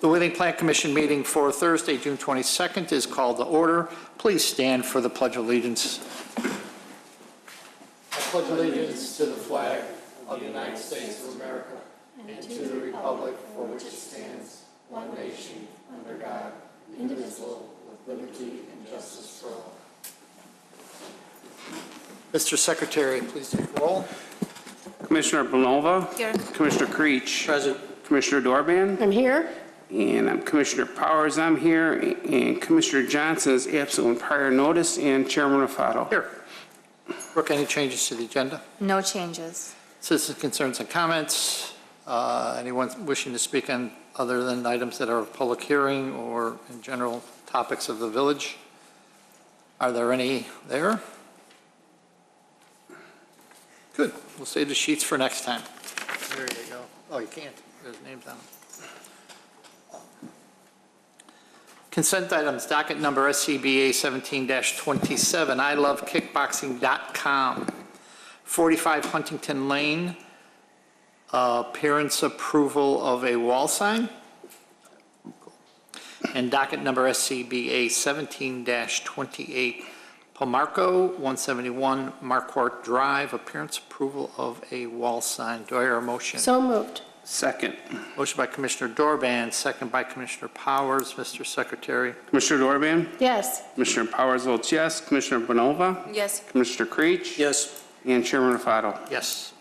The Wheeling Plant Commission meeting for Thursday, June 22nd is called to order. Please stand for the Pledge of Allegiance. I pledge allegiance to the flag of the United States of America and to the republic for which it stands, one nation, under God, indivisible, with liberty and justice for all. Mr. Secretary, please take roll. Commissioner Bonova. Here. Commissioner Creech. Present. Commissioner Dorban. I'm here. And I'm Commissioner Powers. I'm here. And Commissioner Johnson is absent on prior notice. And Chairman Rafato. Here. Brooke, any changes to the agenda? No changes. Citizen concerns and comments. Anyone wishing to speak on other than items that are of public hearing or in general topics of the village? Are there any there? Good. We'll save the sheets for next time. There you go. Oh, you can't. There's names on them. Consent items, docket number SCBA 17-27, ilovekickboxing.com, 45 Huntington Lane, appearance approval of a wall sign. And docket number SCBA 17-28, Pomarco, 171 Marquardt Drive, appearance approval of a wall sign. Do I hear a motion? So moved. Second. Motion by Commissioner Dorban, second by Commissioner Powers. Mr. Secretary. Commissioner Dorban. Yes. Commissioner Powers votes yes. Commissioner Bonova. Yes. Commissioner Creech. Yes. And Chairman Rafato. Yes.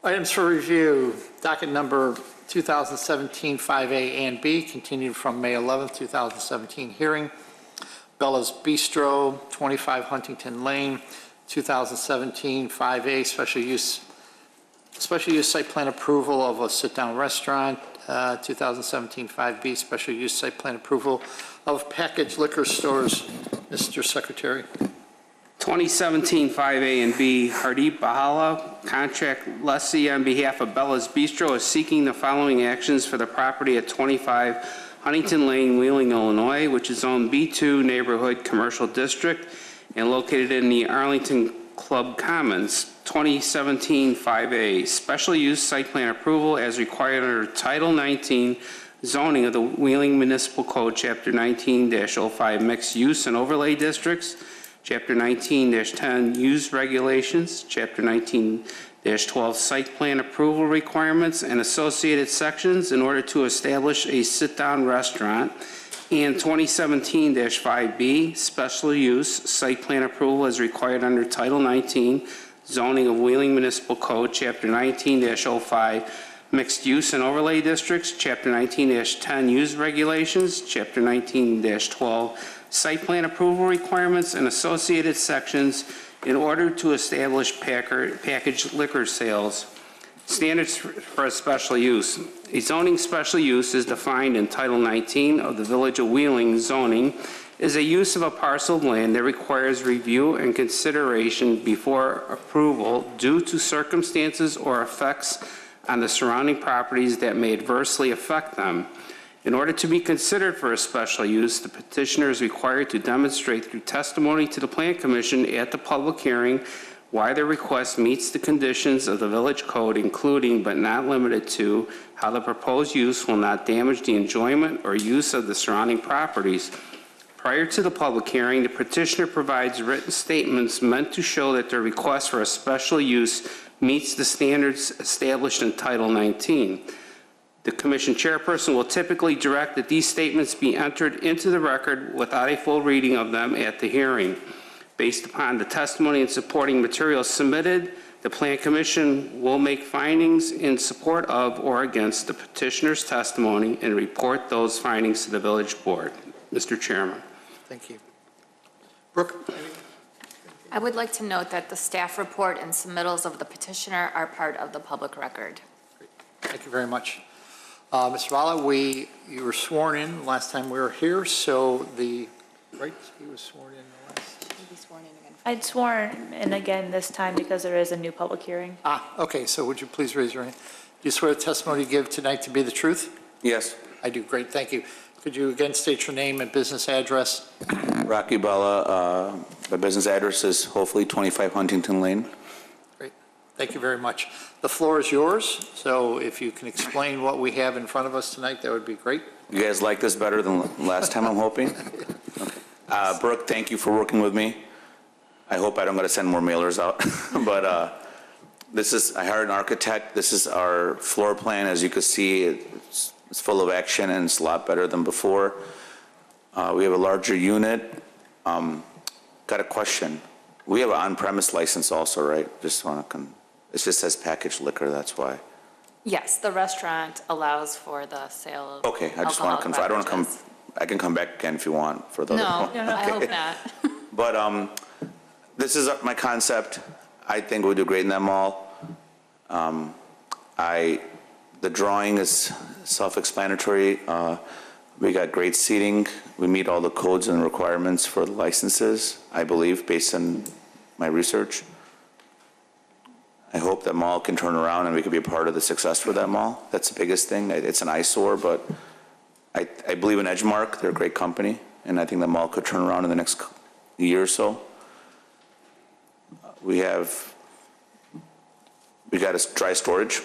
Items for review, docket number 2017 5A and B, continued from May 11th, 2017 hearing. Bella's Bistro, 25 Huntington Lane, 2017 5A, special use site plan approval of a sit-down restaurant, 2017 5B, special use site plan approval of packaged liquor stores. Mr. Secretary. 2017 5A and B, Hardeep Bahala, contract lessee on behalf of Bella's Bistro, is seeking the following actions for the property at 25 Huntington Lane, Wheeling, Illinois, which is zoned B2 Neighborhood Commercial District and located in the Arlington Club Commons. 2017 5A, special use site plan approval as required under Title 19 zoning of the Wheeling Municipal Code, Chapter 19-05 Mixed Use and Overlay Districts, Chapter 19-10 Use Regulations, Chapter 19-12 Site Plan Approval Requirements and associated sections in order to establish a sit-down restaurant, and 2017-5B, special use site plan approval as required under Title 19 zoning of Wheeling Municipal Code, Chapter 19-05 Mixed Use and Overlay Districts, Chapter 19-10 Use Regulations, Chapter 19-12 Site Plan Approval Requirements and associated sections in order to establish packaged liquor sales. Standards for a special use. A zoning special use is defined in Title 19 of the Village of Wheeling zoning is a use of a parcel of land that requires review and consideration before approval due to circumstances or effects on the surrounding properties that may adversely affect them. In order to be considered for a special use, the petitioner is required to demonstrate through testimony to the Plan Commission at the public hearing why their request meets the conditions of the Village Code, including but not limited to how the proposed use will not damage the enjoyment or use of the surrounding properties. Prior to the public hearing, the petitioner provides written statements meant to show that their request for a special use meets the standards established in Title 19. The Commission chairperson will typically direct that these statements be entered into the record without a full reading of them at the hearing. Based upon the testimony and supporting materials submitted, the Plan Commission will make findings in support of or against the petitioner's testimony and report those findings to the Village Board. Mr. Chairman. Thank you. Brooke? I would like to note that the staff report and submittals of the petitioner are part of the public record. Great. Thank you very much. Mr. Vala, you were sworn in last time we were here, so he was sworn in the last. Be sworn in again. I'd sworn in again this time because there is a new public hearing. Okay, so would you please raise your hand? Do you swear the testimony you give tonight to be the truth? Yes. I do. Great, thank you. Could you again state your name and business address? Rocky Bella, my business address is hopefully 25 Huntington Lane. Great, Thank you very much. The floor is yours, so if you can explain what we have in front of us tonight, that would be great. You guys like this better than last time, I'm hoping? Brooke, thank you for working with me. I hope I don't got to send more mailers out. But I hired an architect. This is our floor plan. As you can see, it's full of action and it's a lot better than before. We have a larger unit. Got a question. We have an on-premise license also, right? It just says packaged liquor, that's why. Yes, the restaurant allows for the sale of Okay, I just want to alcoholic confirm. I don't want to come, beverages. I can come back again if you want for the other No, one. I hope not. But this is my concept. I think we do great in that mall. The drawing is self-explanatory. We got great seating. We meet all the codes and requirements for the licenses, I believe, based on my research. I hope that mall can turn around and we can be a part of the success for that mall. That's the biggest thing. It's an eyesore, but I believe in Edgemark. They're a great company, and I think the mall could turn around in the next year or so. We got a dry storage.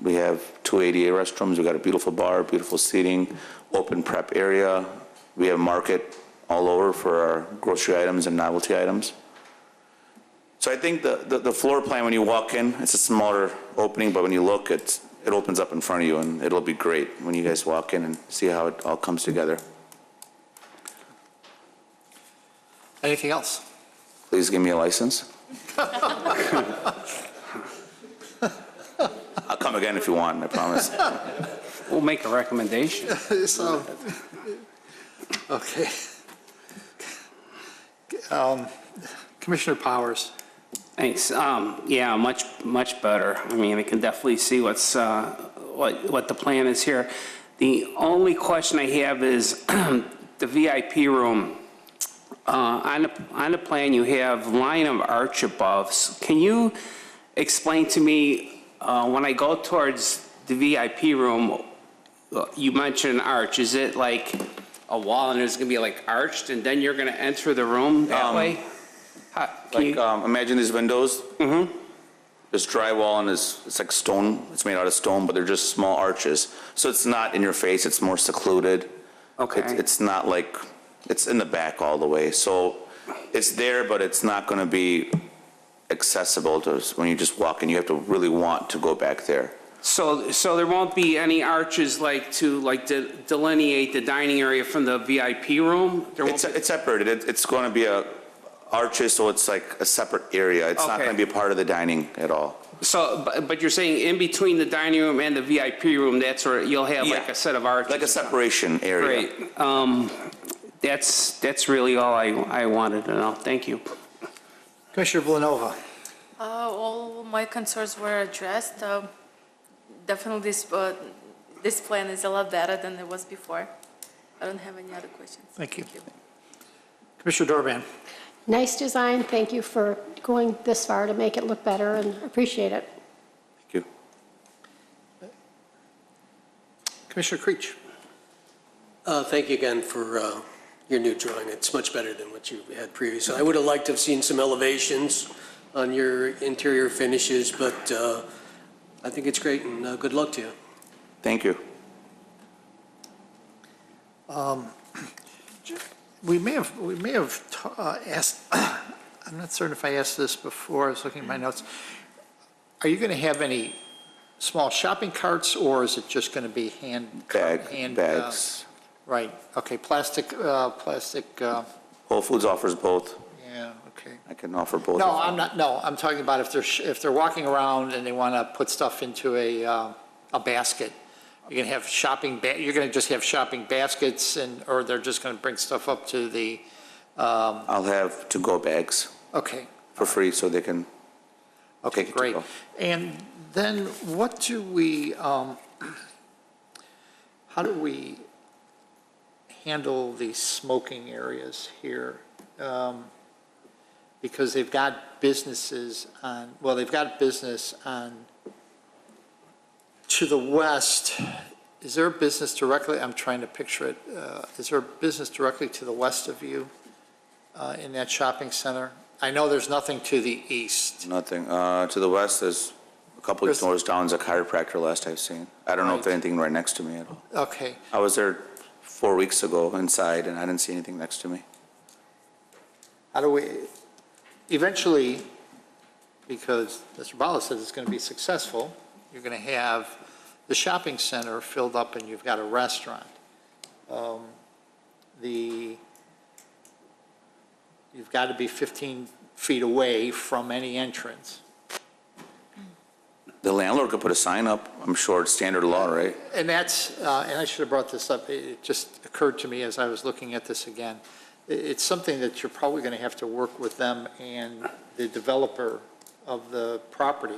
We have 2 ADA restrooms. We got a beautiful bar, beautiful seating, open prep area. We have market all over for our grocery items and novelty items. So I think the floor plan, when you walk in, it's a smaller opening, but when you look, it opens up in front of you, and it'll be great when you guys walk in and see how it all comes together. Anything else? Please give me a license. I'll come again if you want, I promise. We'll make a recommendation. So, okay. Commissioner Powers. Thanks. Yeah, much better. I mean, I can definitely see what the plan is here. The only question I have is the VIP room. On the plan, you have line of arch above. Can you explain to me, when I go towards the VIP room, you mentioned an arch. Is it like a wall and there's going to be like arched and then you're going to enter the room that way? Imagine these windows. Mm-hmm. There's drywall and it's like stone. It's made out of stone, but they're just small arches. So it's not in your face. It's more secluded. Okay. It's not like, it's in the back all the way. So it's there, but it's not going to be accessible to us when you just walk in. You have to really want to go back there. So there won't be any arches to delineate the dining area from the VIP room? It's separated. It's going to be arches, so it's like a separate area. It's not Okay. going to be a part of the dining at all. So, but you're saying in between the dining room and the VIP room, that's where you'll have Yeah. like a set of arches? Like a separation area. Great. That's really all I wanted to know. Thank you. Commissioner Villanova. All my concerns were addressed. Definitely this plan is a lot better than it was before. I don't have any other questions. Thank you. Commissioner Dorban. Nice design. Thank you for going this far to make it look better, and appreciate it. Thank you. Commissioner Creech. Thank you again for your new drawing. It's much better than what you had previously. I would have liked to have seen some elevations on your interior finishes, but I think it's great, and good luck to you. Thank you. We may have asked, I'm not certain if I asked this before, I was looking at my notes. Are you going to have any small shopping carts, or is it just going to be Bags. Right, okay, plastic. Whole Foods offers both. Yeah, okay. I can offer both. No, I'm talking about if they're walking around and they want to put stuff into a basket. You're going to have you're going to just have shopping baskets, or they're just going to bring stuff up to the, I'll have to-go bags okay. for free so they can Okay, take it to great. go. And then what do we, how do we handle the smoking areas here? Because they've got businesses they've got business to the west. Is there a business directly, I'm trying to picture it, is there a business directly to the west of you in that shopping center? I know there's nothing to the east. Nothing. To the west, there's a couple of There's- doors down, is a chiropractor last I've seen. I don't know if Right. anything right next to me at all. Okay, I was there 4 weeks ago inside, and I didn't see anything next to me. how do we, eventually, because Mr. Bala says it's going to be successful, you're going to have the shopping center filled up and you've got a restaurant. You've got to be 15 feet away from any entrance. The landlord could put a sign up, I'm sure it's standard law, right? And that's, and I should have brought this up, it just occurred to me as I was looking at this again. It's something that you're probably going to have to work with them and the developer of the property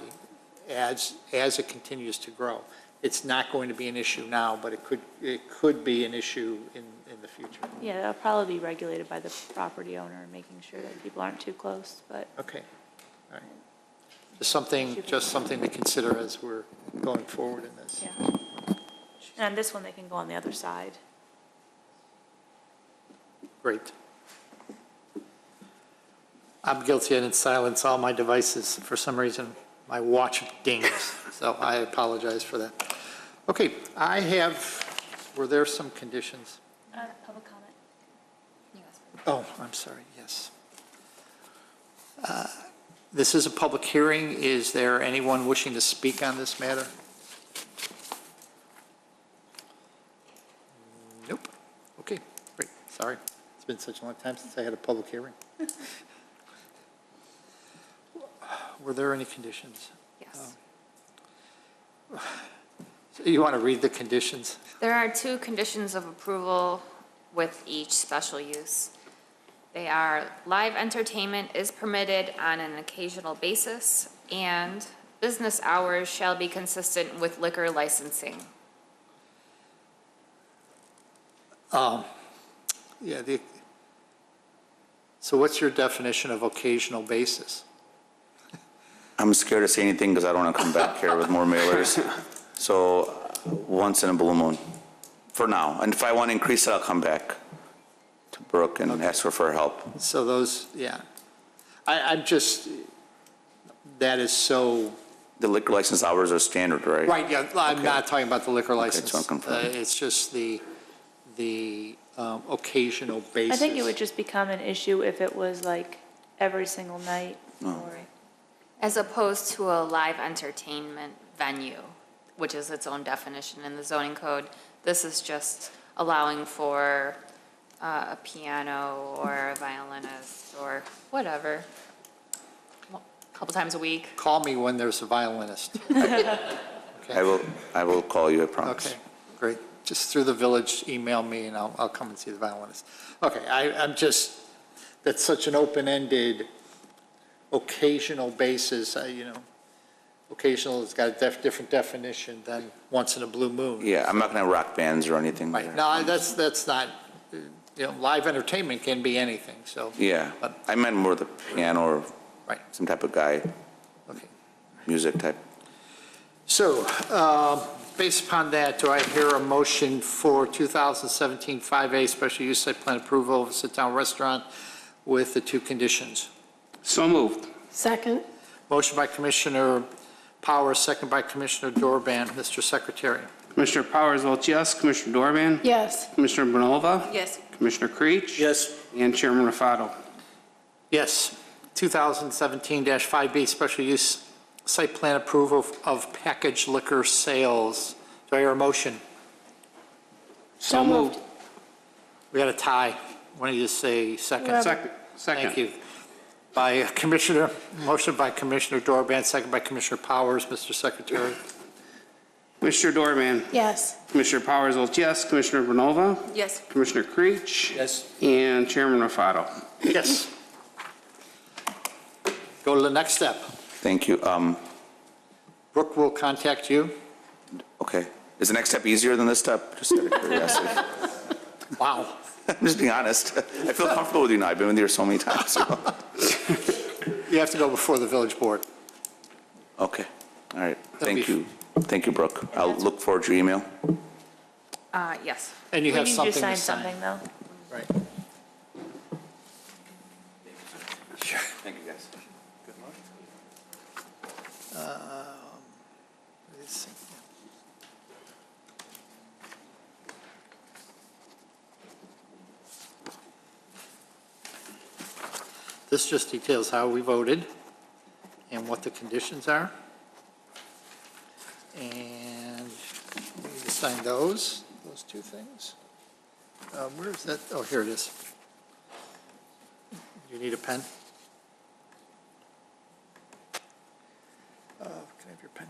as it continues to grow. It's not going to be an issue now, but it could be an issue in the future. Yeah, that'll probably be regulated by the property owner, making sure that people aren't too close, but Okay, all right. Just something to consider as we're going forward in this. yeah. And on this one, they can go on the other side. Great. I'm guilty and in silence all my devices. For some reason, my watch dings, so I apologize for that. Okay, were there some conditions? Public comment. Oh, I'm sorry, yes. This is a public hearing. Is there anyone wishing to speak on this matter? Nope. Okay, great, sorry. It's been such a long time since I had a public hearing. Were there any conditions? Yes. You want to read the conditions? There are 2 conditions of approval with each special use. They are live entertainment is permitted on an occasional basis, and business hours shall be consistent with liquor licensing. Yeah, so what's your definition of occasional basis? I'm scared to say anything because I don't want to come back here with more mailers. So once in a blue moon, for now. And if I want to increase it, I'll come back to Brooke and ask her for help. So those, yeah. I'm just, that is so, The liquor license hours are standard, right? right, yeah, I'm not talking about the liquor license. so I'm confirmed. It's just the occasional basis. I think it would just become an issue if it was like every single night Oh. or. As opposed to a live entertainment venue, which is its own definition in the zoning code. This is just allowing for a piano or a violinist or whatever, a couple times a week. Call me when there's a violinist. Okay. I will call you, I promise. Okay, great. Just through the village, email me and I'll come and see the violinist. Okay, I'm just, that's such an open-ended, occasional basis, occasional has got a different definition than once in a blue moon. Yeah, I'm not going to have rock bands or anything there. Right, no, that's not, live entertainment can be anything, so. Yeah, But- I meant more the piano or Right, some type of guy, okay. music type. So, based upon that, do I hear a motion for 2017 5A special use site plan approval of a sit-down restaurant with the 2 conditions? So moved. Second, Motion by Commissioner Powers, second by Commissioner Dorban. Mr. Secretary. Commissioner Powers votes yes. Commissioner Dorban? yes. Commissioner Bonova? Yes. Commissioner Creech? Yes, And Chairman Rafato. Yes. 2017-5B special use site plan approval of packaged liquor sales. Do I hear a motion? So moved. We got a tie. Why don't you just say second? Whoever. Second. Thank you. Motion by Commissioner Dorban, second by Commissioner Powers. Mr. Secretary. Commissioner Dorban? Yes. Commissioner Powers votes yes. Commissioner Bonova? Yes. Commissioner Creech? yes. And Chairman Rafato. Yes. Go to the next step. Thank you. Brooke will contact you. Okay. Is the next step easier than this step? Just out of curiosity. Wow. I'm just being honest. I feel comfortable with you now. I've been with you so many times. So. You have to go before the village board. Okay. All right. That'll Thank be- you. Thank you, Brooke. I'll look forward to your email. Yes. And you We have need you something to to sign something, though. Right. Thank This just details how we voted and what the conditions are. And we need to sign those two things. Where's that? Oh, here it is. You need a pen? Can I have your pen?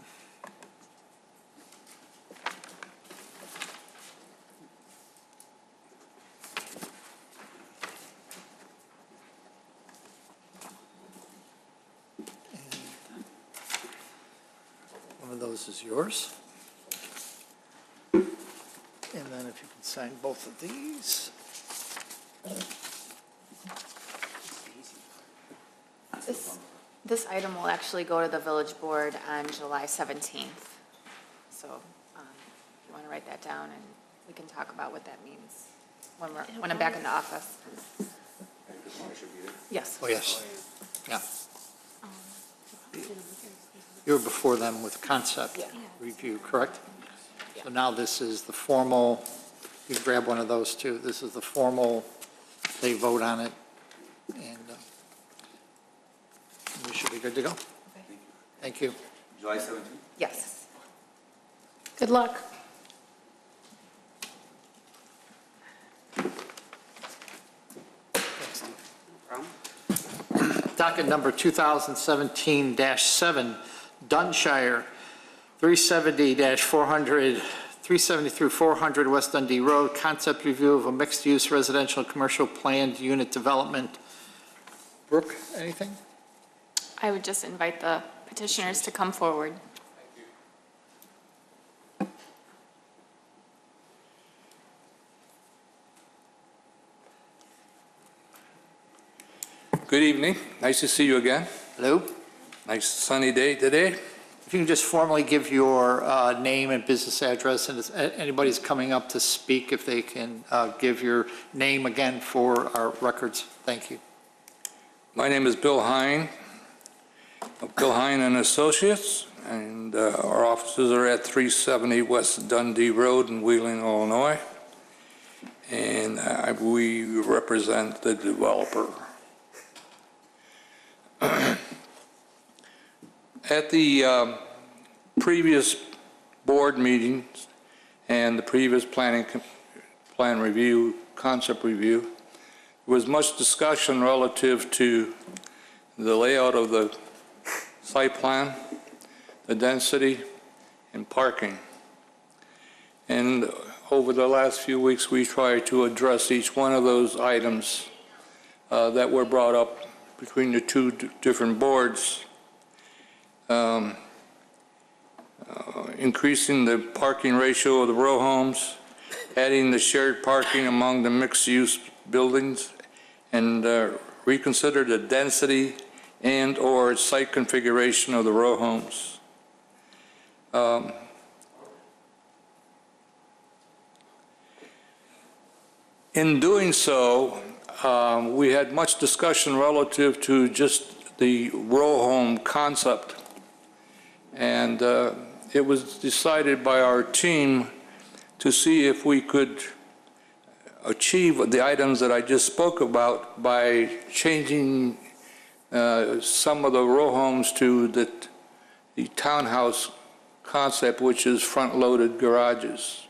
One of those is yours. And then if you can sign both of these. This item will actually go to the village board on July 17th. So if you want to write that down, and we can talk about what that means when I'm back in the office. Yes. Oh, yes. Yeah. You were before them with concept review, correct? So now this is the formal, you grab one of those two. This is the formal, they vote on it, and we should be good to go. Thank you. July 17th? Yes. Good luck. Docket number 2017-7, Dunshire, 370-400, 370 through 400 West Dundee Road, concept review of a mixed-use residential and commercial planned unit development. Brooke, anything? I would just invite the petitioners to come forward. Good evening. Nice to see you again. Hello? Nice sunny day today. If you can just formally give your name and business address, and if anybody's coming up to speak, if they can give your name again for our records. Thank you. My name is Bill Hine of Bill Hine and Associates, and our offices are at 370 West Dundee Road in Wheeling, Illinois, and we represent the developer. At the previous board meetings and the previous plan review, concept review, there was much discussion relative to the layout of the site plan, the density, and parking. And over the last few weeks, we tried to address each one of those items that were brought up between the two different boards. Increasing the parking ratio of the row homes, adding the shared parking among the mixed-use buildings, and reconsider the density and/or site configuration of the row homes. In doing so, we had much discussion relative to just the row home concept. And it was decided by our team to see if we could achieve the items that I just spoke about by changing some of the row homes to the townhouse concept, which is front-loaded garages.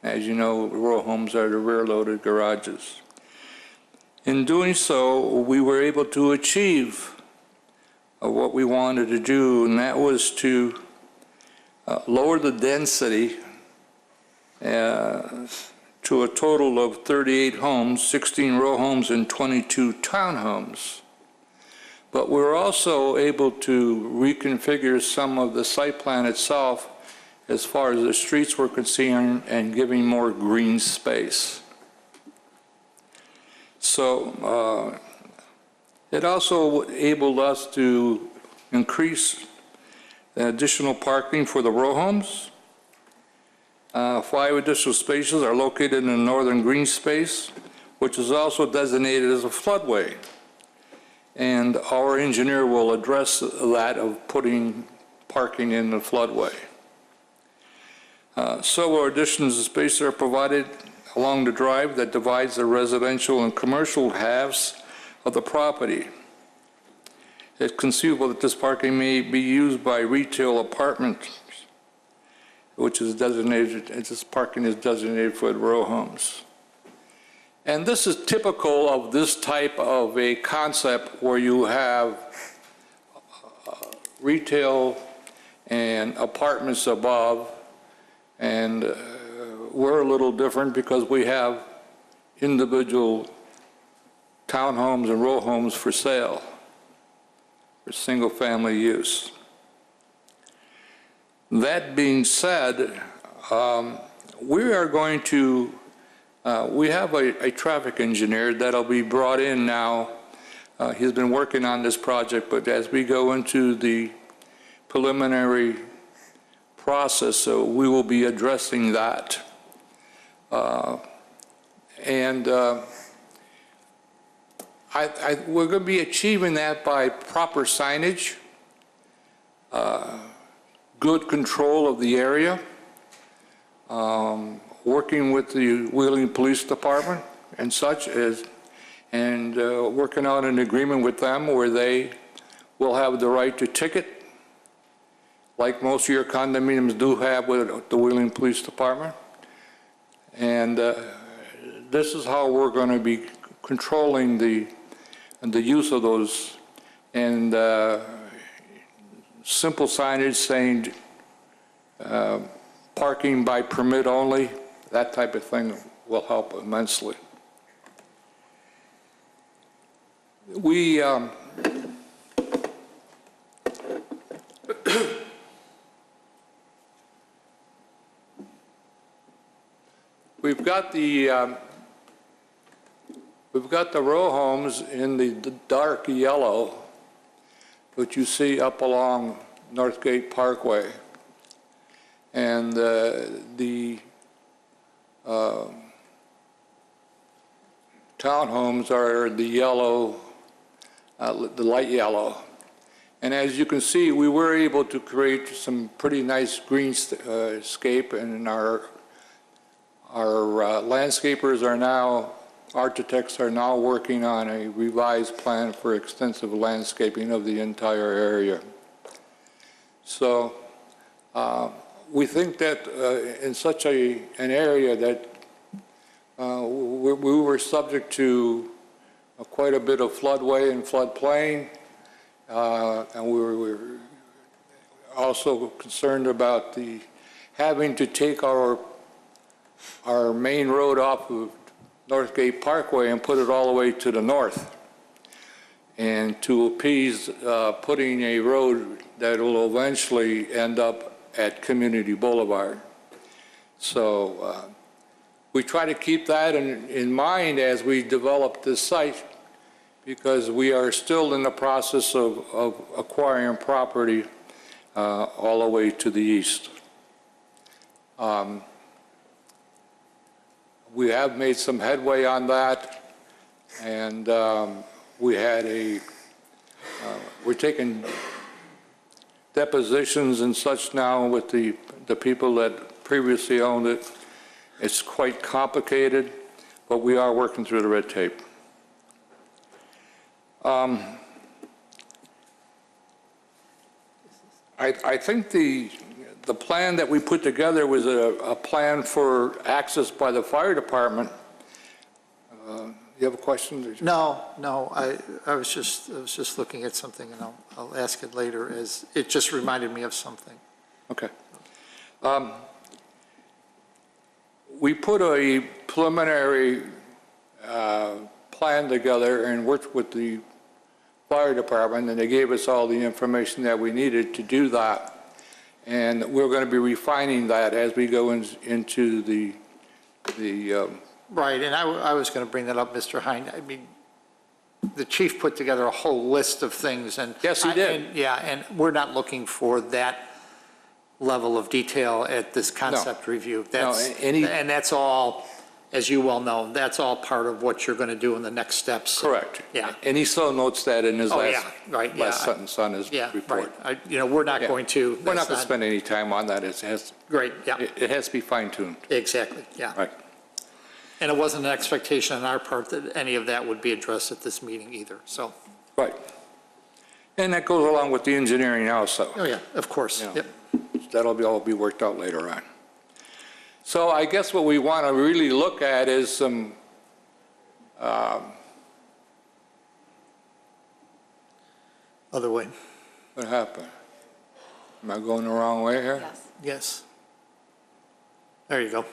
As you know, row homes are the rear-loaded garages. In doing so, we were able to achieve what we wanted to do, and that was to lower the density to a total of 38 homes, 16 row homes and 22 townhomes. But we're also able to reconfigure some of the site plan itself as far as the streets were concerned and giving more green space. So it also enabled us to increase the additional parking for the row homes. 5 additional spaces are located in the northern green space, which is also designated as a floodway. And our engineer will address that of putting parking in the floodway. Several additions of space are provided along the drive that divides the residential and commercial halves of the property. it's conceivable that this parking may be used by retail apartments, which is designated, and this parking is designated for the row homes. And this is typical of this type of a concept where you have retail and apartments above, and we're a little different because we have individual townhomes and row homes for sale for single-family use. That being said, we are going to, we have a traffic engineer that'll be brought in now. He's been working on this project, but as we go into the preliminary process, so we will be addressing that. We're going to be achieving that by proper signage, good control of the area, working with the Wheeling Police Department and such as, and working out an agreement with them where they will have the right to ticket, like most of your condominiums do have with the Wheeling Police Department. And this is how we're going to be controlling the use of those, and simple signage saying parking by permit only, that type of thing will help immensely. We've got the row homes in the dark yellow, which you see up along Northgate Parkway. And the townhomes are the yellow, the light yellow. And as you can see, we were able to create some pretty nice greenscape, and our landscapers are now, architects are now working on a revised plan for extensive landscaping of the entire area. So we think that in such an area that we were subject to quite a bit of floodway and floodplain, and we were also concerned about having to take our main road off of Northgate Parkway and put it all the way to the north, and to appease putting a road that will eventually end up at Community Boulevard. So we try to keep that in mind as we develop this site, because we are still in the process of acquiring property all the way to the east. We have made some headway on that, and we're taking depositions and such now with the people that previously owned it. It's quite complicated, but we are working through the red tape. I think the plan that we put together was a plan for access by the fire department. You have a question? No, I was just looking at something, and I'll ask it later, as it just reminded me of something. Okay. We put a preliminary plan together and worked with the fire department, and they gave us all the information that we needed to do that. And we're going to be refining that as we go into the Right, and I was going to bring that up, Mr. Hine. I mean, the chief put together a whole list of things, and Yes, he did. And we're not looking for that level of detail at this concept review. And that's all, as you well know, that's all part of what you're going to do in the next steps. Correct. Yeah. And he so notes that in his last sentence on his Yeah, report. right. We're not going to. We're not going to spend any time on that. It has to be fine-tuned. Exactly, yeah. Right. And it wasn't an expectation on our part that any of that would be addressed at this meeting either, so. Right. And that goes along with the engineering also. Oh, yeah, of course, Yeah. yep. That'll all be worked out later on. So I guess what we want to really look at is some Other way, what happened? Am I going the wrong way here? Yes. yes. There you go.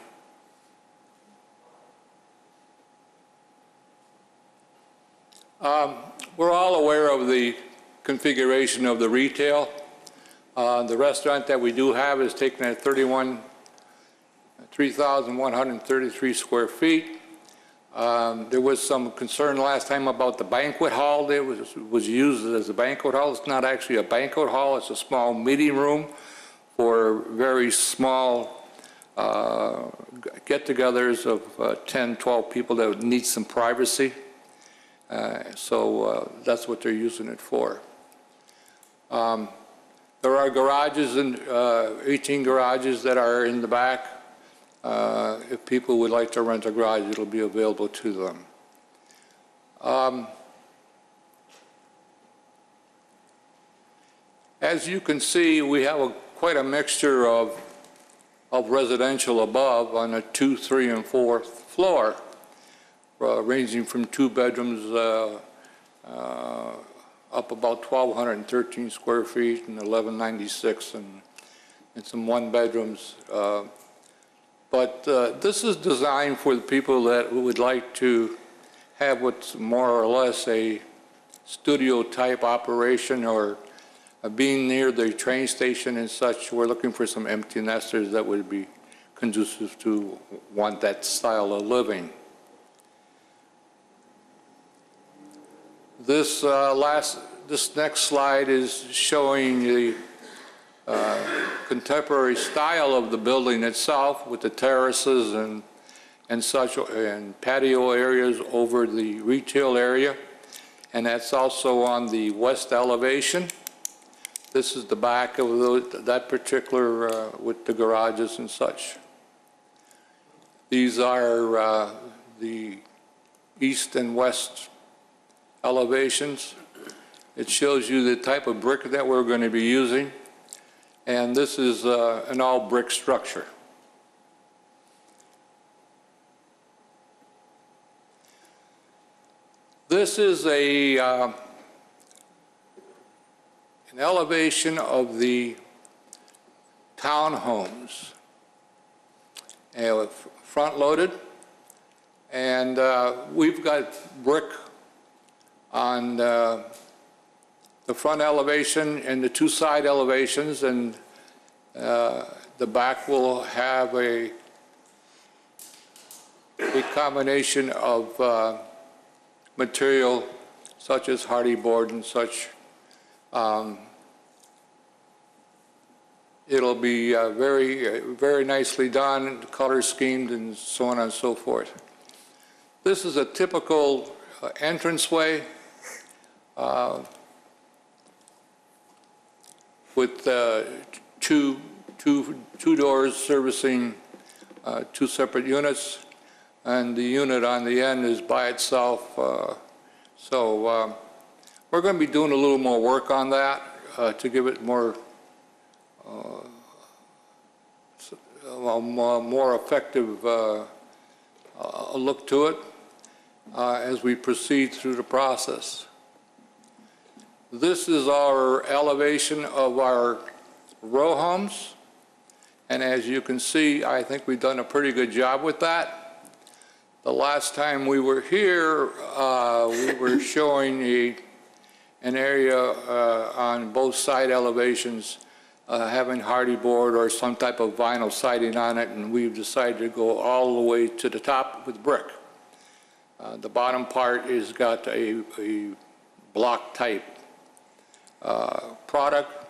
We're all aware of the configuration of the retail. The restaurant that we do have is taken at 3,133 square feet. There was some concern last time about the banquet hall that was used as a banquet hall. It's not actually a banquet hall, it's a small meeting room for very small get-togethers of 10, 12 people that would need some privacy. So that's what they're using it for. There are garages, 18 garages that are in the back. If people would like to rent a garage, it'll be available to them. As you can see, we have quite a mixture of residential above on the 2, 3, and 4th floor, ranging from 2 bedrooms up about 1,213 square feet and 1,196 and some 1 bedrooms. But this is designed for the people that would like to have what's more or less a studio type operation, or being near the train station and such. We're looking for some empty nesters that would be conducive to want that style of living. This next slide is showing the contemporary style of the building itself, with the terraces and such, and patio areas over the retail area. And that's also on the west elevation. This is the back of that particular, with the garages and such. These are the east and west elevations. It shows you the type of brick that we're going to be using. And this is an all brick structure. This is an elevation of the townhomes, front loaded, and we've got brick on the front elevation and the 2 side elevations, and the back will have a combination of material such as hardy board and such. It'll be very nicely done, color schemed, and so on and so forth. This is a typical entranceway with two doors servicing 2 separate units, and the unit on the end is by itself. So we're going to be doing a little more work on that to give it more effective look to it as we proceed through the process. This is our elevation of our row homes, and as you can see, I think we've done a pretty good job with that. The last time we were here, we were showing an area on both side elevations having hardy board or some type of vinyl siding on it, and we've decided to go all the way to the top with brick. The bottom part has got a block type product.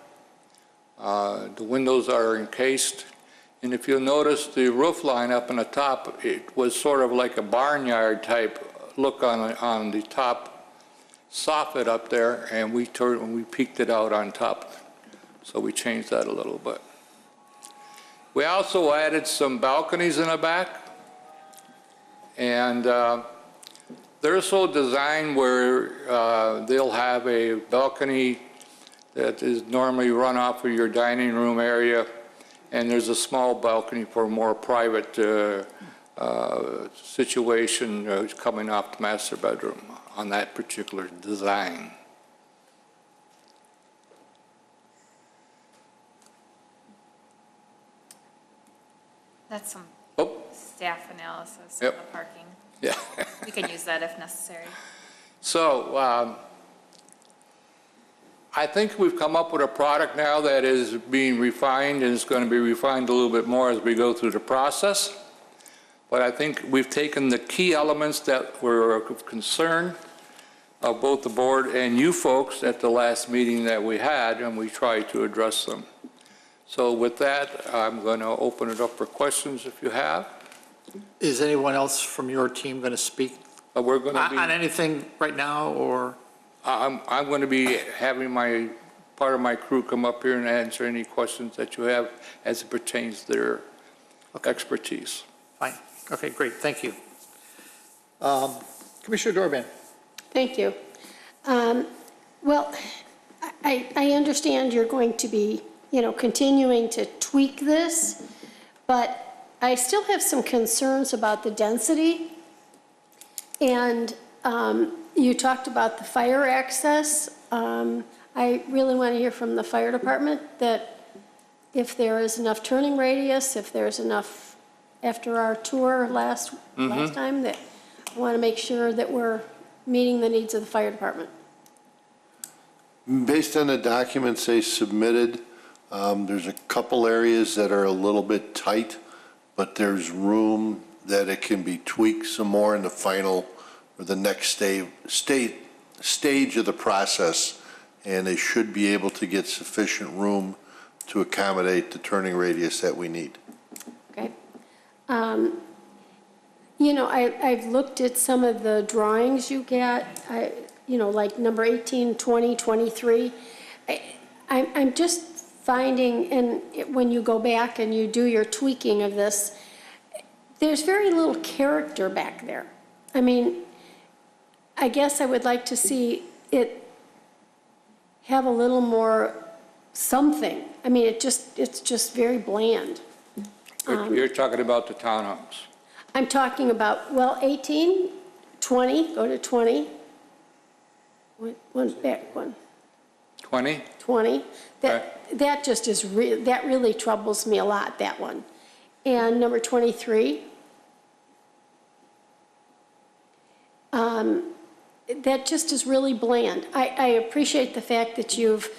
The windows are encased, and if you'll notice the roof line up on the top, it was sort of like a barnyard type look on the top soffit up there, and we peaked it out on top. So we changed that a little bit. We also added some balconies in the back, and they're so designed where they'll have a balcony that is normally run off of your dining room area, and there's a small balcony for a more private situation coming off the master bedroom on that particular design. That's some Oh, staff analysis of Yep. the parking. yeah. We can use that if necessary. So I think we've come up with a product now that is being refined, and it's going to be refined a little bit more as we go through the process. But I think we've taken the key elements that were of concern of both the board and you folks at the last meeting that we had, and we tried to address them. So with that, I'm going to open it up for questions if you have. Is anyone else from your team going to speak We're going to be... on anything right now, or? I'm going to be having part of my crew come up here and answer any questions that you have as it pertains to their expertise. Fine. Okay, great. Thank you. Commissioner Dorban. Thank you. Well, I understand you're going to be, continuing to tweak this, but I still have some concerns about the density. And you talked about the fire access. I really want to hear from the fire department that if there is enough turning radius, if there's enough, after our tour last time, that I want to make sure that we're meeting the needs of the fire department. Based on the documents they submitted, there's a couple areas that are a little bit tight, but there's room that it can be tweaked some more in the final or the next stage of the process, and they should be able to get sufficient room to accommodate the turning radius that we need. Okay. I've looked at some of the drawings you get, like number 18, 20, 23. I'm just finding, and when you go back and you do your tweaking of this, there's very little character back there. I mean, I guess I would like to see it have a little more something. I mean, it's just very bland. You're talking about the townhomes. I'm talking about, 18, 20, go to 20. One back one. 20? 20. That just is, that really troubles me a lot, that one. And number 23. That just is really bland. I appreciate the fact that you've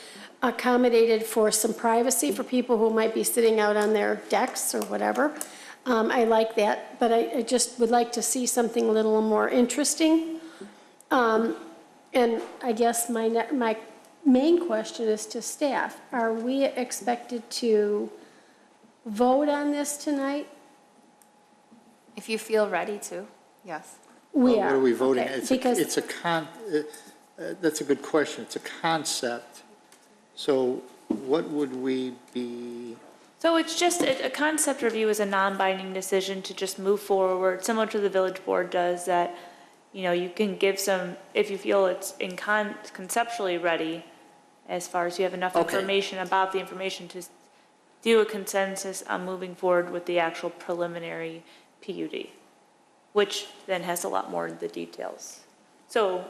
accommodated for some privacy for people who might be sitting out on their decks or whatever. I like that, but I just would like to see something a little more interesting. And I guess my main question is to staff. Are we expected to vote on this tonight? If you feel ready to, yes. We What are we voting? Okay, It's because that's a good question. It's a concept. So what would we be? So it's just, a concept review is a non-binding decision to just move forward, similar to the village board does, that, you can give some, if you feel it's conceptually ready, as far as you have enough Okay. information about the information to do a consensus on moving forward with the actual preliminary PUD, which then has a lot more of the details. So,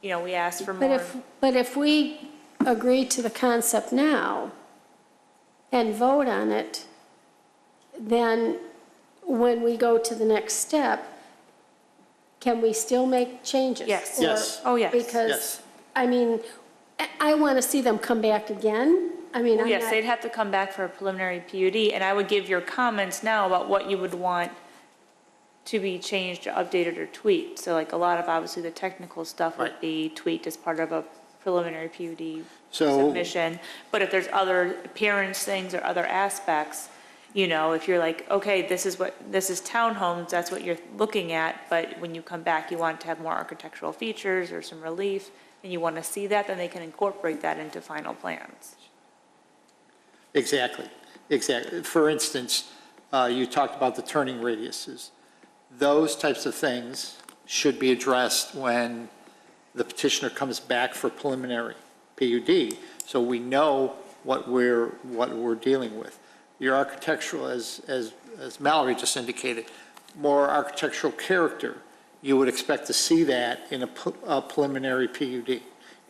we asked for more. But if we agree to the concept now and vote on it, then when we go to the next step, can we still make changes? Yes. Yes. Oh, yes. Because, Yes. I mean, I want to see them come back again. I mean, I'm Yes, not- they'd have to come back for a preliminary PUD, and I would give your comments now about what you would want to be changed, or updated, or tweaked. So like a lot of, obviously, the technical stuff would Right. be tweaked as part of a preliminary PUD So- submission. But if there's other appearance things or other aspects, if you're like, okay, this is townhomes, that's what you're looking at, but when you come back, you want to have more architectural features or some relief, and you want to see that, then they can incorporate that into final plans. Exactly. For instance, you talked about the turning radiuses. Those types of things should be addressed when the petitioner comes back for preliminary. PUD, so we know what we're dealing with. Your architectural, as Mallory just indicated, more architectural character, you would expect to see that in a preliminary PUD,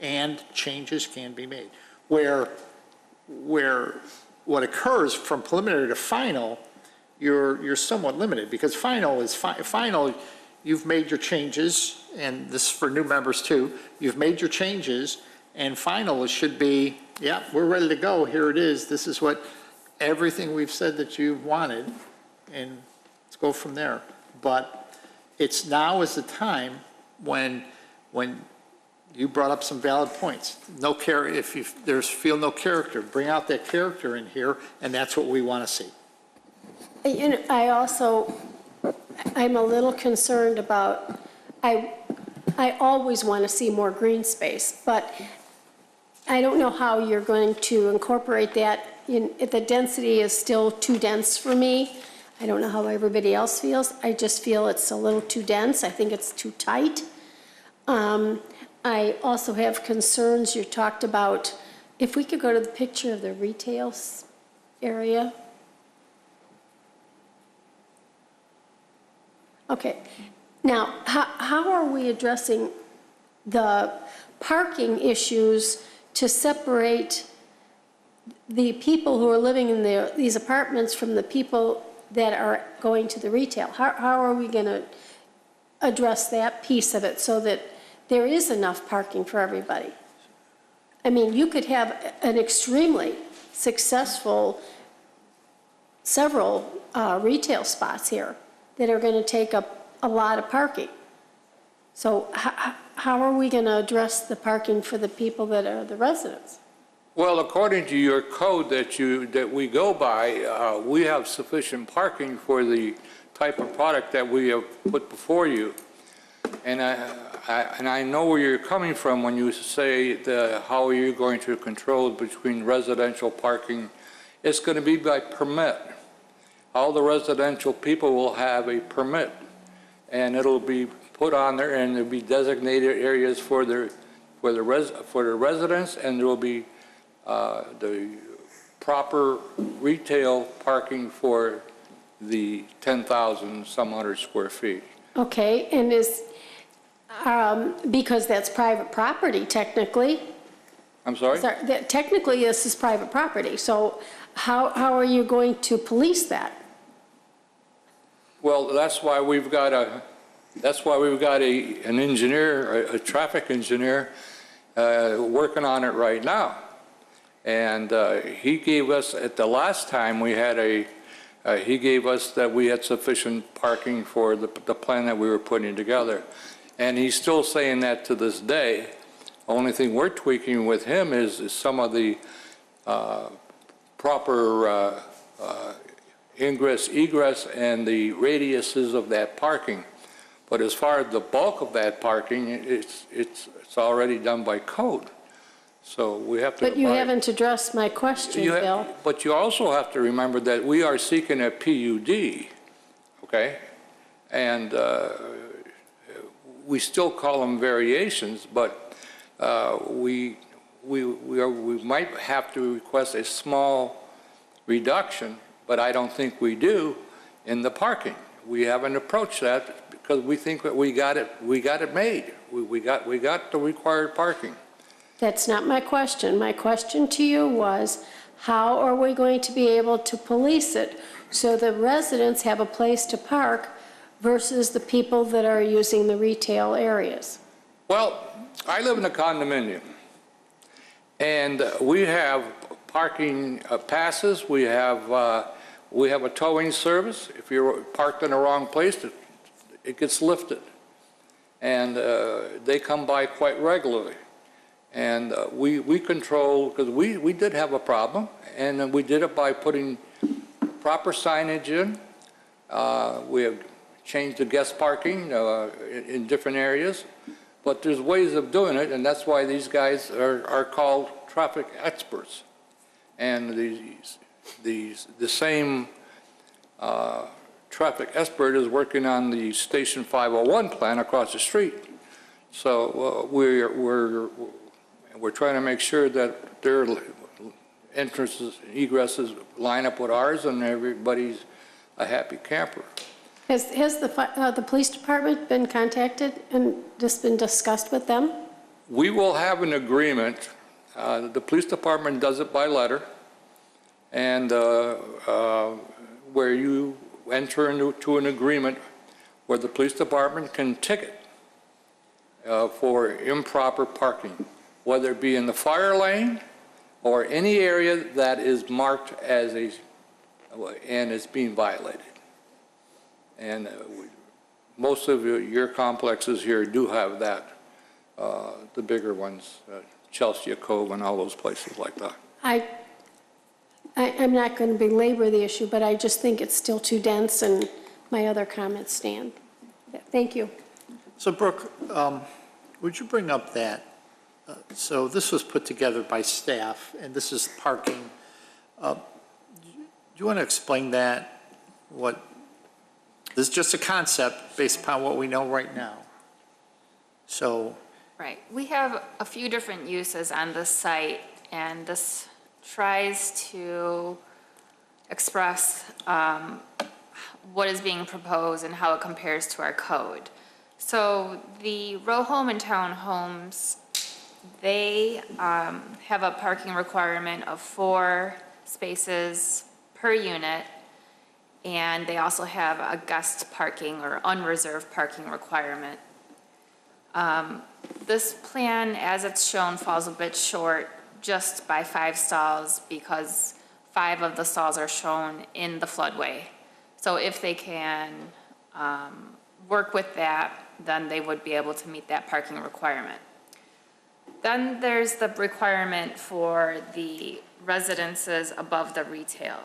and changes can be made. Where what occurs from preliminary to final, you're somewhat limited, because final, you've made your changes, and this is for new members too, you've made your changes, and final should be, yeah, we're ready to go, here it is, this is what, everything we've said that you wanted, and let's go from there. But it's now is the time when you brought up some valid points. No care, if you feel no character, bring out that character in here, and that's what we want to see. You know, I'm a little concerned about, I always want to see more green space, but I don't know how you're going to incorporate that. If the density is still too dense for me, I don't know how everybody else feels. I just feel it's a little too dense. I think it's too tight. I also have concerns. You talked about, if we could go to the picture of the retail area. Okay. Now, how are we addressing the parking issues to separate the people who are living in these apartments from the people that are going to the retail? How are we going to address that piece of it so that there is enough parking for everybody? I mean, you could have an extremely successful several retail spots here that are going to take up a lot of parking. So how are we going to address the parking for the people that are the residents? Well, according to your code that we go by, we have sufficient parking for the type of product that we have put before you. And I know where you're coming from when you say how are you going to control between residential parking. It's going to be by permit. All the residential people will have a permit, and it'll be put on there, and there'll be designated areas for the residents, and there will be the proper retail parking for the 10,000 some hundred square feet. Okay, and because that's private property technically. I'm sorry? Technically, this is private property, so how are you going to police that? Well, that's why we've got an engineer, a traffic engineer, working on it right now. And he gave us, at the last time we had he gave us that we had sufficient parking for the plan that we were putting together. And he's still saying that to this day. Only thing we're tweaking with him is some of the proper ingress, egress, and the radiuses of that parking. But as far as the bulk of that parking, it's already done by code. So we have to. But you haven't addressed my question, Bill. But you also have to remember that we are seeking a PUD, okay? And we still call them variations, but we might have to request a small reduction, but I don't think we do in the parking. We haven't approached that because we think that we got it made. We got the required parking. That's not my question. My question to you was, how are we going to be able to police it so the residents have a place to park versus the people that are using the retail areas? Well, I live in a condominium, and we have parking passes. We have a towing service. If you're parked in the wrong place, it gets lifted, and they come by quite regularly. And we control, because we did have a problem, and we did it by putting proper signage in. We have changed the guest parking in different areas, but there's ways of doing it, and that's why these guys are called traffic experts. And the same traffic expert is working on the Station 501 plan across the street. So And we're trying to make sure that their entrances, egresses line up with ours, and everybody's a happy camper. Has the police department been contacted and just been discussed with them? We will have an agreement. The police department does it by letter, and where you enter into an agreement where the police department can ticket for improper parking, whether it be in the fire lane or any area that is marked as and is being violated. And most of your complexes here do have that, the bigger ones, Chelsea Cove and all those places like that. I'm not going to belabor the issue, but I just think it's still too dense, and my other comments stand. Thank you. So Brooke, would you bring up that? So this was put together by staff, and this is parking. Do you want to explain that? This is just a concept based upon what we know right now. So. Right. We have a few different uses on this site, and this tries to express what is being proposed and how it compares to our code. So the row home and townhomes, they have a parking requirement of 4 spaces per unit, and they also have a guest parking or unreserved parking requirement. This plan, as it's shown, falls a bit short just by 5 stalls because 5 of the stalls are shown in the floodway. So if they can work with that, then they would be able to meet that parking requirement. Then there's the requirement for the residences above the retail.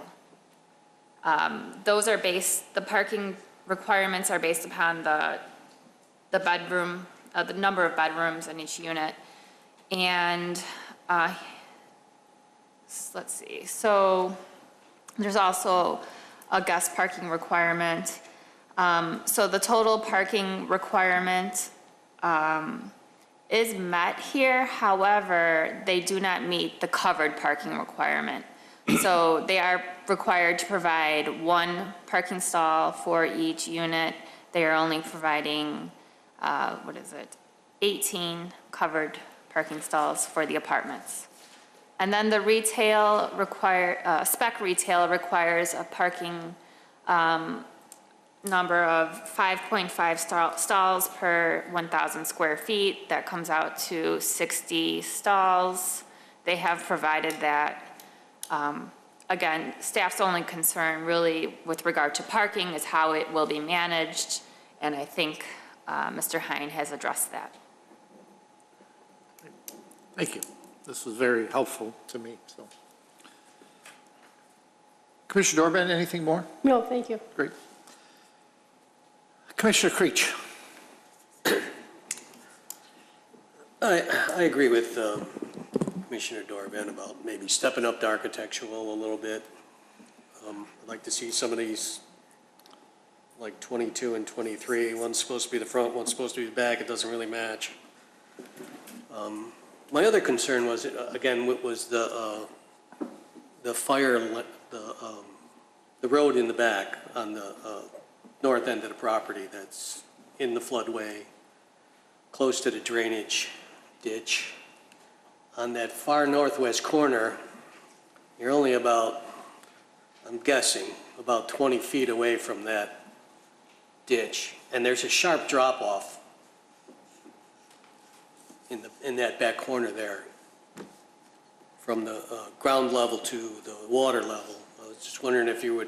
Those are the parking requirements are based upon the bedroom, the number of bedrooms in each unit. And let's see, so there's also a guest parking requirement. So the total parking requirement is met here. However, they do not meet the covered parking requirement. So they are required to provide 1 parking stall for each unit. They are only providing, 18 covered parking stalls for the apartments. And then the retail spec retail requires a parking number of 5.5 stalls per 1,000 square feet. That comes out to 60 stalls. They have provided that. Again, staff's only concern really with regard to parking is how it will be managed, and I think Mr. Hine has addressed that. Thank you. This was very helpful to me, so. Commissioner Dorbin, anything more? No, thank you. Great. Commissioner Creech. I agree with Commissioner Dorbin about maybe stepping up the architectural a little bit. I'd like to see some of these, like 22 and 23, one's supposed to be the front, one's supposed to be the back, it doesn't really match. My other concern was, again, was the road in the back on the north end of the property that's in the floodway, close to the drainage ditch. On that far northwest corner, you're only about, I'm guessing, about 20 feet away from that ditch. And there's a sharp drop off in that back corner there from the ground level to the water level. I was just wondering if we're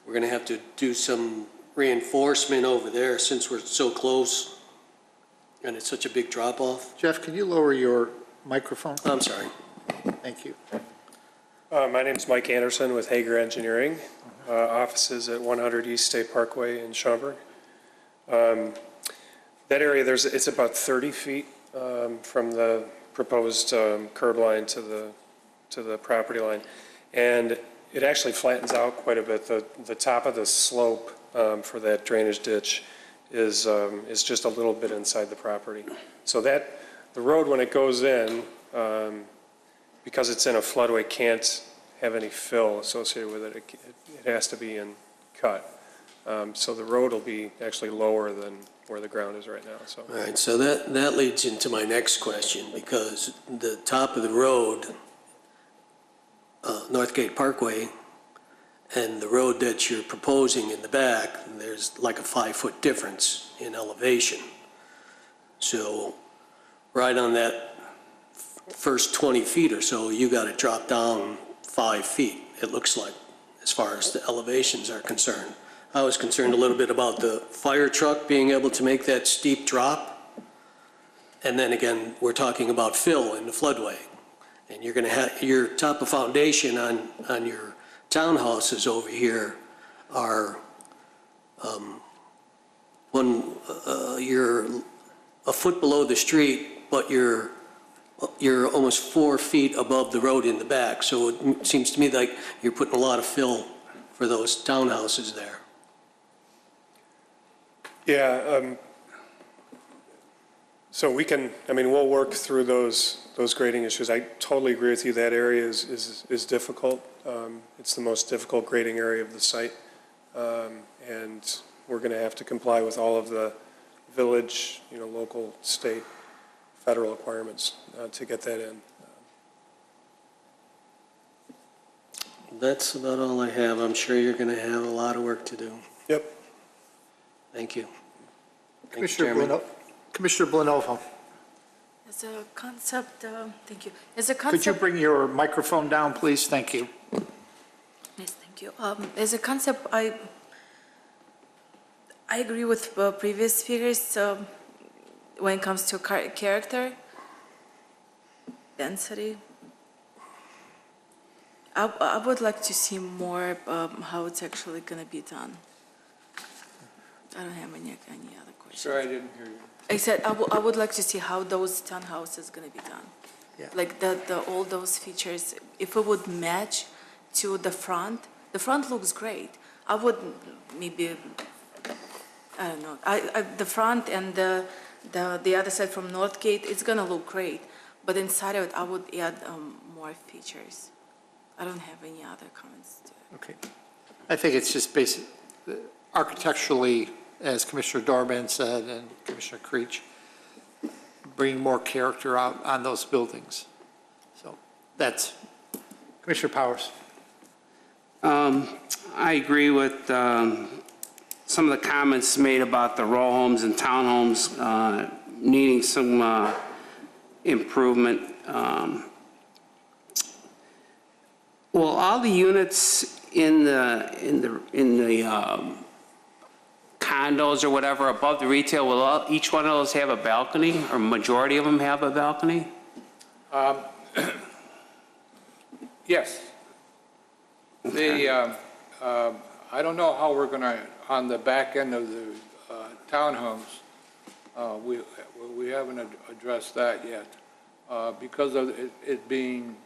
going to have to do some reinforcement over there since we're so close and it's such a big drop off. Jeff, can you lower your microphone? I'm sorry. Thank you. My name's Mike Anderson with Hager Engineering, offices at 100 East State Parkway in Schaumburg. That area, it's about 30 feet from the proposed curb line to the property line, and it actually flattens out quite a bit. The top of the slope for that drainage ditch is just a little bit inside the property. So that the road, when it goes in, because it's in a floodway, can't have any fill associated with it. It has to be in cut. So the road will be actually lower than where the ground is right now, so. All right, so that leads into my next question, because the top of the road, Northgate Parkway, and the road that you're proposing in the back, there's like a 5-foot difference in elevation. So right on that first 20 feet or so, you got to drop down 5 feet, it looks like, as far as the elevations are concerned. I was concerned a little bit about the fire truck being able to make that steep drop. And then again, we're talking about fill in the floodway. And you're going to have, your top of foundation on your townhouses over here are, you're a foot below the street, but you're almost 4 feet above the road in the back. So it seems to me like you're putting a lot of fill for those townhouses there. Yeah, so we can, we'll work through those grading issues. I totally agree with you, that area is difficult. It's the most difficult grading area of the site. And we're going to have to comply with all of the village, local, state, federal requirements to get that in. That's about all I have. I'm sure you're going to have a lot of work to do. Yep. Thank you. Commissioner Blanova, As a concept, thank you. As a could you concept, bring your microphone down, please? Thank you. yes, thank you. As a concept, I agree with previous speakers when it comes to character, density. I would like to see more how it's actually going to be done. I don't have any other questions. Sorry, I didn't hear you. I said I would like to see how those townhouses going to be done. Yeah. Like all those features, if it would match to the front looks great. I would maybe, I don't know, the front and the other side from Northgate, it's going to look great. But inside of it, I would add more features. I don't have any other comments to it. Okay. I think it's just basic, architecturally, as Commissioner Dorban said, and Commissioner Creech, bring more character out on those buildings. So that's, Commissioner Powers. I agree with some of the comments made about the row homes and townhomes needing some improvement. Well, all the units in the condos or whatever above the retail, will each one of those have a balcony, or majority of them have a balcony? Yes. I don't know how we're going to, on the back end of the townhomes, we haven't addressed that yet. Because of it being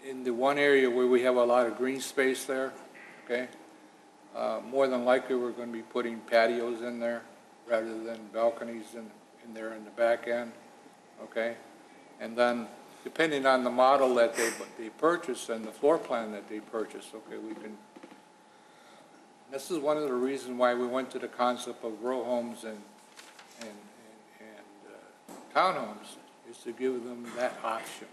in the one area where we have a lot of green space there, okay? More than likely, we're going to be putting patios in there rather than balconies in there in the back end, okay? And then, depending on the model that they purchase and the floor plan that they purchase, okay, we can. This is one of the reasons why we went to the concept of row homes and townhomes, is to give them that option.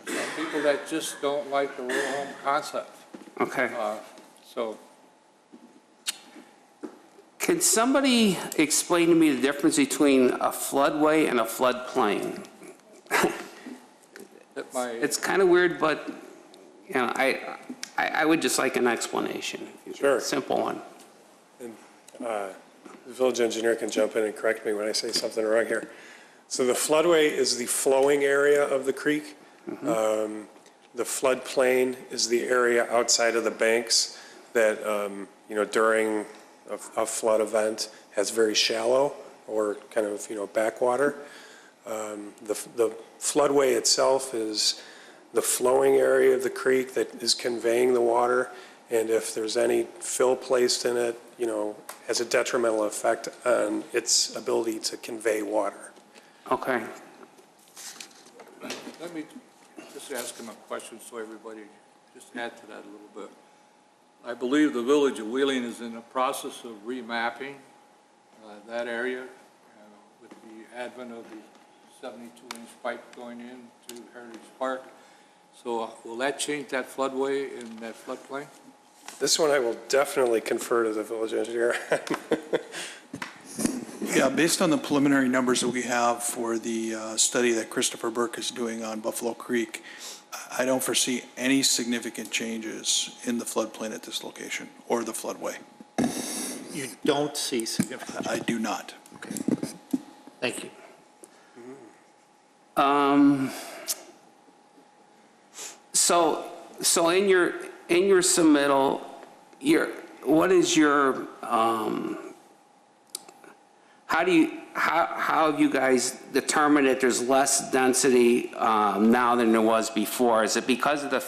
There are some people that just don't like the row home concept. Okay. So. Can somebody explain to me the difference between a floodway and a floodplain? It's kind of weird, but, I would just like an explanation. Sure. Simple one. And the village engineer can jump in and correct me when I say something wrong here. So the floodway is the flowing area of the creek. Mm-hmm. The floodplain is the area outside of the banks that, during a flood event has very shallow or kind of, backwater. The floodway itself is the flowing area of the creek that is conveying the water, and if there's any fill placed in it, has a detrimental effect on its ability to convey water. Okay. Let me just ask him a question so everybody just add to that a little bit. I believe the village of Wheeling is in the process of remapping that area with the advent of the 72-inch pipe going into Heritage Park. So will that change that floodway in that floodplain? This one I will definitely confer to the village engineer. Yeah, based on the preliminary numbers that we have for the study that Christopher Burke is doing on Buffalo Creek, I don't foresee any significant changes in the floodplain at this location or the floodway. You don't see significant? I do not. Okay. Thank you. So in your submittal, what is your, how have you guys determined that there's less density now than there was before? Is it because of the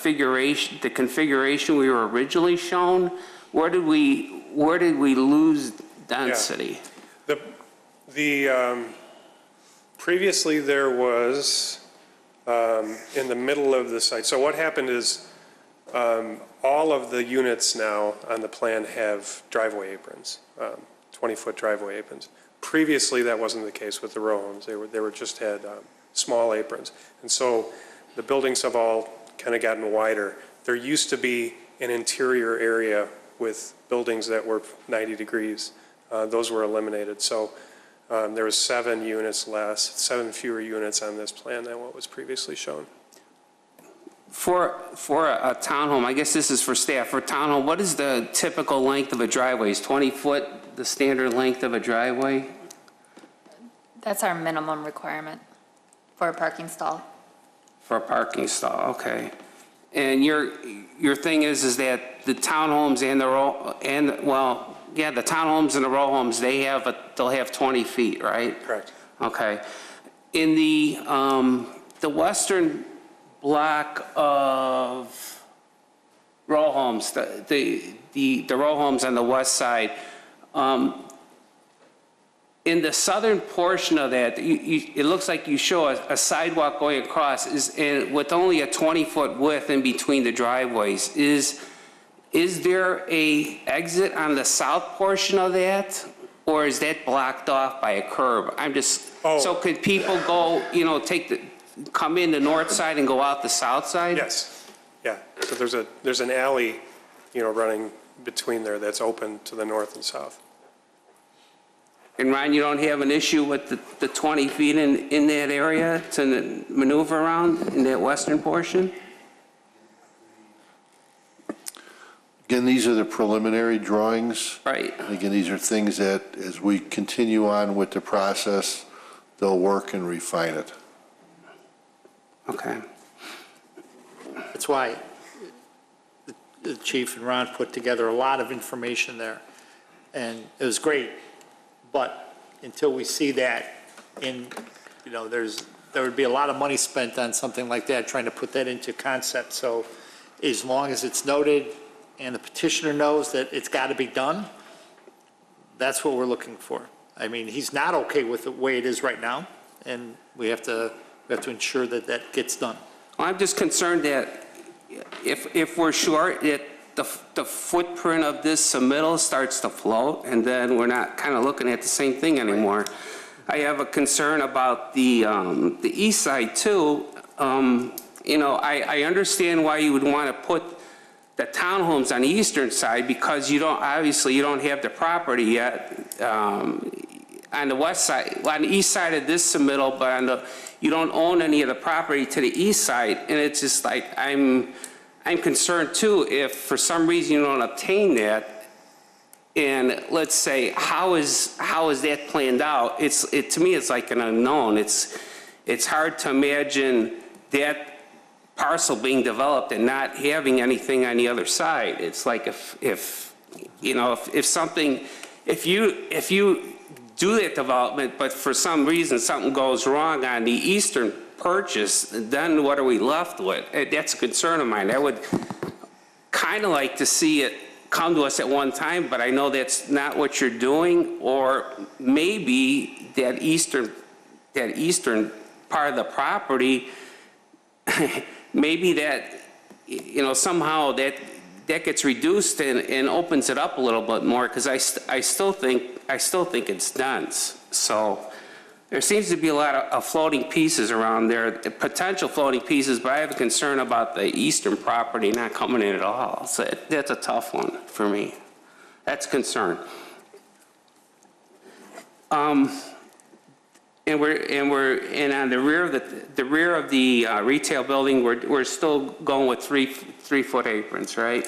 configuration we were originally shown? Where did we lose density? Previously there was in the middle of the site. So what happened is all of the units now on the plan have driveway aprons, 20-foot driveway aprons. Previously, that wasn't the case with the row homes. They were just had small aprons. And so the buildings have all kind of gotten wider. There used to be an interior area with buildings that were 90 degrees. Those were eliminated. So there was 7 fewer units on this plan than what was previously shown. For a townhome, I guess this is for staff, for a townhome, what is the typical length of a driveway? Is 20 foot the standard length of a driveway? That's our minimum requirement for a parking stall. For a parking stall, okay. And your thing is that the townhomes and the townhomes and the row homes, they'll have 20 feet, right? Correct. Okay. In the western block of row homes, the row homes on the west side, in the southern portion of that, it looks like you show a sidewalk going across with only a 20-foot width in between the driveways. Is there a exit on the south portion of that, or is that blocked off by a curb? So could people go, come in the north side and go out the south side? Yes. Yeah. So there's an alley, running between there that's open to the north and south. And Ryan, you don't have an issue with the 20 feet in that area to maneuver around in that western portion? Again, these are the preliminary drawings. Right. Again, these are things that, as we continue on with the process, they'll work and refine it. Okay. That's why the chief and Ron put together a lot of information there, and it was great. But until we see that there would be a lot of money spent on something like that, trying to put that into concept. So as long as it's noted and the petitioner knows that it's got to be done, that's what we're looking for. I mean, he's not okay with the way it is right now, and we have to ensure that that gets done. Well, I'm just concerned that if we're sure that the footprint of this submittal starts to float, and then we're not kind of looking at the same thing anymore. I have a concern about the east side too. I understand why you would want to put the townhomes on the eastern side, because you don't have the property yet on the west side, on the east side of this submittal, but you don't own any of the property to the east side, and it's just like I'm concerned too, if for some reason you don't obtain that, and let's say, how is that planned out? To me, it's like an unknown. It's hard to imagine that parcel being developed and not having anything on the other side. It's like if you do that development, but for some reason something goes wrong on the eastern purchase, then what are we left with? That's a concern of mine. That would kind kind of like to see it come to us at one time, but I know that's not what you're doing, or maybe that eastern part of the property, maybe that, somehow that gets reduced and opens it up a little bit more, because I still think it's dense. So there seems to be a lot of floating pieces around there, potential floating pieces, but I have a concern about the eastern property not coming in at all. So that's a tough one for me. That's a concern. And on the rear of the retail building, we're still going with 3-foot aprons, right?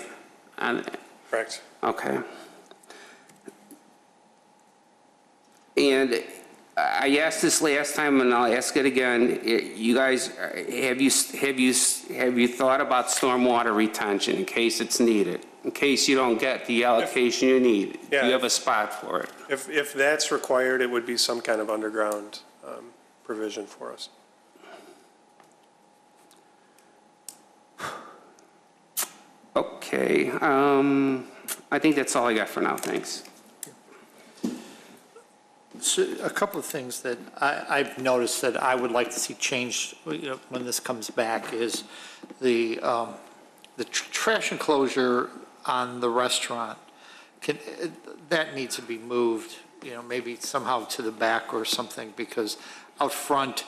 Correct. Okay. And I asked this last time, and I'll ask it again. You guys, have you thought about stormwater retention in case it's needed? In case you don't get the allocation you need? Yeah. Do you have a spot for it? If that's required, it would be some kind of underground provision for us. Okay. I think that's all I got for now. Thanks. So a couple of things that I've noticed that I would like to see changed, when this comes back is the trash enclosure on the restaurant. That needs to be moved, maybe somehow to the back or something, because out front,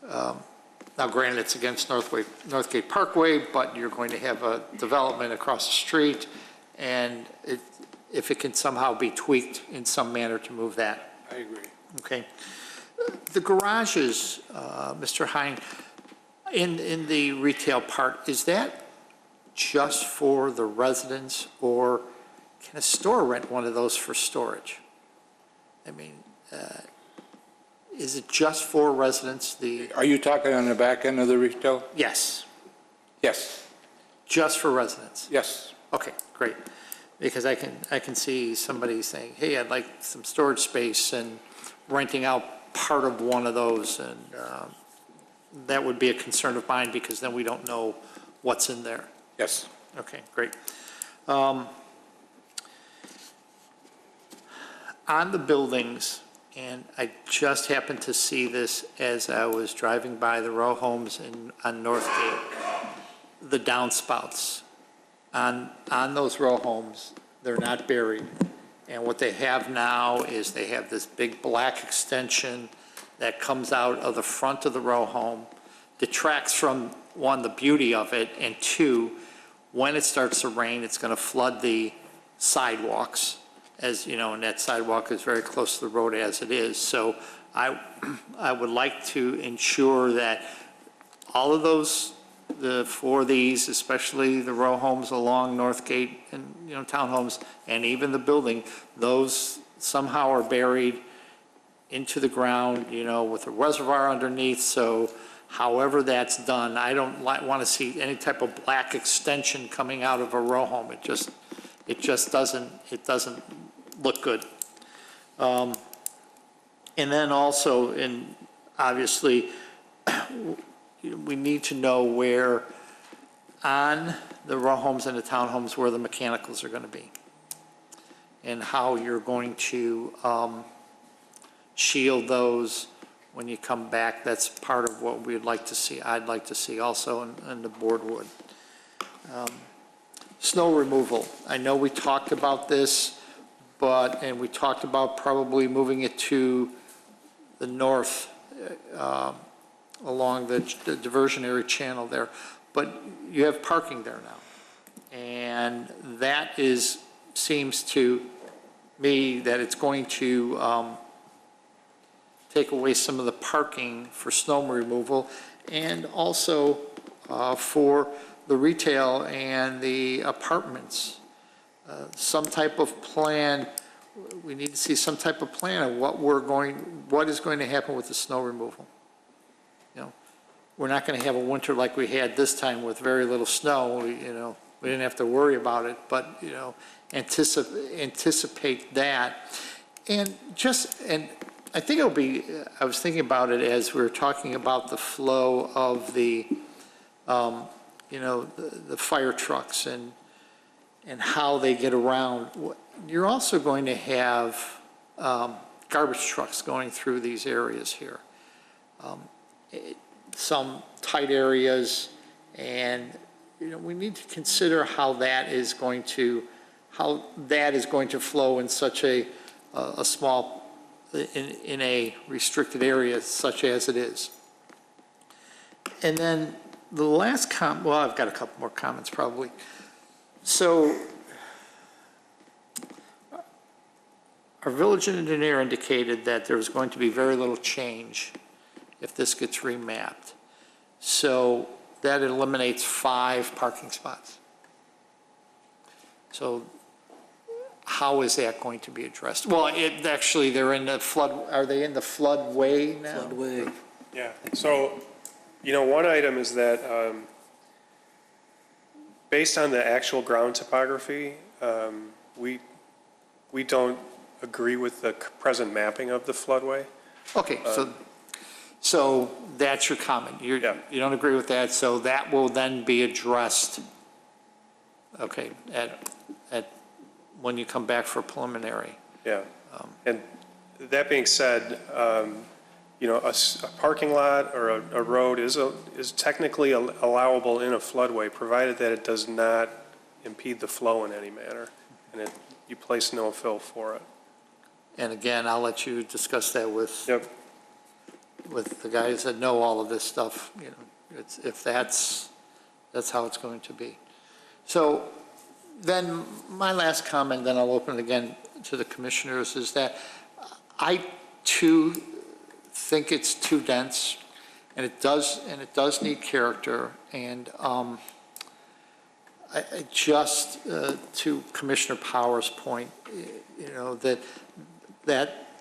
now granted it's against Northgate Parkway, but you're going to have a development across the street, and if it can somehow be tweaked in some manner to move that. I agree. Okay. The garages, Mr. Hein, in the retail part, is that just for the residents, or can a store rent one of those for storage? I mean, is it just for residents? Are you talking on the back end of the retail? Yes, Yes. just for residents. Yes. Okay, great. Because I can see somebody saying, hey, I'd like some storage space, and renting out part of one of those, and that would be a concern of mine, because then we don't know what's in there. Yes. Okay, great. On the buildings, and I just happened to see this as I was driving by the row homes on Northgate, the downspouts. On those row homes, they're not buried. And what they have now is they have this big black extension that comes out of the front of the row home, detracts from, one, the beauty of it, and two, when it starts to rain, it's going to flood the sidewalks, as you know, and that sidewalk is very close to the road as it is. So I would like to ensure that all of those, for these, especially the row homes along Northgate and, townhomes, and even the building, those somehow are buried into the ground, with a reservoir underneath. So however that's done, I don't want to see any type of black extension coming out of a row home. It just doesn't look good. And then also, obviously, we need to know where on the row homes and the townhomes where the mechanicals are going to be, and how you're going to shield those when you come back. That's part of what we'd like to see. I'd like to see also, and the board would. Snow removal. I know we talked about this, and we talked about probably moving it to the north, along the diversionary channel there, but you have parking there now. And that seems to me that it's going to take away some of the parking for snow removal, and also for the retail and the apartments. Some type of plan, we need to see some type of plan of what is going to happen with the snow removal. We're not going to have a winter like we had this time with very little snow. We didn't have to worry about it, but, anticipate that. And I think it'll be, I was thinking about it as we were talking about the flow of the fire trucks, and and how they get around. You're also going to have garbage trucks going through these areas here. Some tight areas, and, you know, we need to consider how that is going to flow in such a small, in a restricted area such as it is. And then the last well, I've got a couple more comments probably. So our village engineer indicated that there was going to be very little change if this gets remapped. So that eliminates 5 parking spots. So how is that going to be addressed? Well, actually, they're in the flood, are they in the floodway now? Floodway. Yeah, so, you know, one item is that, based on the actual ground topography, we don't agree with the present mapping of the floodway. Okay, so that's your comment. You don't agree with that, so that will then be addressed, okay, when you come back for preliminary. Yeah, and that being said, you know, a parking lot or a road is technically allowable in a floodway, provided that it does not impede the flow in any manner, and you place no fill for it. And again, I'll let you discuss that with Yep. with the guys that know all of this stuff, you know, if that's how it's going to be. So then my last comment, then I'll open it again to the commissioners, is that I too think it's too dense, and it does need character. And I just to Commissioner Powers' point, you know, that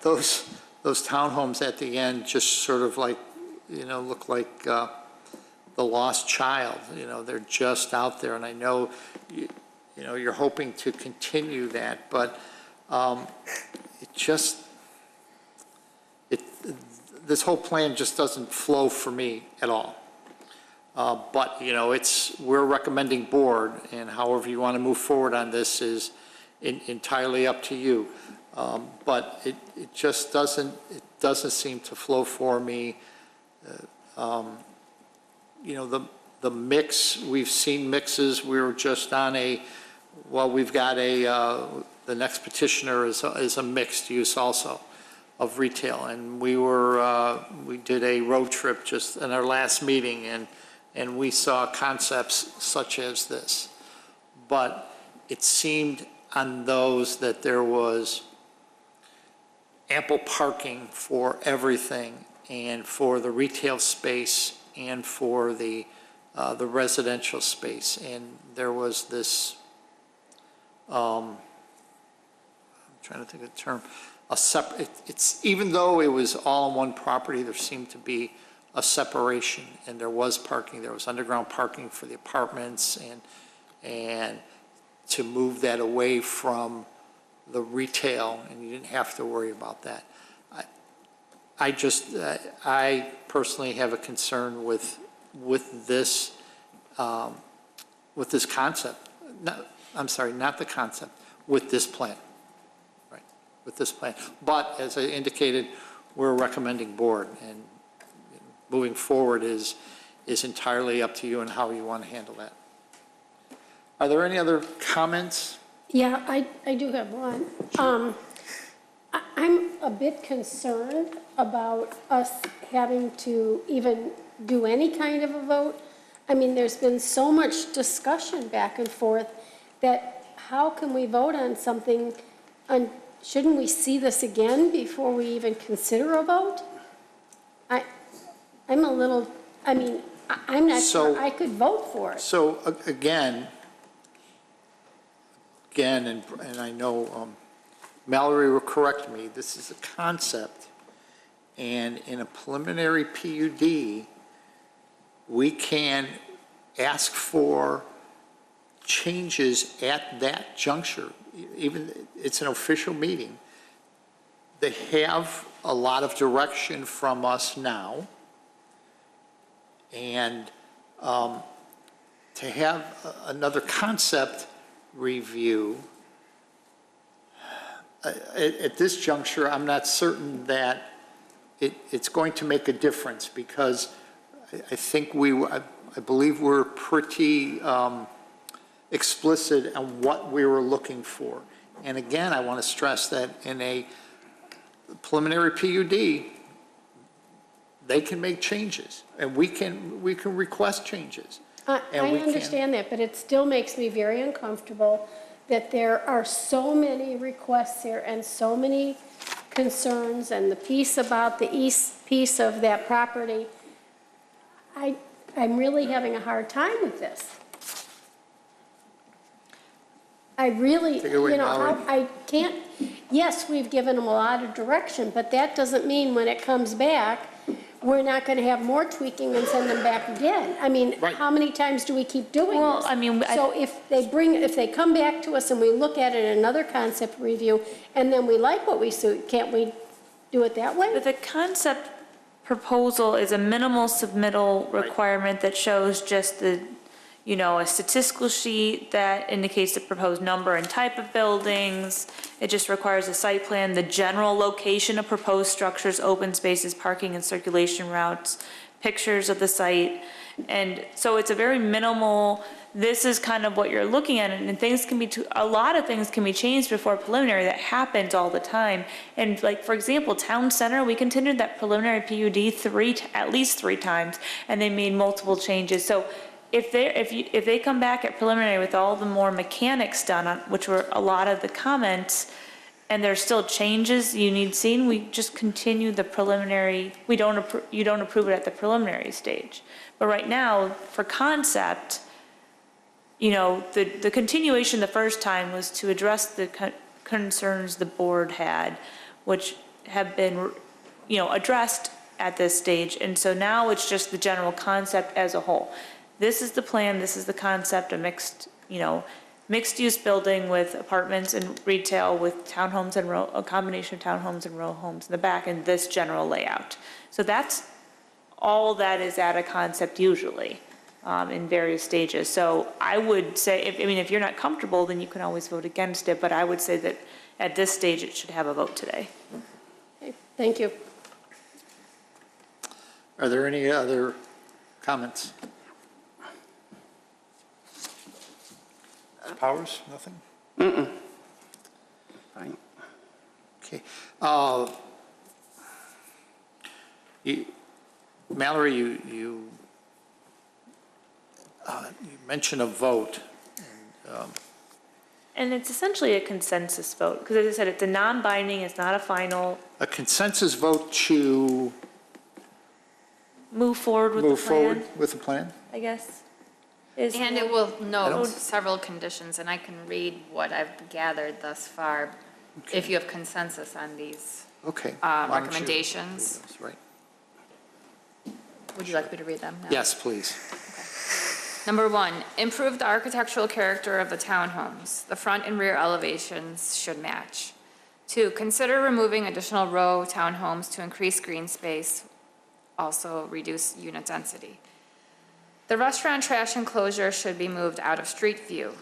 those townhomes at the end just sort of like, you know, look like the lost child. You know, they're just out there, and I know you know you're hoping to continue that, but this whole plan just doesn't flow for me at all. But, you know, we're recommending board, and however you want to move forward on this is entirely up to you. But it just doesn't seem to flow for me. You know, the mix, we've seen mixes. We were just on we've got the next petitioner is a mixed use also of retail. And we did a road trip just in our last meeting, and we saw concepts such as this. But it seemed on those that there was ample parking for everything, and for the retail space and for the residential space. And there was this, I'm trying to think of the term, even though it was all on one property, there seemed to be a separation, and there was parking. There was underground parking for the apartments, and to move that away from the retail, and you didn't have to worry about that. I personally have a concern with this concept. I'm sorry, not the concept, with this plan. Right, with this plan. But as I indicated, we're recommending board, and moving forward is entirely up to you and how you want to handle that. Are there any other comments? Yeah, I do have one. I'm a bit concerned about us having to even do any kind of a vote. I mean, there's been so much discussion back and forth that how can we vote on something, and shouldn't we see this again before we even consider a vote? I'm a little, I mean, I'm not sure I could vote for it. So again, and I know Mallory will correct me, this is a concept, and in a preliminary PUD, we can ask for changes at that juncture. Even it's an official meeting. They have a lot of direction from us now, and to have another concept review, at this juncture, I'm not certain that it's going to make a difference, because I think I believe we're pretty explicit on what we were looking for. And again, I want to stress that in a preliminary PUD, they can make changes, and we can request changes. I And we can- understand that, but it still makes me very uncomfortable that there are so many requests here and so many concerns, and the piece about the east piece of that property. I'm really having a hard time with this. I really, Take it away, you know, Mallory. I can't, yes, we've given them a lot of direction, but that doesn't mean when it comes back, we're not going to have more tweaking and send them back again. I mean, Right. how many times do we keep doing this? Well, I mean, So if they come back to us and we look at it in another concept review, and then we like what we see, can't we do it that way? But the concept proposal is a minimal submittal requirement that shows just the, you know, a statistical sheet that indicates the proposed number and type of buildings. It just requires a site plan, the general location of proposed structures, open spaces, parking and circulation routes, pictures of the site. And so it's a very minimal, this is kind of what you're looking at, and things can be, a lot of things can be changed before preliminary. That happens all the time. And like, for example, Town Center, we continued that preliminary PUD at least three times, and they made multiple changes. So if they come back at preliminary with all the more mechanics done, on which were a lot of the comments, and there's still changes you need seen, we just continue the preliminary, you don't approve it at the preliminary stage. But right now, for concept, you know, the continuation the first time was to address the concerns the board had, which have been, you know, addressed at this stage. And so now it's just the general concept as a whole. This is the plan, this is the concept, a mixed, you know, mixed-use building with apartments and retail with townhomes and a combination of townhomes and row homes in the back, and this general layout. So that's all that is at a concept usually, in various stages. So I would say, if you're not comfortable, then you can always vote against it, but I would say that at this stage, it should have a vote today. Okay, thank you. Are there any other comments? Powers, nothing? Fine. Okay. Mallory, you mentioned a vote. And it's essentially a consensus vote, because as I said, it's a non-binding, it's not a final. A consensus vote to Move forward with the move forward plan, with the plan? I guess. is- And it will note don't- several conditions, and I can read what I've gathered thus far, if you have consensus on these Okay. Why don't you recommendations. read those, Right. Would you like me to read them now? Yes, please. Number one, improve the architectural character of the townhomes. The front and rear elevations should match. Two, consider removing additional row townhomes to increase green space, also reduce unit density. The restaurant trash enclosure should be moved out of street view.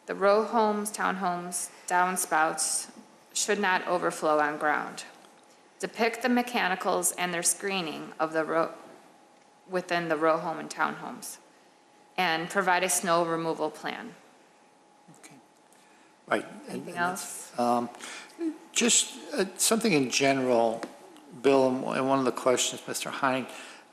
The row homes, townhomes, downspouts should not overflow on ground. Depict the mechanicals and their screening of the row, within the row home and townhomes. And provide a snow removal plan. Okay. Right. Anything else? Just something in general, Bill, and one of the questions, Mr. Hein,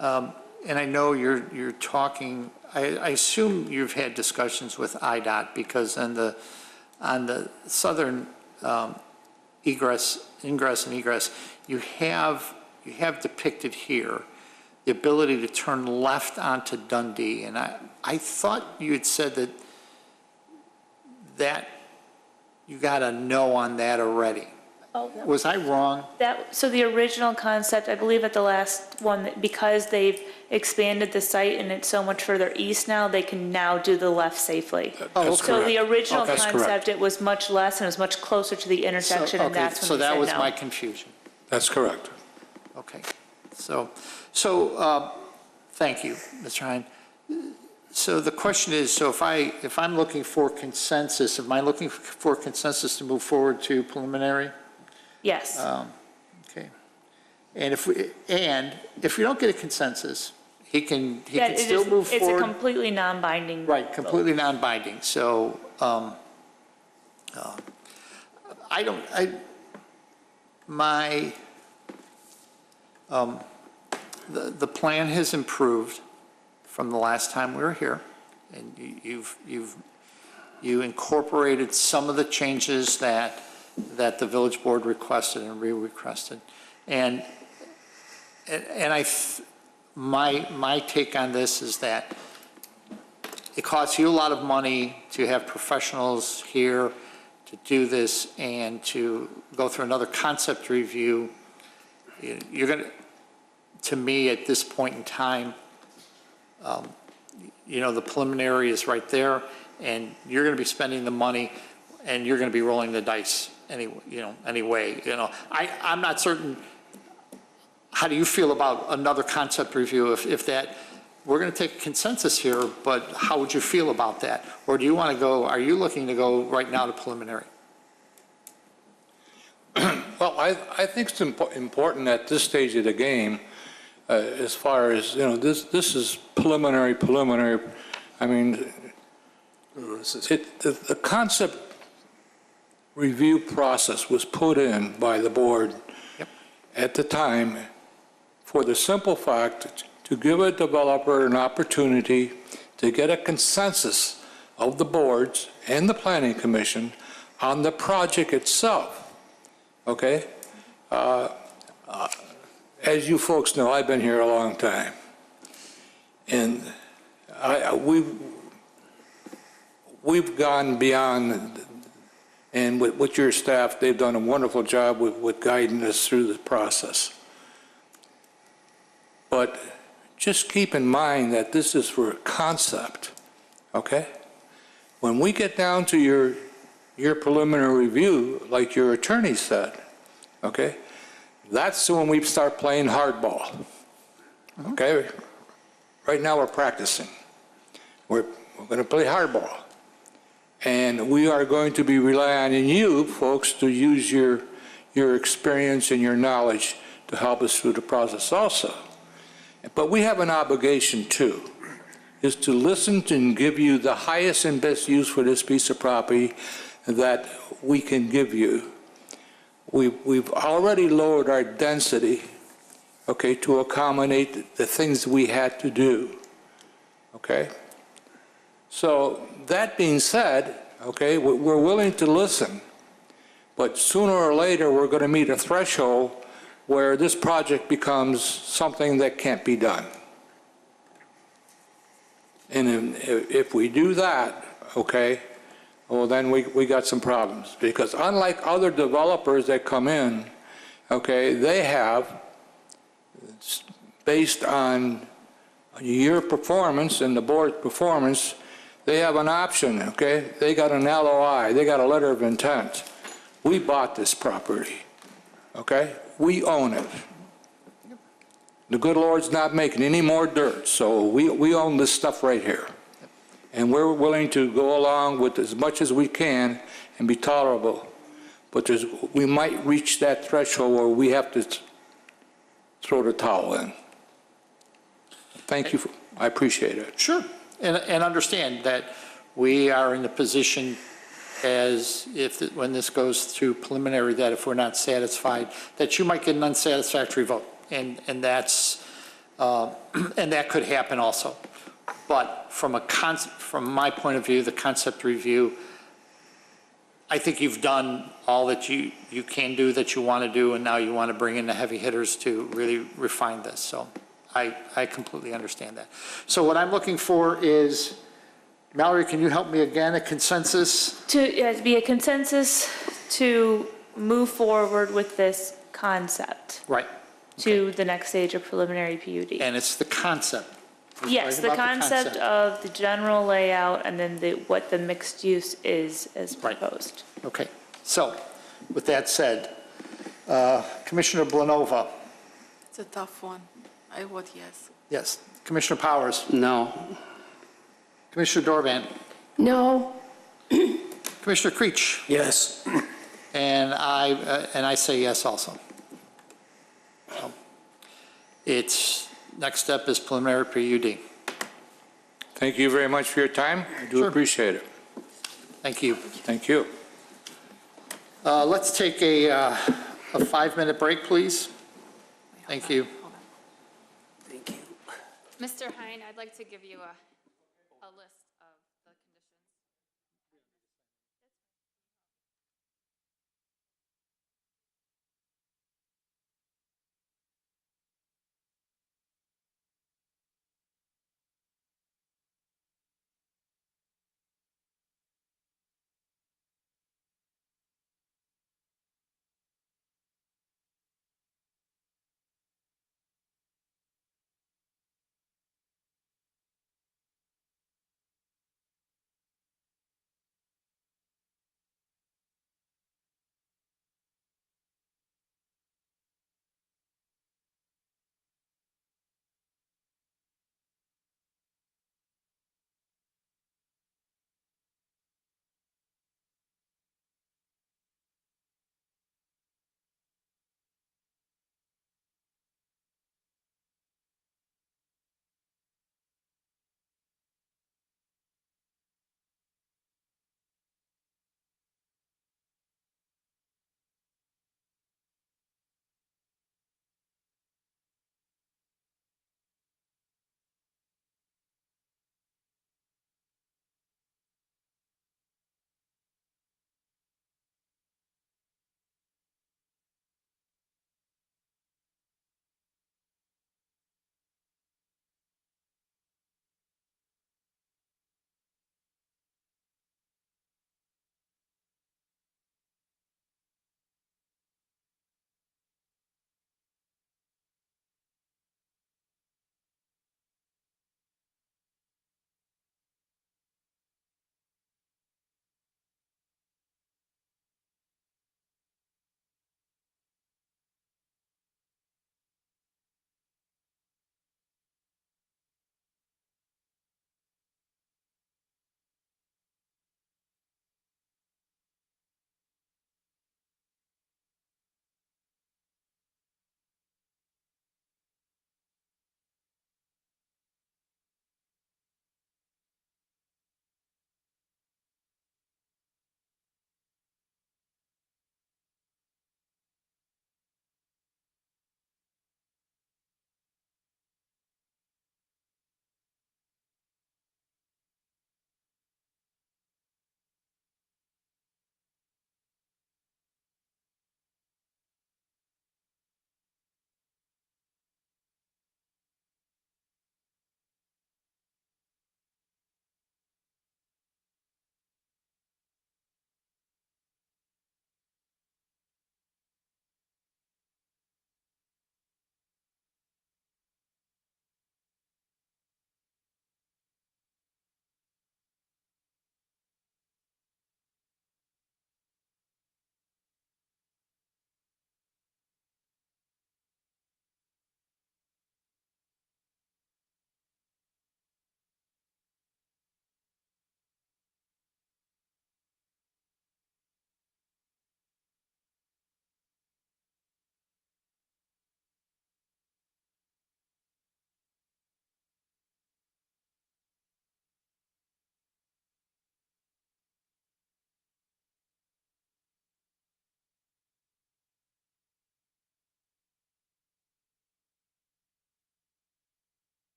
and I know you're talking, I assume you've had discussions with IDOT, because on the southern ingress and egress, you have depicted here the ability to turn left onto Dundee, and I thought you had said that you got a no on that already. Oh, no. Was I wrong? So the original concept, I believe at the last one, that because they've expanded the site and it's so much further east now, they can now do the left safely. Oh, So the original That's correct. concept, it was much less and it was much closer to the intersection, and that's So when they that said was no. my confusion. That's correct. Okay. So, thank you, Mr. Hein. So the question is, so if I'm looking for consensus, am I looking for consensus to move forward to preliminary? Yes. Okay. And if we don't get a consensus, he can still move It's a forward. completely non-binding. Right, completely non-binding. So, the plan has improved from the last time we were here. And you incorporated some of the changes that the village board requested and re-requested. And my take on this is that it costs you a lot of money to have professionals here to do this and to go through another concept review. You're going to me, at this point in time, the preliminary is right there, and you're going to be spending the money, and you're going to be rolling the dice anyway. I'm not certain. How do you feel about another concept review if that, we're going to take a consensus here, but how would you feel about that? Or do you want to go, are you looking to go right now to preliminary? Well, I think it's important at this stage of the game, as far as, this is preliminary. I mean, the concept review process was put in by the board at the time for the simple fact to give a developer an opportunity to get a consensus of the boards and the planning commission on the project itself, okay? As you folks know, I've been here a long time, and we've gone beyond, and with your staff, they've done a wonderful job with guiding us through the process. But just keep in mind that this is for a concept, okay? When we get down to your preliminary review, like your attorney said, okay, that's when we start playing hardball, okay? Right now we're practicing. We're going to play hardball. And we are going to be relying on you folks to use your experience and your knowledge to help us through the process also. But we have an obligation too, is to listen to and give you the highest and best use for this piece of property that we can give you. We've already lowered our density, okay, to accommodate the things we had to do, okay? So that being said, okay, we're willing to listen, but sooner or later we're going to meet a threshold where this project becomes something that can't be done. And if we do that, okay, well then we got some problems, because unlike other developers that come in, okay, they have, based on your performance and the board's performance, they have an option, okay? They got an LOI, they got a letter of intent. We bought this property, okay? We own it. The good Lord's not making any more dirt, so we own this stuff right here. And we're willing to go along with as much as we can and be tolerable. But we might reach that threshold where we have to throw the towel in. Thank you, I appreciate it. Sure, and understand that we are in the position as when this goes through preliminary, that if we're not satisfied, that you might get an unsatisfactory vote, and that's and that could happen also. But from my point of view, the concept review, I think you've done all that you can do, that you want to do, and now you want to bring in the heavy hitters to really refine this. So I completely understand that. So what I'm looking for is, Mallory, can you help me again, a consensus? To be a consensus to move forward with this concept Right. to the next stage of preliminary PUD. And it's the concept. We're Yes, talking the about concept of the general layout and then what the mixed use is as Right. proposed. Okay, so with that said, Commissioner Blanova, It's a tough one. I vote yes. yes. Commissioner Powers, No. Commissioner Dorvan, No, Commissioner Creech, Yes. and I say yes also. So, next step is preliminary PUD. Thank you very much for your time. I do Sure. appreciate it. Thank you. Thank you. Let's take a 5-minute break, please. Thank you. Mr. Hine, I'd like to give you a list.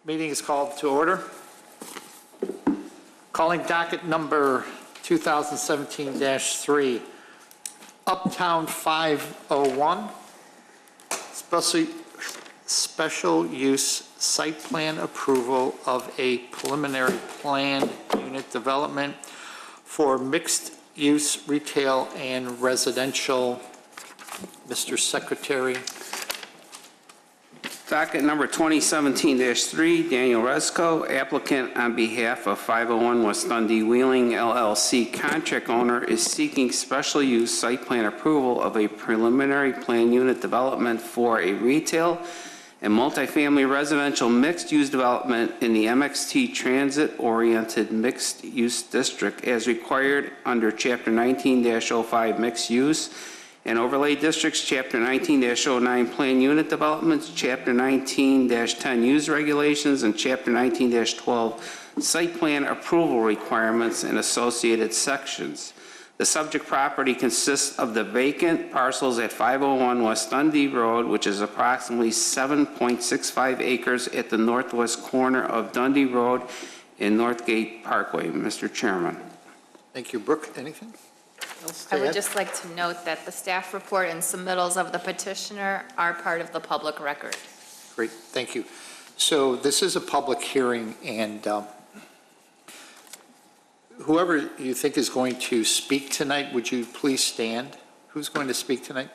Meeting is called to order. Calling docket number 2017-3, Uptown 501, special use site plan approval of a preliminary planned unit development for mixed-use retail and residential. Mr. Secretary. Docket number 2017-3, Daniel Resco, applicant on behalf of 501 West Dundee Wheeling LLC, contract owner, is seeking special use site plan approval of a preliminary plan unit development for a retail and multifamily residential mixed-use development in the MXT Transit-Oriented Mixed-Use District as required under Chapter 19-05 Mixed Use and Overlay Districts, Chapter 19-09 Plan Unit Developments, Chapter 19-10 Use Regulations, and Chapter 19-12 Site Plan Approval Requirements and associated sections. The subject property consists of the vacant parcels at 501 West Dundee Road, which is approximately 7.65 acres at the northwest corner of Dundee Road and Northgate Parkway. Mr. Chairman. Thank you. Brooke, anything else to I would add? just like to note that the staff report and submittals of the petitioner are part of the public record. Great, thank you. So this is a public hearing, and whoever you think is going to speak tonight, would you please stand? Who's going to speak tonight?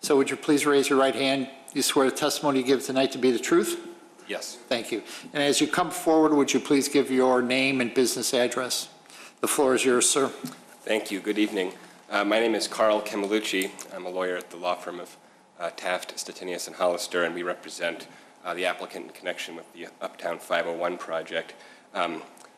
So would you please raise your right hand? You swear the testimony you give tonight to be the truth? Yes. Thank you. And as you come forward, would you please give your name and business address? The floor is yours, sir. Thank you. Good evening. My name is Carl Camelucci. I'm a lawyer at the law firm of Taft, Stettinius, and Hollister, and we represent the applicant in connection with the Uptown 501 project.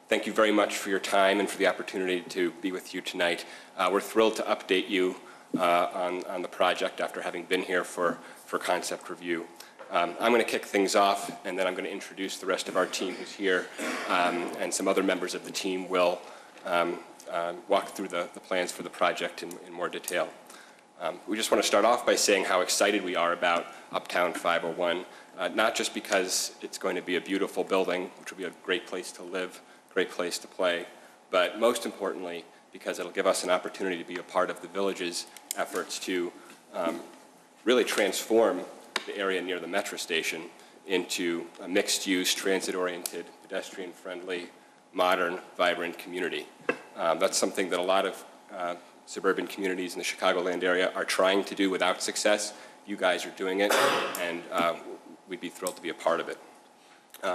Thank you very much for your time and for the opportunity to be with you tonight. We're thrilled to update you on the project after having been here for concept review. I'm going to kick things off, and then I'm going to introduce the rest of our team who's here, and some other members of the team will walk through the plans for the project in more detail. We just want to start off by saying how excited we are about Uptown 501, not just because it's going to be a beautiful building, which will be a great place to live, great place to play, but most importantly, because it'll give us an opportunity to be a part of the village's efforts to really transform the area near the metro station into a mixed-use, transit-oriented, pedestrian-friendly, modern, vibrant community. That's something that a lot of suburban communities in the Chicagoland area are trying to do without success. You guys are doing it, and we'd be thrilled to be a part of it.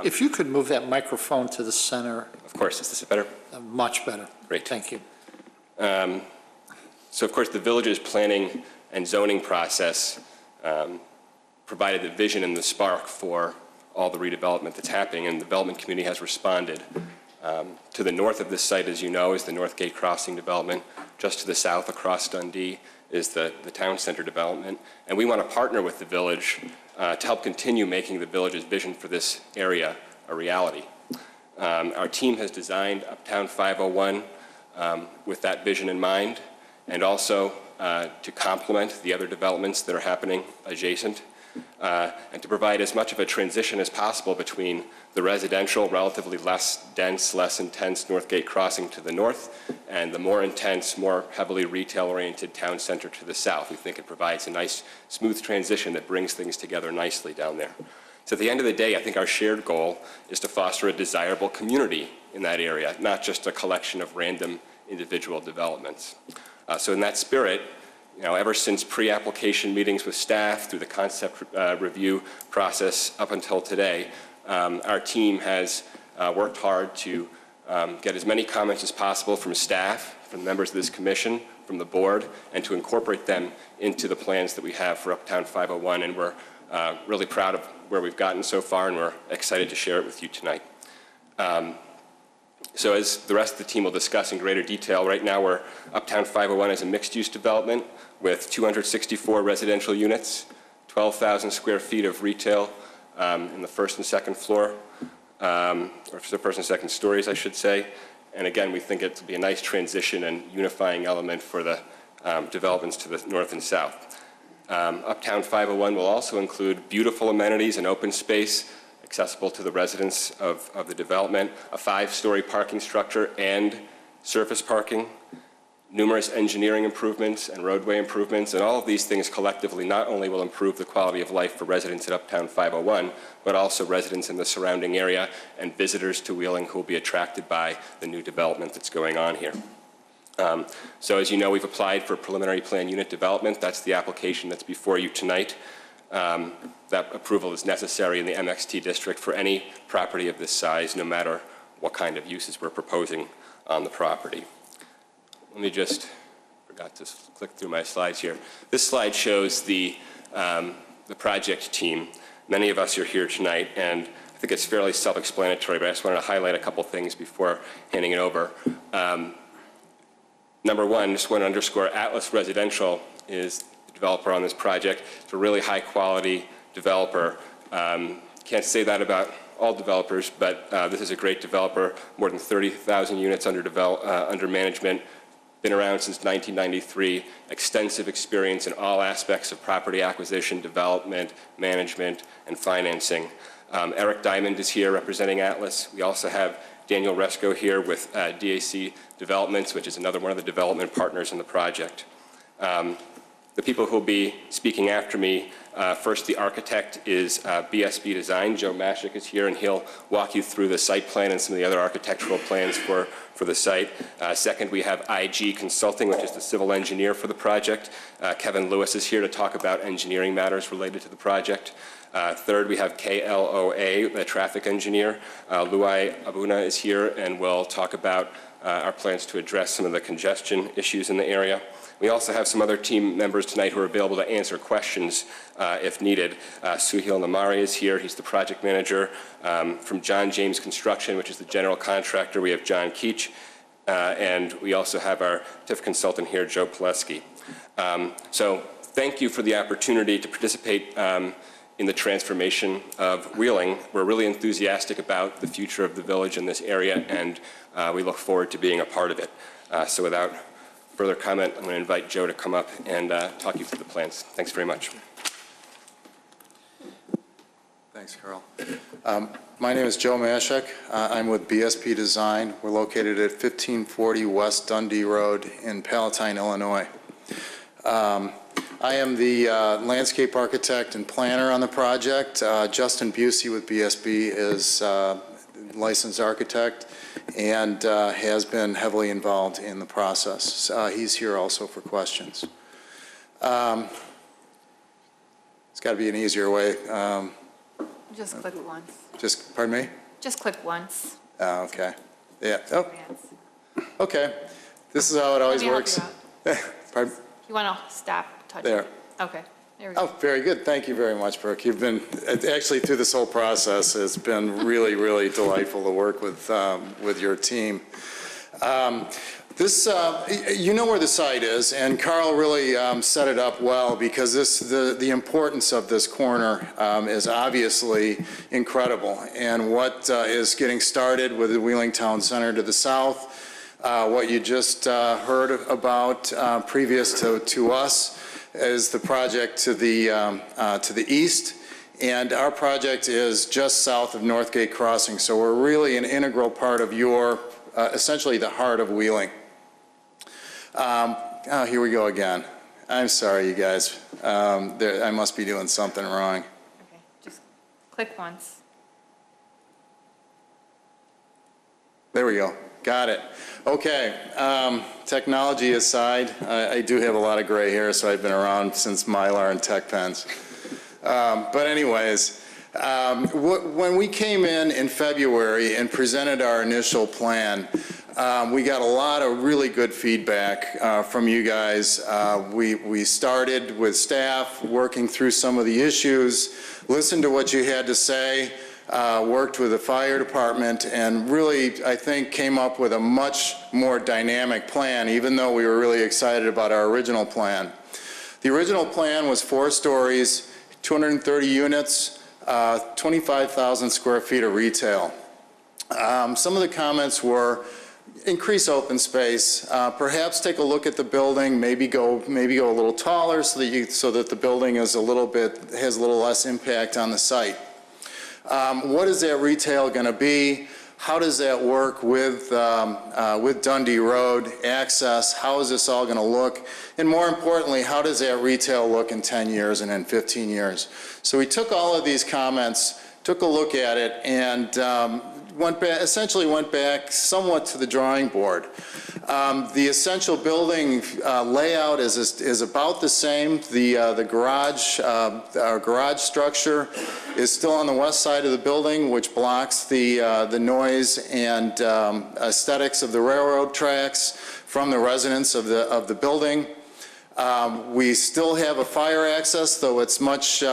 If you could move that microphone to the center. Of course. Is this better? Much better. Great. Thank you. So, of course, the village's planning and zoning process provided the vision and the spark for all the redevelopment that's happening, and the development community has responded. To the north of this site, as you know, is the Northgate Crossing development. Just to the south across Dundee is the town center development. And we want to partner with the village to help continue making the village's vision for this area a reality. Our team has designed Uptown 501 with that vision in mind, and also to complement the other developments that are happening adjacent, and to provide as much of a transition as possible between the residential, relatively less dense, less intense Northgate Crossing to the north, and the more intense, more heavily retail-oriented town center to the south. We think it provides a nice, smooth transition that brings things together nicely down there. So at the end of the day, I think our shared goal is to foster a desirable community in that area, not just a collection of random individual developments. So in that spirit, you know, ever since pre-application meetings with staff, through the concept review process up until today, our team has worked hard to get as many comments as possible from staff, from members of this commission, from the board, and to incorporate them into the plans that we have for Uptown 501. And we're really proud of where we've gotten so far, and we're excited to share it with you tonight. So as the rest of the team will discuss in greater detail, right now Uptown 501 is a mixed-use development with 264 residential units, 12,000 square feet of retail in the first and second floor, or the first and second stories, I should say. And again, we think it will be a nice transition and unifying element for the developments to the north and south. Uptown 501 will also include beautiful amenities and open space accessible to the residents of the development, a 5-story parking structure and surface parking, numerous engineering improvements and roadway improvements, and all of these things collectively not only will improve the quality of life for residents at Uptown 501, but also residents in the surrounding area and visitors to Wheeling who will be attracted by the new development that's going on here. So as you know, we've applied for preliminary plan unit development. That's the application that's before you tonight. That approval is necessary in the MXT district for any property of this size, no matter what kind of uses we're proposing on the property. Let me just, forgot to click through my slides here. This slide shows the project team. Many of us are here tonight, and I think it's fairly self-explanatory, but I just wanted to highlight a couple things before handing it over. Number one, just want to underscore Atlas Residential is the developer on this project. It's a really high-quality developer. Can't say that about all developers, but this is a great developer. More than 30,000 units under management. Been around since 1993, extensive experience in all aspects of property acquisition, development, management, and financing. Eric Diamond is here representing Atlas. We also have Daniel Resco here with DAC Developments, which is another one of the development partners in the project. The people who will be speaking after me, first the architect is BSB Design. Joe Mashik is here, and he'll walk you through the site plan and some of the other architectural plans for the site. Second, we have IG Consulting, which is the civil engineer for the project. Kevin Lewis is here to talk about engineering matters related to the project. Third, we have KLOA, the traffic engineer. Luai Abuna is here and will talk about our plans to address some of the congestion issues in the area. We also have some other team members tonight who are available to answer questions if needed. Suhil Namari is here. He's the project manager. From John James Construction, which is the general contractor, we have John Keach. And we also have our TIF consultant here, Joe Pileski. So thank you for the opportunity to participate in the transformation of Wheeling. We're really enthusiastic about the future of the village in this area, and we look forward to being a part of it. So without further comment, I'm going to invite Joe to come up and talk you through the plans. Thanks very much. Thanks, Carl. My name is Joe Mashik. I'm with BSP Design. We're located at 1540 West Dundee Road in Palatine, Illinois. I am the landscape architect and planner on the project. Justin Busey with BSB is licensed architect and has been heavily involved in the process. He's here also for questions. It's got to be an easier way. Just click once. Just, pardon me? Just click once. Okay. Yeah. Oh. Okay. This is how it always works. Pardon? You want to stop touching? There. Okay. There we go. Oh, very good. Thank you very much, Brooke. You've been, actually through this whole process, it's been really, really delightful to work with your team. You know where the site is, and Carl really set it up well, because the importance of this corner is obviously incredible. And what is getting started with the Wheeling Town Center to the south, what you just heard about previous to us, is the project to the east, and our project is just south of Northgate Crossing. So we're really an integral part of your, essentially the heart of Wheeling. Oh, here we go again. I'm sorry, you guys. I must be doing something wrong. Okay, just click once. There we go. Got it. Okay. Technology aside, I do have a lot of gray hair, so I've been around since Mylar and Tech Pens. But anyways, when we came in February and presented our initial plan, we got a lot of really good feedback from you guys. We started with staff working through some of the issues, listened to what you had to say, worked with the fire department, and really, I think, came up with a much more dynamic plan, even though we were really excited about our original plan. The original plan was 4 stories, 230 units, 25,000 square feet of retail. Some of the comments were increase open space, perhaps take a look at the building, maybe go a little taller so that the building is has a little less impact on the site. What is that retail going to be? How does that work with Dundee Road access? How is this all going to look? And more importantly, how does that retail look in 10 years and in 15 years? So we took all of these comments, took a look at it, and essentially went back somewhat to the drawing board. The essential building layout is about the same. The garage structure is still on the west side of the building, which blocks the noise and aesthetics of the railroad tracks from the residents of the building. We still have a fire access, though it's much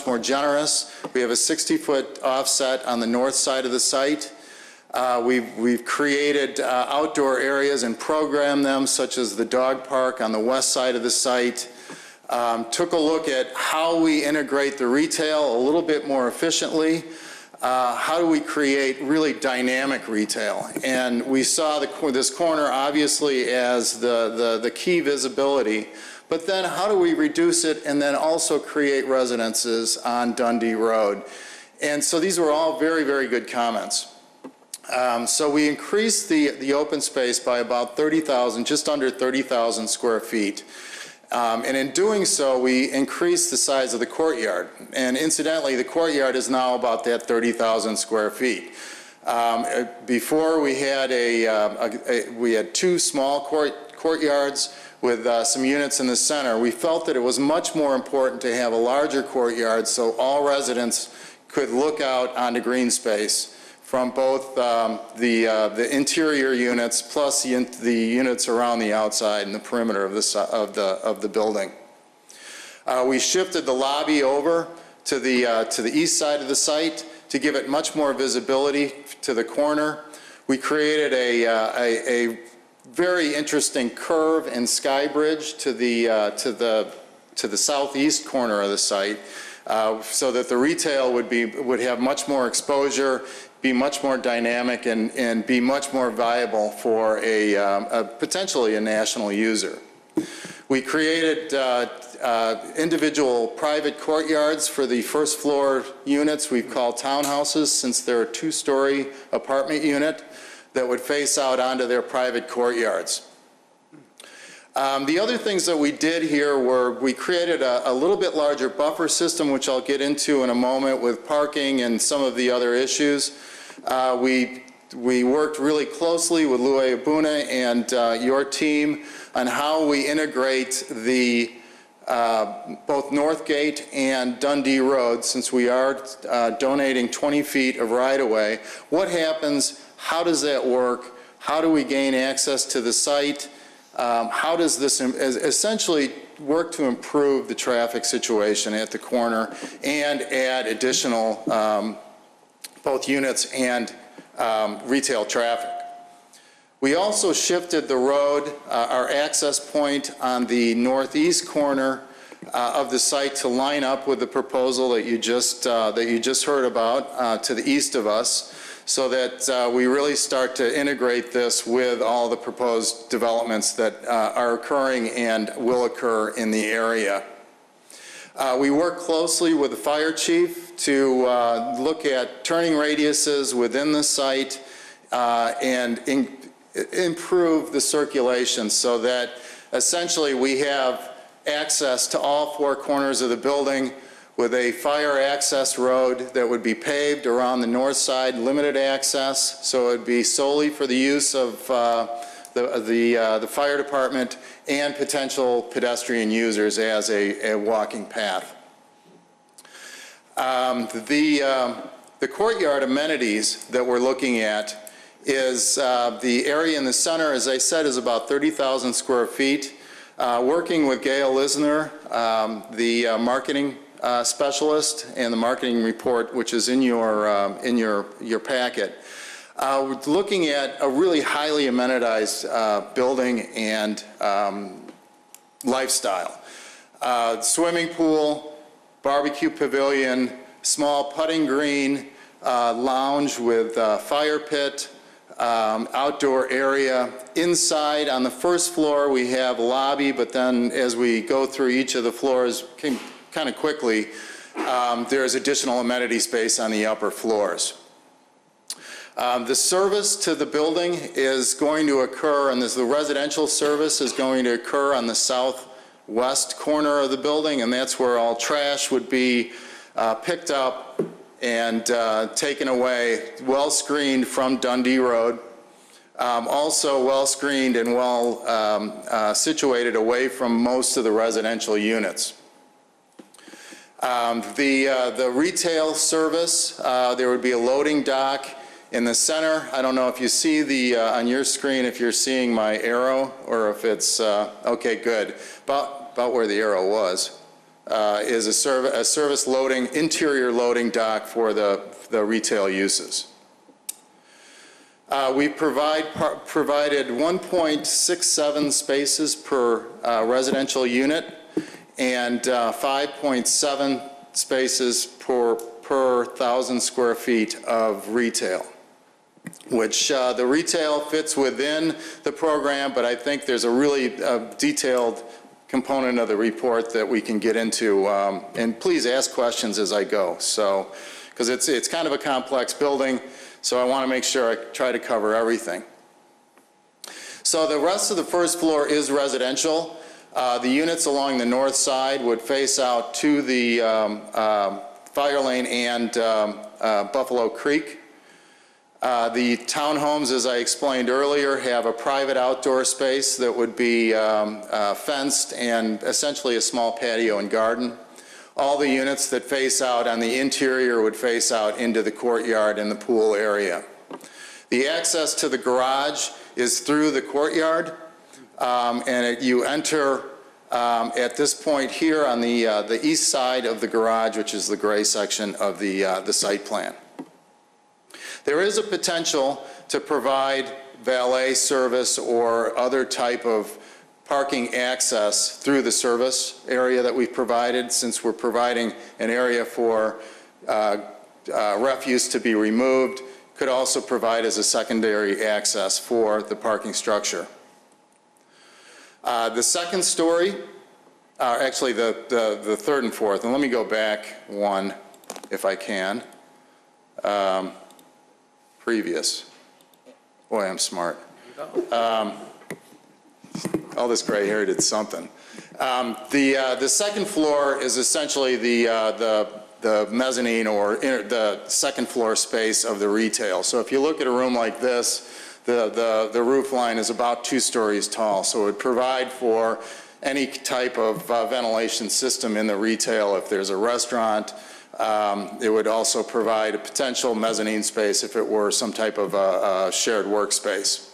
more generous. We have a 60-foot offset on the north side of the site. We've created outdoor areas and programmed them, such as the dog park on the west side of the site. Took a look at how we integrate the retail a little bit more efficiently. How do we create really dynamic retail? And we saw this corner obviously as the key visibility, but then how do we reduce it and then also create residences on Dundee Road? And so these were all very, very good comments. So we increased the open space by about 30,000, just under 30,000 square feet. And in doing so, we increased the size of the courtyard. And incidentally, the courtyard is now about that 30,000 square feet. Before we had we had two small courtyards with some units in the center. We felt that it was much more important to have a larger courtyard so all residents could look out onto green space from both the interior units plus the units around the outside and the perimeter of the building. We shifted the lobby over to the east side of the site to give it much more visibility to the corner. We created a very interesting curve and sky bridge to the southeast corner of the site, so that the retail would have much more exposure, be much more dynamic, and be much more viable for potentially a national user. We created individual private courtyards for the first floor units we've called townhouses, since they're a two-story apartment unit that would face out onto their private courtyards. The other things that we did here were we created a little bit larger buffer system, which I'll get into in a moment, with parking and some of the other issues. We worked really closely with Lou Abuna and your team on how we integrate the both Northgate and Dundee Road, since we are donating 20 feet of right-of-way. What happens? How does that work? How do we gain access to the site? How does this essentially work to improve the traffic situation at the corner and add additional both units and retail traffic? We also shifted the road, our access point on the northeast corner of the site, to line up with the proposal that you just heard about to the east of us, so that we really start to integrate this with all the proposed developments that are occurring and will occur in the area. We work closely with the fire chief to look at turning radiuses within the site and improve the circulation, so that essentially we have access to all four corners of the building with a fire access road that would be paved around the north side, limited access, so it would be solely for the use of the fire department and potential pedestrian users as a walking path. The courtyard amenities that we're looking at is the area in the center, as I said, is about 30,000 square feet. Working with Gail Lisner, the marketing specialist, and the marketing report, which is in your packet, we're looking at a really highly amenitized building and lifestyle. Swimming pool, barbecue pavilion, small putting green, lounge with fire pit, outdoor area. Inside on the first floor we have a lobby, but then as we go through each of the floors kind of quickly, there is additional amenity space on the upper floors. The service to the building is going to occur, and the residential service is going to occur on the southwest corner of the building, and that's where all trash would be picked up and taken away, well screened from Dundee Road. Also well screened and well situated away from most of the residential units. The retail service, there would be a loading dock in the center. I don't know if you see the on your screen, if you're seeing my arrow, or if it's okay, good. About where the arrow was is a service loading, interior loading dock for the retail uses. We provided 1.67 spaces per residential unit and 5.7 spaces per 1,000 square feet of retail, which the retail fits within the program, but I think there's a really detailed component of the report that we can get into, and please ask questions as I go. So, because it's kind of a complex building, so I want to make sure I try to cover everything. So the rest of the first floor is residential. The units along the north side would face out to the Fire Lane and Buffalo Creek. The townhomes, as I explained earlier, have a private outdoor space that would be fenced and essentially a small patio and garden. All the units that face out on the interior would face out into the courtyard and the pool area. The access to the garage is through the courtyard, and you enter at this point here on the east side of the garage, which is the gray section of the site plan. There is a potential to provide valet service or other type of parking access through the service area that we've provided, since we're providing an area for refuse to be removed, could also provide as a secondary access for the parking structure. The second story, actually the third and fourth, and let me go back one if I can. Previous. Boy, I'm smart. All this gray hair did something. The second floor is essentially the mezzanine or the second floor space of the retail. So if you look at a room like this, the roof line is about 2 stories tall. So it would provide for any type of ventilation system in the retail. If there's a restaurant, it would also provide a potential mezzanine space if it were some type of shared workspace.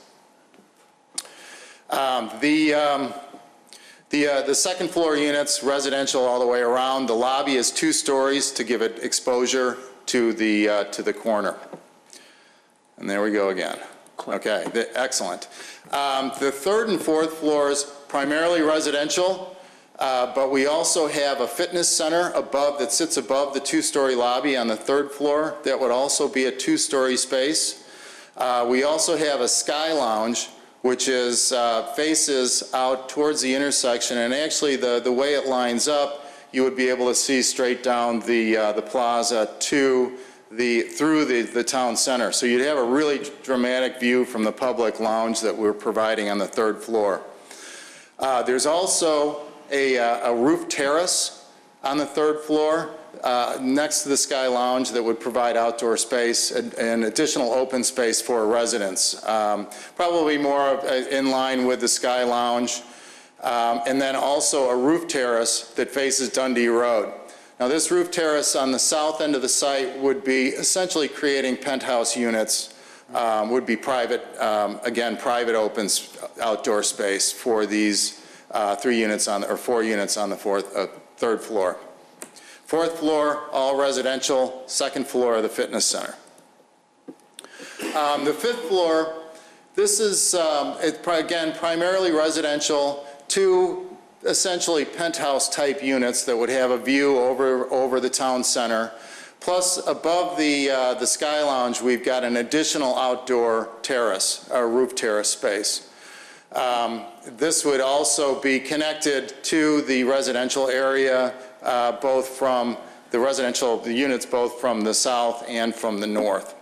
The second floor units, residential all the way around. The lobby is 2 stories to give it exposure to the corner. And there we go again. Okay, excellent. The third and fourth floors, primarily residential, but we also have a fitness center above that sits above the 2-story lobby on the third floor. That would also be a 2-story space. We also have a sky lounge, which is faces out towards the intersection, and actually the way it lines up, you would be able to see straight down the plaza to through the town center. So you'd have a really dramatic view from the public lounge that we're providing on the third floor. There's also a roof terrace on the third floor next to the Sky Lounge that would provide outdoor space and additional open space for residents. Probably more in line with the Sky Lounge. And then also a roof terrace that faces Dundee Road. Now this roof terrace on the south end of the site would be essentially creating penthouse units, would be private, again, private open outdoor space for these 4 units on the third floor. Fourth floor, all residential. Second floor, the fitness center. The fifth floor, this is, again, primarily residential, 2 essentially penthouse type units that would have a view over the town center. Plus, above the Sky Lounge, we've got an additional outdoor terrace, a roof terrace space. This would also be connected to the residential area, both from the residential units both from the south and from the north.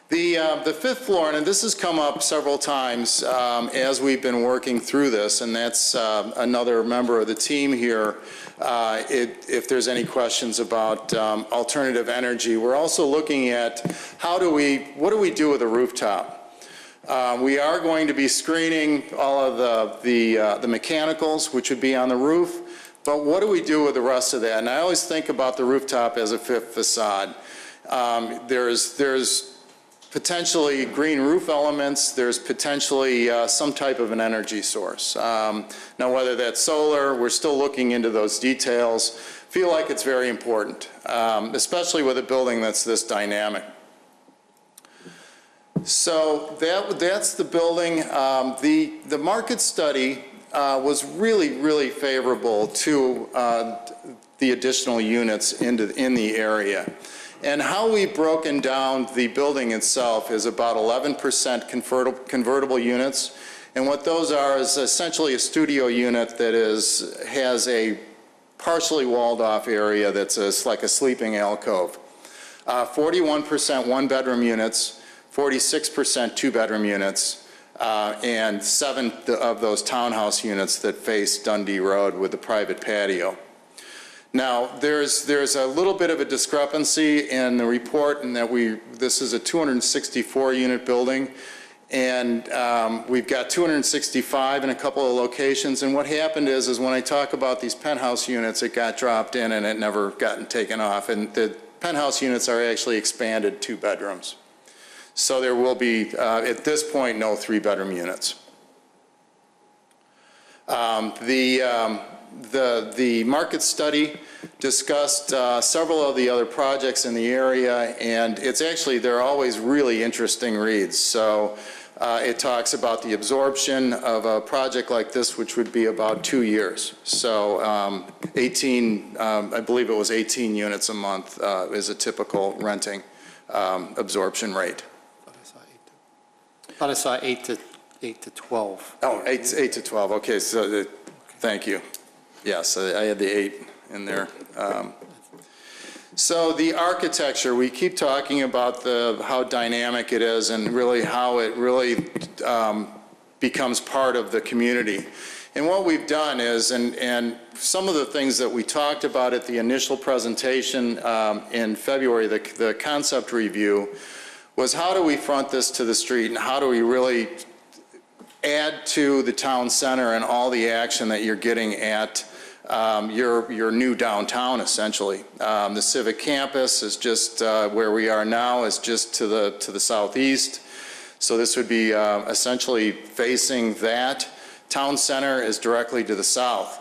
The fifth floor, and this has come up several times as we've been working through this, and that's another member of the team here. If there's any questions about alternative energy, we're also looking at what do we do with the rooftop? We are going to be screening all of the mechanicals, which would be on the roof, but what do we do with the rest of that? And I always think about the rooftop as a fifth facade. There's potentially green roof elements, there's potentially some type of an energy source. Now, whether that's solar, we're still looking into those details. Feel like it's very important, especially with a building that's this dynamic. So that's the building. The market study was really favorable to the additional units in the area. And how we've broken down the building itself is about 11% convertible units. And what those are is essentially a studio unit that has a partially walled off area that's like a sleeping alcove. 41% one-bedroom units, 46% two-bedroom units, and 7 of those townhouse units that face Dundee Road with the private patio. Now, there's a little bit of a discrepancy in the report in that this is a 264-unit building, and we've got 265 in a couple of locations. And what happened is when I talk about these penthouse units, it got dropped in and it never gotten taken off. And the penthouse units are actually expanded 2 bedrooms. So there will be, at this point, no 3-bedroom units. The market study discussed several of the other projects in the area, and they're always really interesting reads. So it talks about the absorption of a project like this, which would be about 2 years. So I believe it was 18 units a month is a typical renting absorption rate. I thought I saw 8 to 12. Oh, 8 to 12, okay, so thank you. Yes, I had the 8 in there. So the architecture, we keep talking about how dynamic it is and really how it really becomes part of the community. And what we've done is, and some of the things that we talked about at the initial presentation in February, the concept review, was how do we front this to the street and how do we really add to the town center and all the action that you're getting at your new downtown, essentially. The Civic Campus is just where we are now, is just to the southeast. So this would be essentially facing that. Town center is directly to the south.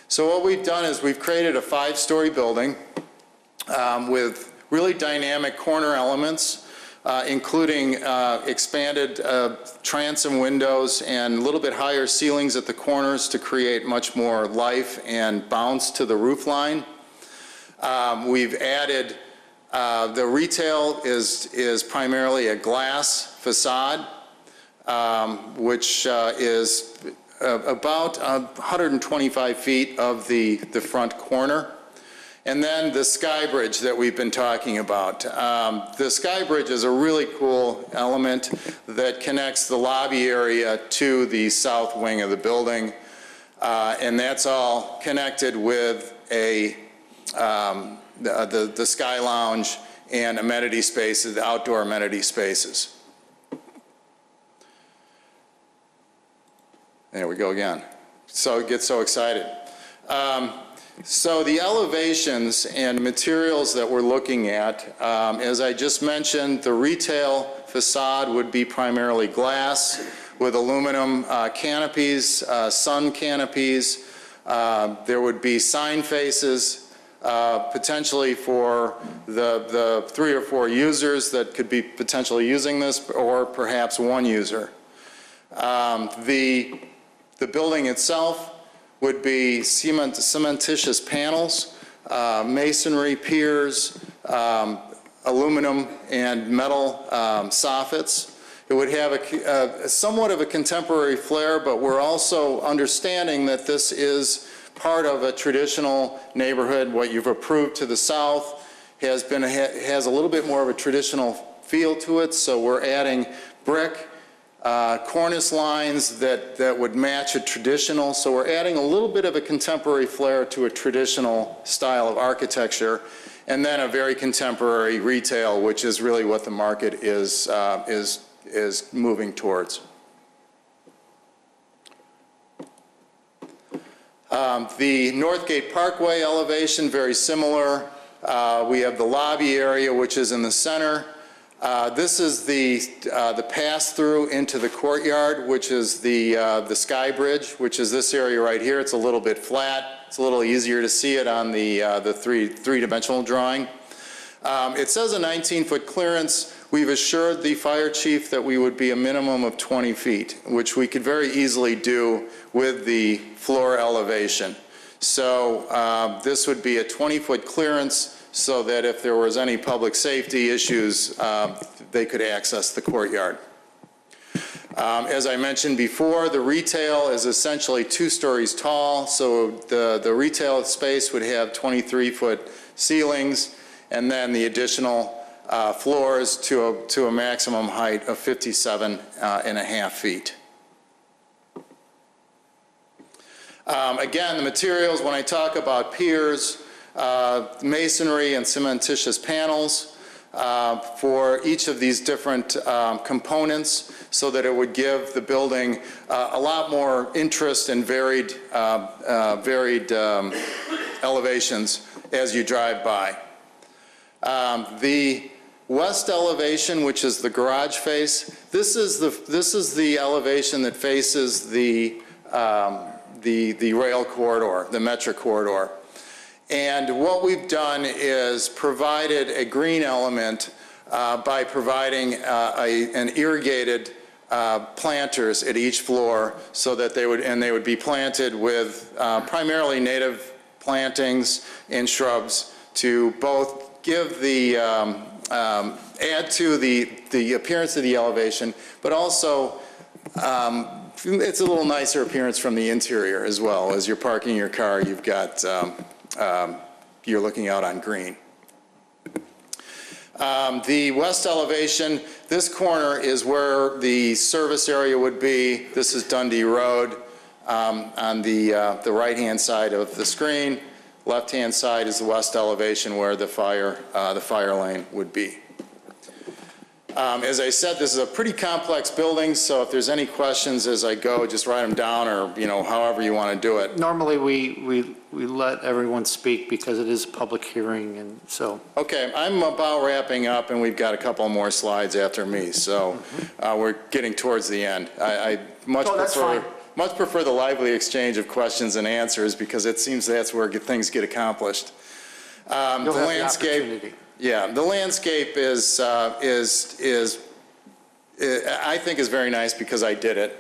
So what we've done is we've created a 5-story building with really dynamic corner elements, including expanded transom windows and a little bit higher ceilings at the corners to create much more life and bounce to the roof line. We've added, the retail is primarily a glass facade, which is about 125 feet of the front corner. And then the sky bridge that we've been talking about. The sky bridge is a really cool element that connects the lobby area to the south wing of the building. And that's all connected with the sky lounge and amenity spaces, the outdoor amenity spaces. There we go again. So it gets so excited. So the elevations and materials that we're looking at, as I just mentioned, the retail facade would be primarily glass with aluminum canopies, sun canopies. There would be sign faces, potentially for the 3 or 4 users that could be potentially using this, or perhaps 1 user. The building itself would be cementitious panels, masonry piers, aluminum and metal soffits. It would have somewhat of a contemporary flair, but we're also understanding that this is part of a traditional neighborhood. What you've approved to the south has a little bit more of a traditional feel to it, so we're adding brick cornice lines that would match a traditional. So we're adding a little bit of a contemporary flair to a traditional style of architecture, and then a very contemporary retail, which is really what the market is moving towards. The Northgate Parkway elevation, very similar. We have the lobby area, which is in the center. This is the pass-through into the courtyard, which is the Sky Bridge, which is this area right here. It's a little bit flat. It's a little easier to see it on the three-dimensional drawing. It says a 19-foot clearance. We've assured the fire chief that we would be a minimum of 20 feet, which we could very easily do with the floor elevation. So this would be a 20-foot clearance, so that if there was any public safety issues, they could access the courtyard. As I mentioned before, the retail is essentially 2 stories tall, so the retail space would have 23-foot ceilings, and then the additional floors to a maximum height of 57.5 feet. Again, the materials, when I talk about piers, masonry and cementitious panels for each of these different components, so that it would give the building a lot more interest and varied elevations as you drive by. The west elevation, which is the garage face, this is the elevation that faces the rail corridor, the Metra corridor. And what we've done is provided a green element by providing an irrigated planters at each floor, so that they would be planted with primarily native plantings and shrubs to both give the add to the appearance of the elevation, but also it's a little nicer appearance from the interior as well. As you're parking your car, you've got you're looking out on green. The west elevation, this corner is where the service area would be. This is Dundee Road on the right-hand side of the screen. Left-hand side is the west elevation where the fire lane would be. As I said, this is a pretty complex building, so if there's any questions as I go, just write them down, or however you want to do it. Normally, we let everyone speak because it is a public hearing, and so. Okay, I'm about wrapping up, and we've got a couple more slides after me, so we're getting towards the end. I much prefer the lively exchange of questions and answers, because it seems that's where things get accomplished. The landscape. Yeah, the landscape is I think is very nice because I did it.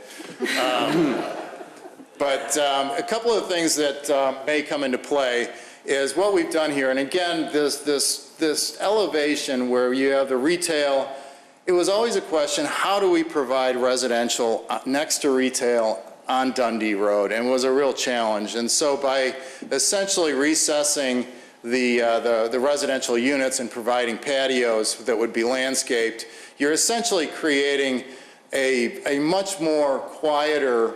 But a couple of things that may come into play is what we've done here. And again, this elevation where you have the retail, it was always a question, how do we provide residential next to retail on Dundee Road? And it was a real challenge. And so by essentially recessing the residential units and providing patios that would be landscaped, you're essentially creating a much more quieter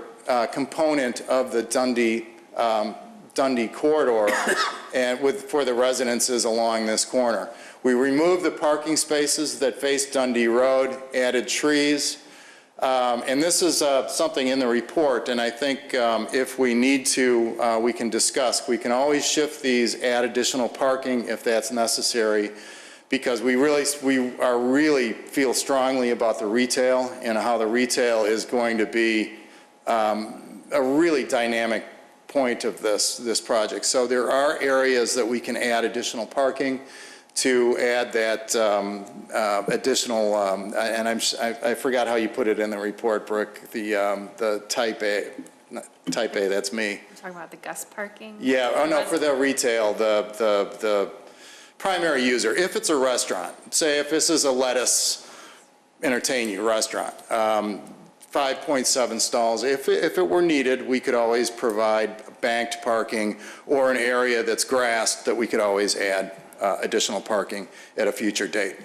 component of the Dundee corridor and for the residences along this corner. We removed the parking spaces that face Dundee Road, added trees, and this is something in the report, and I think if we need to, we can discuss. We can always shift these, add additional parking if that's necessary, because we really feel strongly about the retail and how the retail is going to be a really dynamic point of this project. So there are areas that we can add additional parking to add that additional, and I forgot how you put it in the report, Brooke, the type A, that's me. You're talking about the guest parking? Yeah, oh no, for the retail, the primary user, if it's a restaurant, say if this is a lettuce entertain you restaurant, 5.7 stalls. If it were needed, we could always provide banked parking or an area that's grassed that we could always add additional parking at a future date.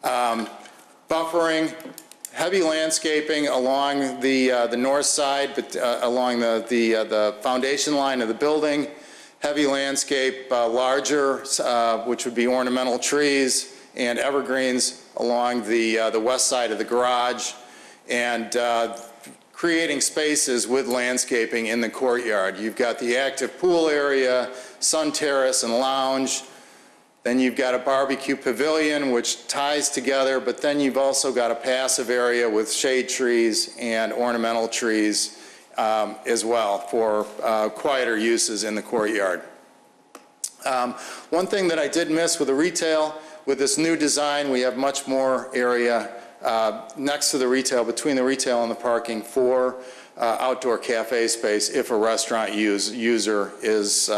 Buffering, heavy landscaping along the north side, but along the foundation line of the building. Heavy landscape, larger, which would be ornamental trees and evergreens along the west side of the garage, and creating spaces with landscaping in the courtyard. You've got the active pool area, sun terrace and lounge. Then you've got a barbecue pavilion, which ties together, but then you've also got a passive area with shade trees and ornamental trees as well for quieter uses in the courtyard. One thing that I did miss with the retail, with this new design, we have much more area next to the retail, between the retail and the parking for outdoor cafe space if a restaurant user is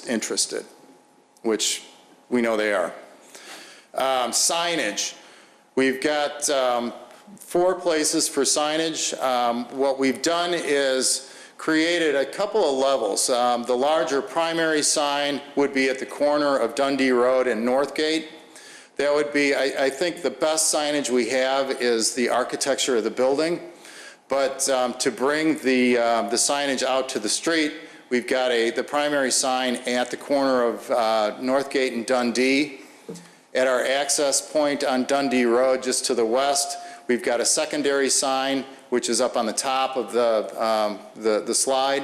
interested, which we know they are. Signage. We've got 4 places for signage. What we've done is created a couple of levels. The larger primary sign would be at the corner of Dundee Road and Northgate. That would be, I think the best signage we have is the architecture of the building. But to bring the signage out to the street, we've got the primary sign at the corner of Northgate and Dundee. At our access point on Dundee Road, just to the west, we've got a secondary sign, which is up on the top of the slide,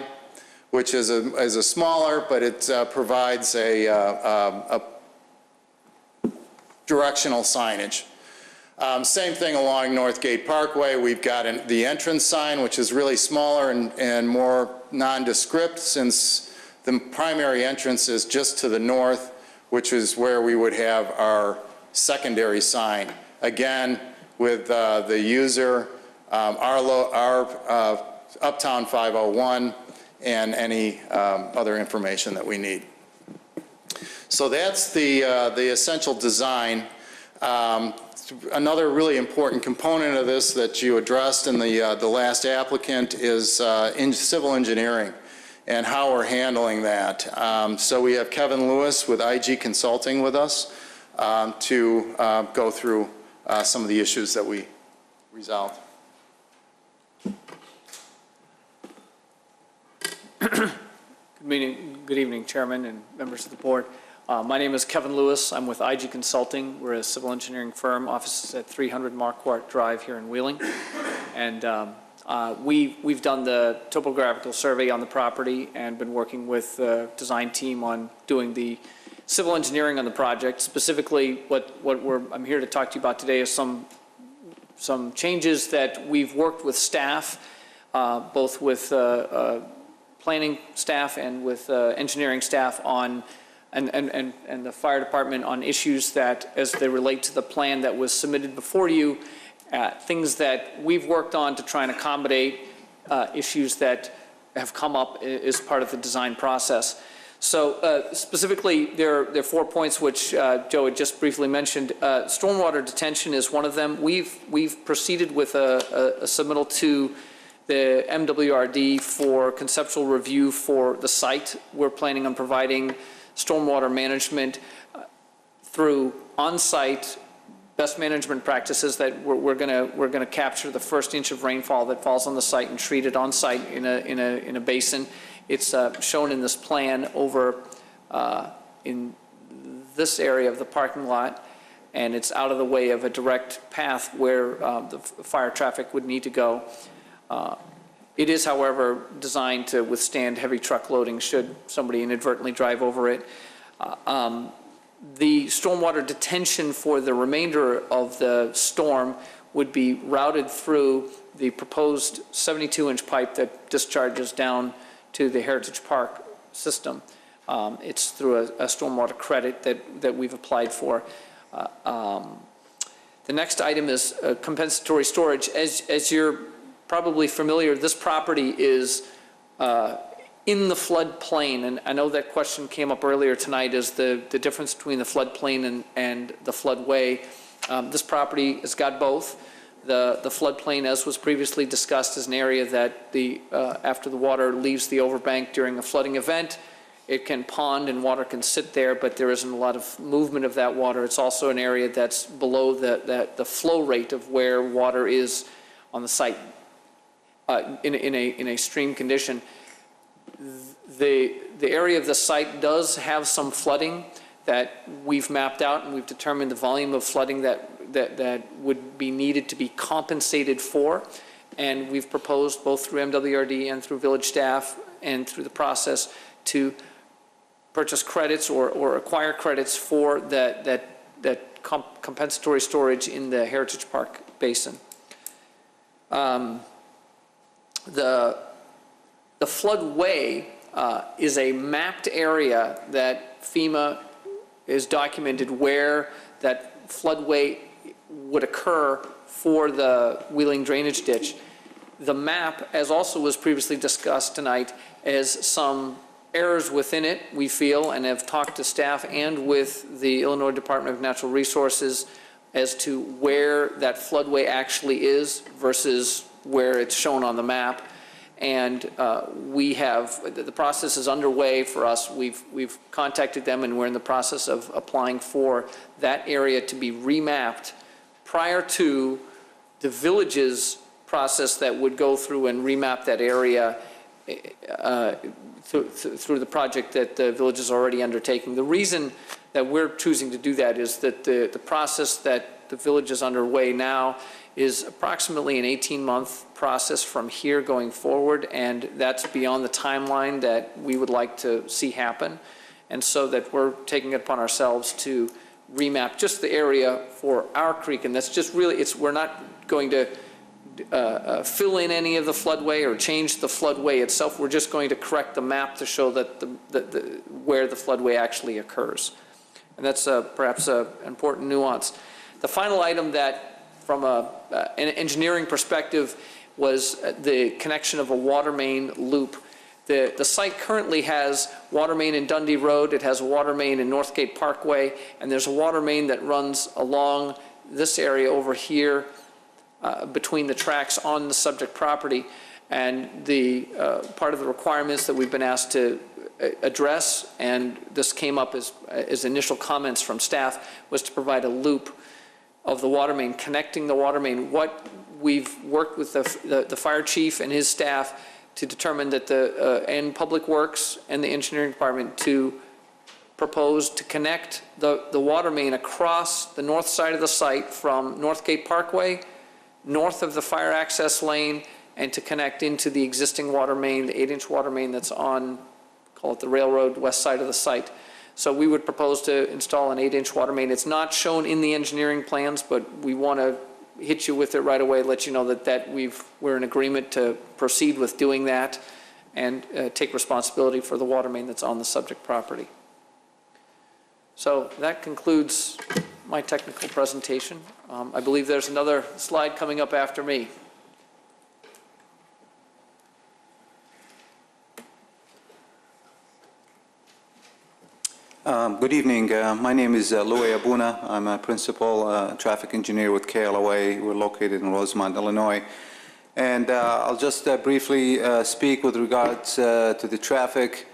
which is a smaller, but it provides a directional signage. Same thing along Northgate Parkway. We've got the entrance sign, which is really smaller and more nondescript, since the primary entrance is just to the north, which is where we would have our secondary sign. Again, with the user, our Uptown 501, and any other information that we need. So that's the essential design. Another really important component of this that you addressed in the last applicant is in civil engineering and how we're handling that. So we have Kevin Lewis with IG Consulting with us to go through some of the issues that we resolved. Good evening, Chairman and members of the board. My name is Kevin Lewis. I'm with IG Consulting. We're a civil engineering firm, offices at 300 Marquardt Drive here in Wheeling. And we've done the topographical survey on the property and been working with the design team on doing the civil engineering on the project. Specifically, what I'm here to talk to you about today is some changes that we've worked with staff, both with planning staff and with engineering staff on, and the fire department on issues that, as they relate to the plan that was submitted before you, things that we've worked on to try and accommodate issues that have come up as part of the design process. So specifically, there are 4 points which Joe had just briefly mentioned. Stormwater detention is one of them. We've proceeded with a submittal to the MWRD for conceptual review for the site. We're planning on providing stormwater management through on-site best management practices that we're going to capture the first inch of rainfall that falls on the site and treat it on-site in a basin. It's shown in this plan over in this area of the parking lot, and it's out of the way of a direct path where the fire traffic would need to go. It is, however, designed to withstand heavy truck loading should somebody inadvertently drive over it. The stormwater detention for the remainder of the storm would be routed through the proposed 72-inch pipe that discharges down to the Heritage Park system. It's through a stormwater credit that we've applied for. The next item is compensatory storage. As you're probably familiar, this property is in the floodplain, and I know that question came up earlier tonight, is the difference between the floodplain and the floodway. This property has got both. The floodplain, as was previously discussed, is an area that after the water leaves the overbank during a flooding event, it can pond and water can sit there, but there isn't a lot of movement of that water. It's also an area that's below the flow rate of where water is on the site in a stream condition. The area of the site does have some flooding that we've mapped out, and we've determined the volume of flooding that would be needed to be compensated for. And we've proposed both through MWRD and through village staff and through the process to purchase credits or acquire credits for that compensatory storage in the Heritage Park Basin. The floodway is a mapped area that FEMA is documented where that floodway would occur for the Wheeling drainage ditch. The map, as also was previously discussed tonight, has some errors within it, we feel, and have talked to staff and with the Illinois Department of Natural Resources as to where that floodway actually is versus where it's shown on the map. And the process is underway for us. We've contacted them, and we're in the process of applying for that area to be remapped prior to the village's process that would go through and remap that area through the project that the village is already undertaking. The reason that we're choosing to do that is that the process that the village is underway now is approximately an 18-month process from here going forward, and that's beyond the timeline that we would like to see happen. And so that we're taking it upon ourselves to remap just the area for our creek, and that's just really, we're not going to fill in any of the floodway or change the floodway itself. We're just going to correct the map to show that where the floodway actually occurs. And that's perhaps an important nuance. The final item that, from an engineering perspective, was the connection of a water main loop. The site currently has water main in Dundee Road, it has a water main in Northgate Parkway, and there's a water main that runs along this area over here between the tracks on the subject property. And the part of the requirements that we've been asked to address, and this came up as initial comments from staff, was to provide a loop of the water main, connecting the water main. What we've worked with the fire chief and his staff to determine that and Public Works and the engineering department to propose to connect the water main across the north side of the site from Northgate Parkway, north of the fire access lane, and to connect into the existing water main, the 8-inch water main that's on, call it the railroad west side of the site. So we would propose to install an 8-inch water main. It's not shown in the engineering plans, but we want to hit you with it right away, let you know that we're in agreement to proceed with doing that and take responsibility for the water main that's on the subject property. So that concludes my technical presentation. I believe there's another slide coming up after me. Good evening. My name is Louis Abuna. I'm a principal traffic engineer with KLOA. We're located in Rosemont, Illinois. And I'll just briefly speak with regards to the traffic.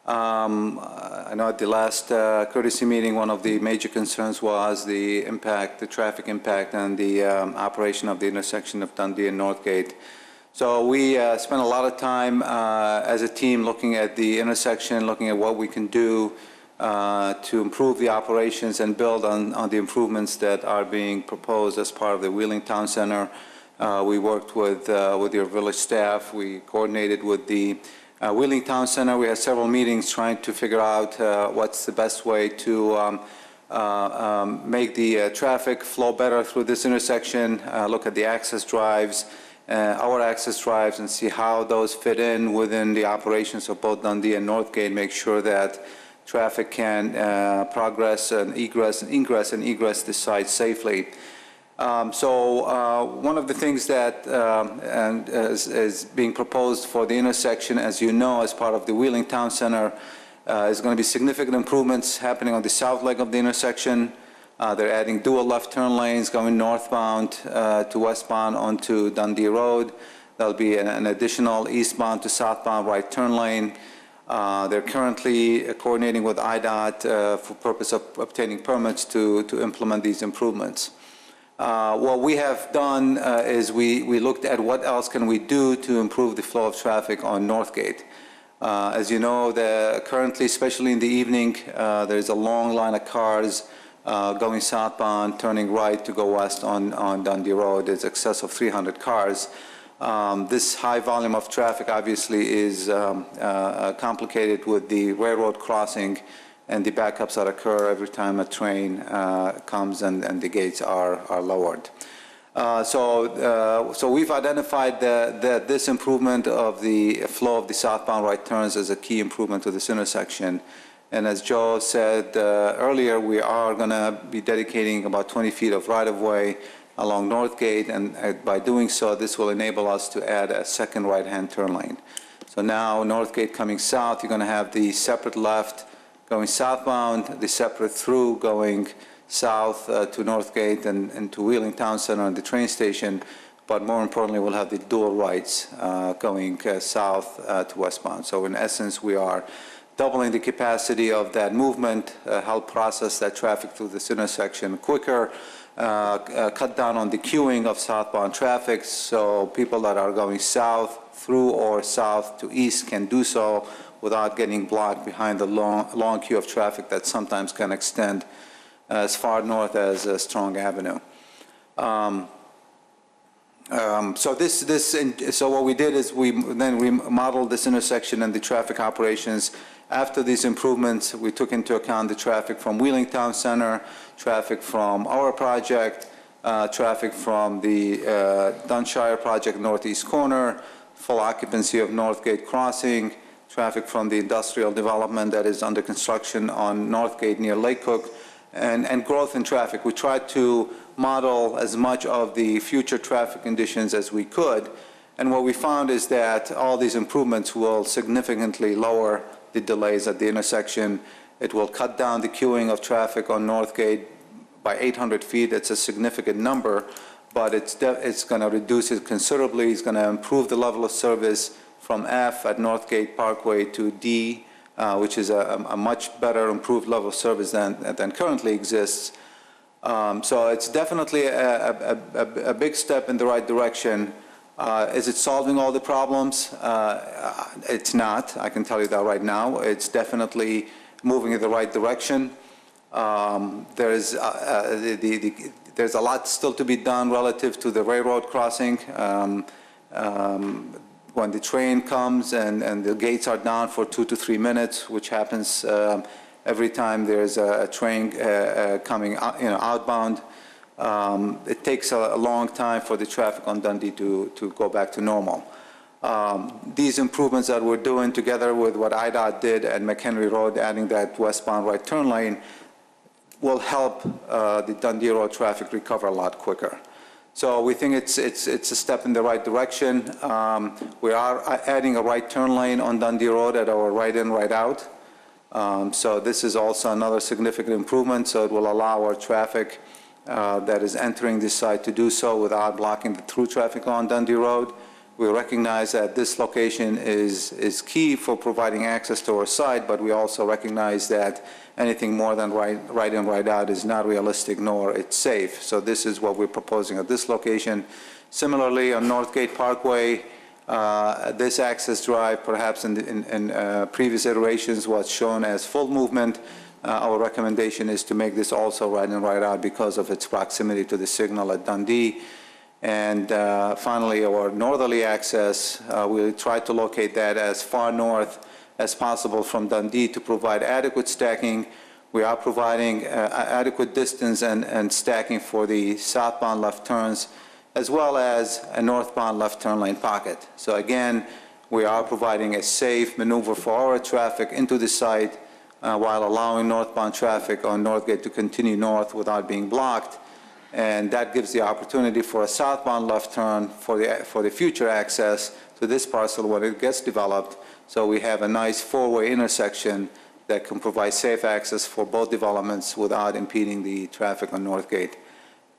I know at the last courtesy meeting, one of the major concerns was the impact, the traffic impact, and the operation of the intersection of Dundee and Northgate. So we spent a lot of time as a team looking at the intersection, looking at what we can do to improve the operations and build on the improvements that are being proposed as part of the Wheeling Town Center. We worked with your village staff. We coordinated with the Wheeling Town Center. We had several meetings trying to figure out what's the best way to make the traffic flow better through this intersection, look at the access drives, our access drives, and see how those fit in within the operations of both Dundee and Northgate, make sure that traffic can progress and ingress and egress the site safely. So one of the things that is being proposed for the intersection, as you know, as part of the Wheeling Town Center, is going to be significant improvements happening on the south leg of the intersection. They're adding dual left turn lanes going northbound to westbound onto Dundee Road. There'll be an additional eastbound to southbound right turn lane. They're currently coordinating with IDOT for purpose of obtaining permits to implement these improvements. What we have done is we looked at what else can we do to improve the flow of traffic on Northgate. As you know, currently, especially in the evening, there's a long line of cars going southbound, turning right to go west on Dundee Road. There's excess of 300 cars. This high volume of traffic obviously is complicated with the railroad crossing and the backups that occur every time a train comes and the gates are lowered. So we've identified that this improvement of the flow of the southbound right turns as a key improvement to this intersection. And as Joe said earlier, we are going to be dedicating about 20 feet of right-of-way along Northgate, and by doing so, this will enable us to add a second right-hand turn lane. So now Northgate coming south, you're going to have the separate left going southbound, the separate through going south to Northgate and to Wheeling Town Center and the train station, but more importantly, we'll have the dual rights going south to westbound. So in essence, we are doubling the capacity of that movement, help process that traffic through this intersection quicker, cut down on the queuing of southbound traffic, so people that are going south through or south to east can do so without getting blocked behind the long queue of traffic that sometimes can extend as far north as Strong Avenue. So what we did is we modeled this intersection and the traffic operations. After these improvements, we took into account the traffic from Wheeling Town Center, traffic from our project, traffic from the Dunshire project northeast corner, full occupancy of Northgate Crossing, traffic from the industrial development that is under construction on Northgate near Lake Cook, and growth in traffic. We tried to model as much of the future traffic conditions as we could, and what we found is that all these improvements will significantly lower the delays at the intersection. It will cut down the queuing of traffic on Northgate by 800 feet. It's a significant number, but it's going to reduce it considerably. It's going to improve the level of service from F at Northgate Parkway to D, which is a much better improved level of service than currently exists. So it's definitely a big step in the right direction. Is it solving all the problems? It's not. I can tell you that right now. It's definitely moving in the right direction. There's a lot still to be done relative to the railroad crossing. When the train comes and the gates are down for 2 to 3 minutes, which happens every time there's a train coming outbound. It takes a long time for the traffic on Dundee to go back to normal. These improvements that we're doing together with what IDOT did at McHenry Road, adding that westbound right turn lane, will help the Dundee Road traffic recover a lot quicker. So we think it's a step in the right direction. We are adding a right turn lane on Dundee Road at our right in, right out. So this is also another significant improvement. So it will allow our traffic that is entering this site to do so without blocking the through traffic on Dundee Road. We recognize that this location is key for providing access to our site, but we also recognize that anything more than right in, right out is not realistic, nor it's safe. So this is what we're proposing at this location. Similarly, on Northgate Parkway, this access drive, perhaps in previous iterations, was shown as full movement. Our recommendation is to make this also right in, right out because of its proximity to the signal at Dundee. And finally, our northerly access, we try to locate that as far north as possible from Dundee to provide adequate stacking. We are providing adequate distance and stacking for the southbound left turns, as well as a northbound left turn lane pocket. So again, we are providing a safe maneuver for our traffic into the site while allowing northbound traffic on Northgate to continue north without being blocked. And that gives the opportunity for a southbound left turn for the future access to this parcel when it gets developed. So we have a nice four-way intersection that can provide safe access for both developments without impeding the traffic on North Gate.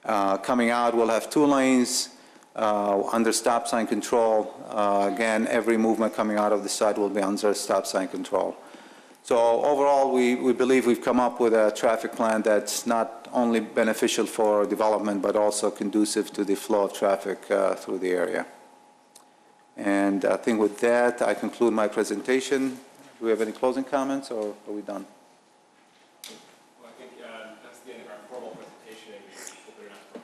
Coming out, we'll have 2 lanes under stop sign control. Again, every movement coming out of the site will be under stop sign control. So overall, we believe we've come up with a traffic plan that's not only beneficial for development, but also conducive to the flow of traffic through the area. And I think with that, I conclude my presentation. Do we have any closing comments, or are we done? Well, I think that's the end of our formal presentation, and we'll open it up for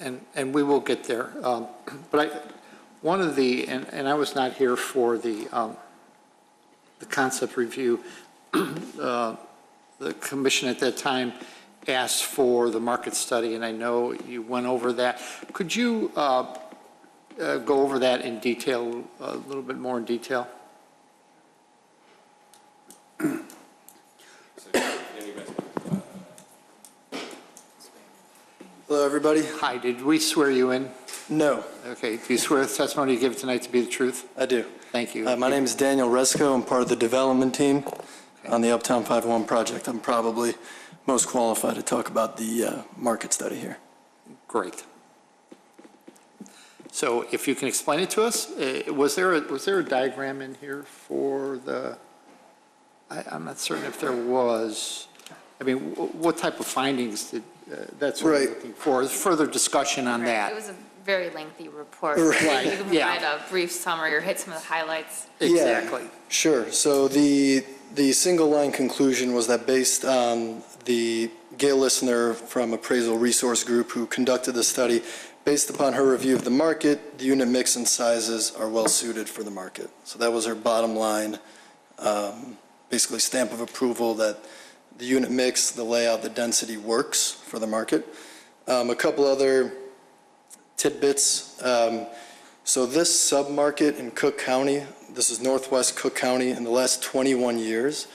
questions. And we will get there. But one of the, and I was not here for the concept review, the commission at that time asked for the market study, and I know you went over that. Could you go over that in detail, a little bit more in detail? Hello, everybody. Hi, did we swear you in? No, Okay, do you swear the testimony you give tonight to be the truth? I do. Thank you. My name is Daniel Resco. I'm part of the development team on the Uptown 501 project. I'm probably most qualified to talk about the market study here. Great. So if you can explain it to us, was there a diagram in here for the, I'm not certain if there was. I mean, what type of findings did, that's what I'm Right. looking for, further discussion on It that. was a very lengthy report. Right. You can Yeah. provide a brief summary or hit some of the highlights. Exactly. Yeah, sure. So the single line conclusion was that based on the Gail Listener from Appraisal Resource Group who conducted the study, based upon her review of the market, the unit mix and sizes are well suited for the market. So that was her bottom line, basically stamp of approval that the unit mix, the layout, the density works for the market. A couple other tidbits. So this submarket in Cook County, this is Northwest Cook County, in the last 21 years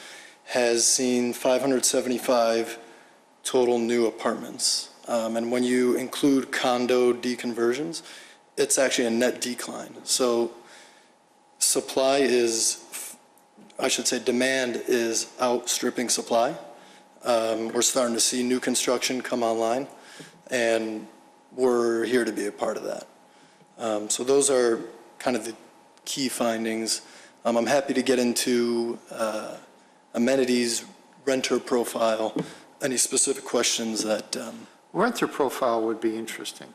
has seen 575 total new apartments. And when you include condo deconversions, it's actually a net decline. So supply is, I should say demand is outstripping supply. We're starting to see new construction come online, and we're here to be a part of that. So those are kind of the key findings. I'm happy to get into amenities, renter profile, any specific questions that... Renter profile would be interesting.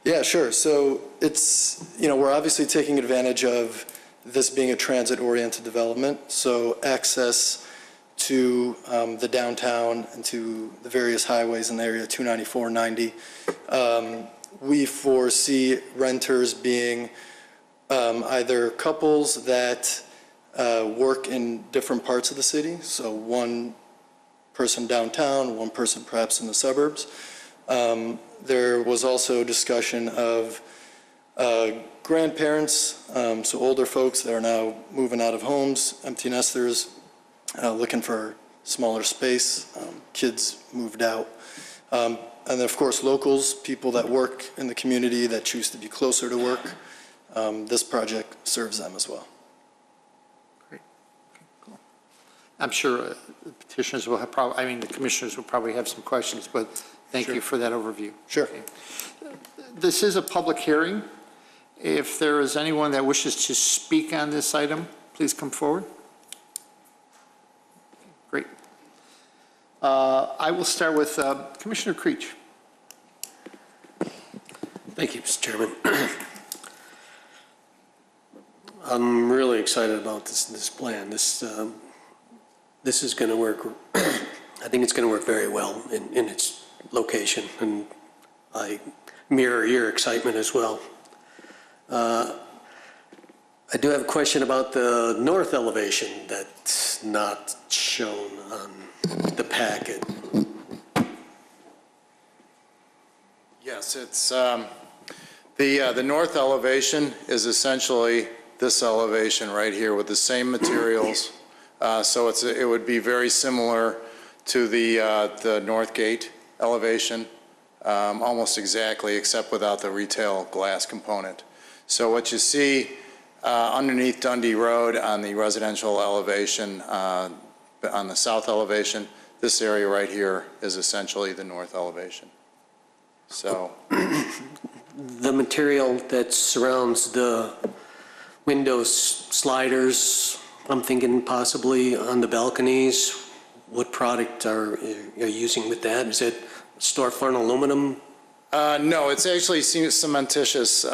Yeah, sure. So it's, we're obviously taking advantage of this being a transit-oriented development. So access to the downtown and to the various highways in the area, 294, 90. We foresee renters being either couples that work in different parts of the city. So one person downtown, one person perhaps in the suburbs. There was also discussion of grandparents, so older folks that are now moving out of homes, empty nesters, looking for smaller space, kids moved out. And then, of course, locals, people that work in the community that choose to be closer to work. This project serves them as well. Great. Okay, cool. I'm sure petitioners will have the commissioners will probably have some questions, but thank you for that overview. Sure. Okay. This is a public hearing. If there is anyone that wishes to speak on this item, please come forward. Great. I will start with Commissioner Creech. Thank you, Mr. Chairman. I'm really excited about this plan. This is going to work. I think it's going to work very well in its location, and I mirror your excitement as well. I do have a question about the north elevation that's not shown on the packet. Yes, it's, the north elevation is essentially this elevation right here with the same materials. So it would be very similar to the north gate elevation, almost exactly, except without the retail glass component. So what you see underneath Dundee Road on the residential elevation, on the south elevation. This area right here is essentially the north elevation. So The material that surrounds the windows, sliders, I'm thinking possibly on the balconies, what product are you using with that? Is it storefront aluminum? no, it's actually cementitious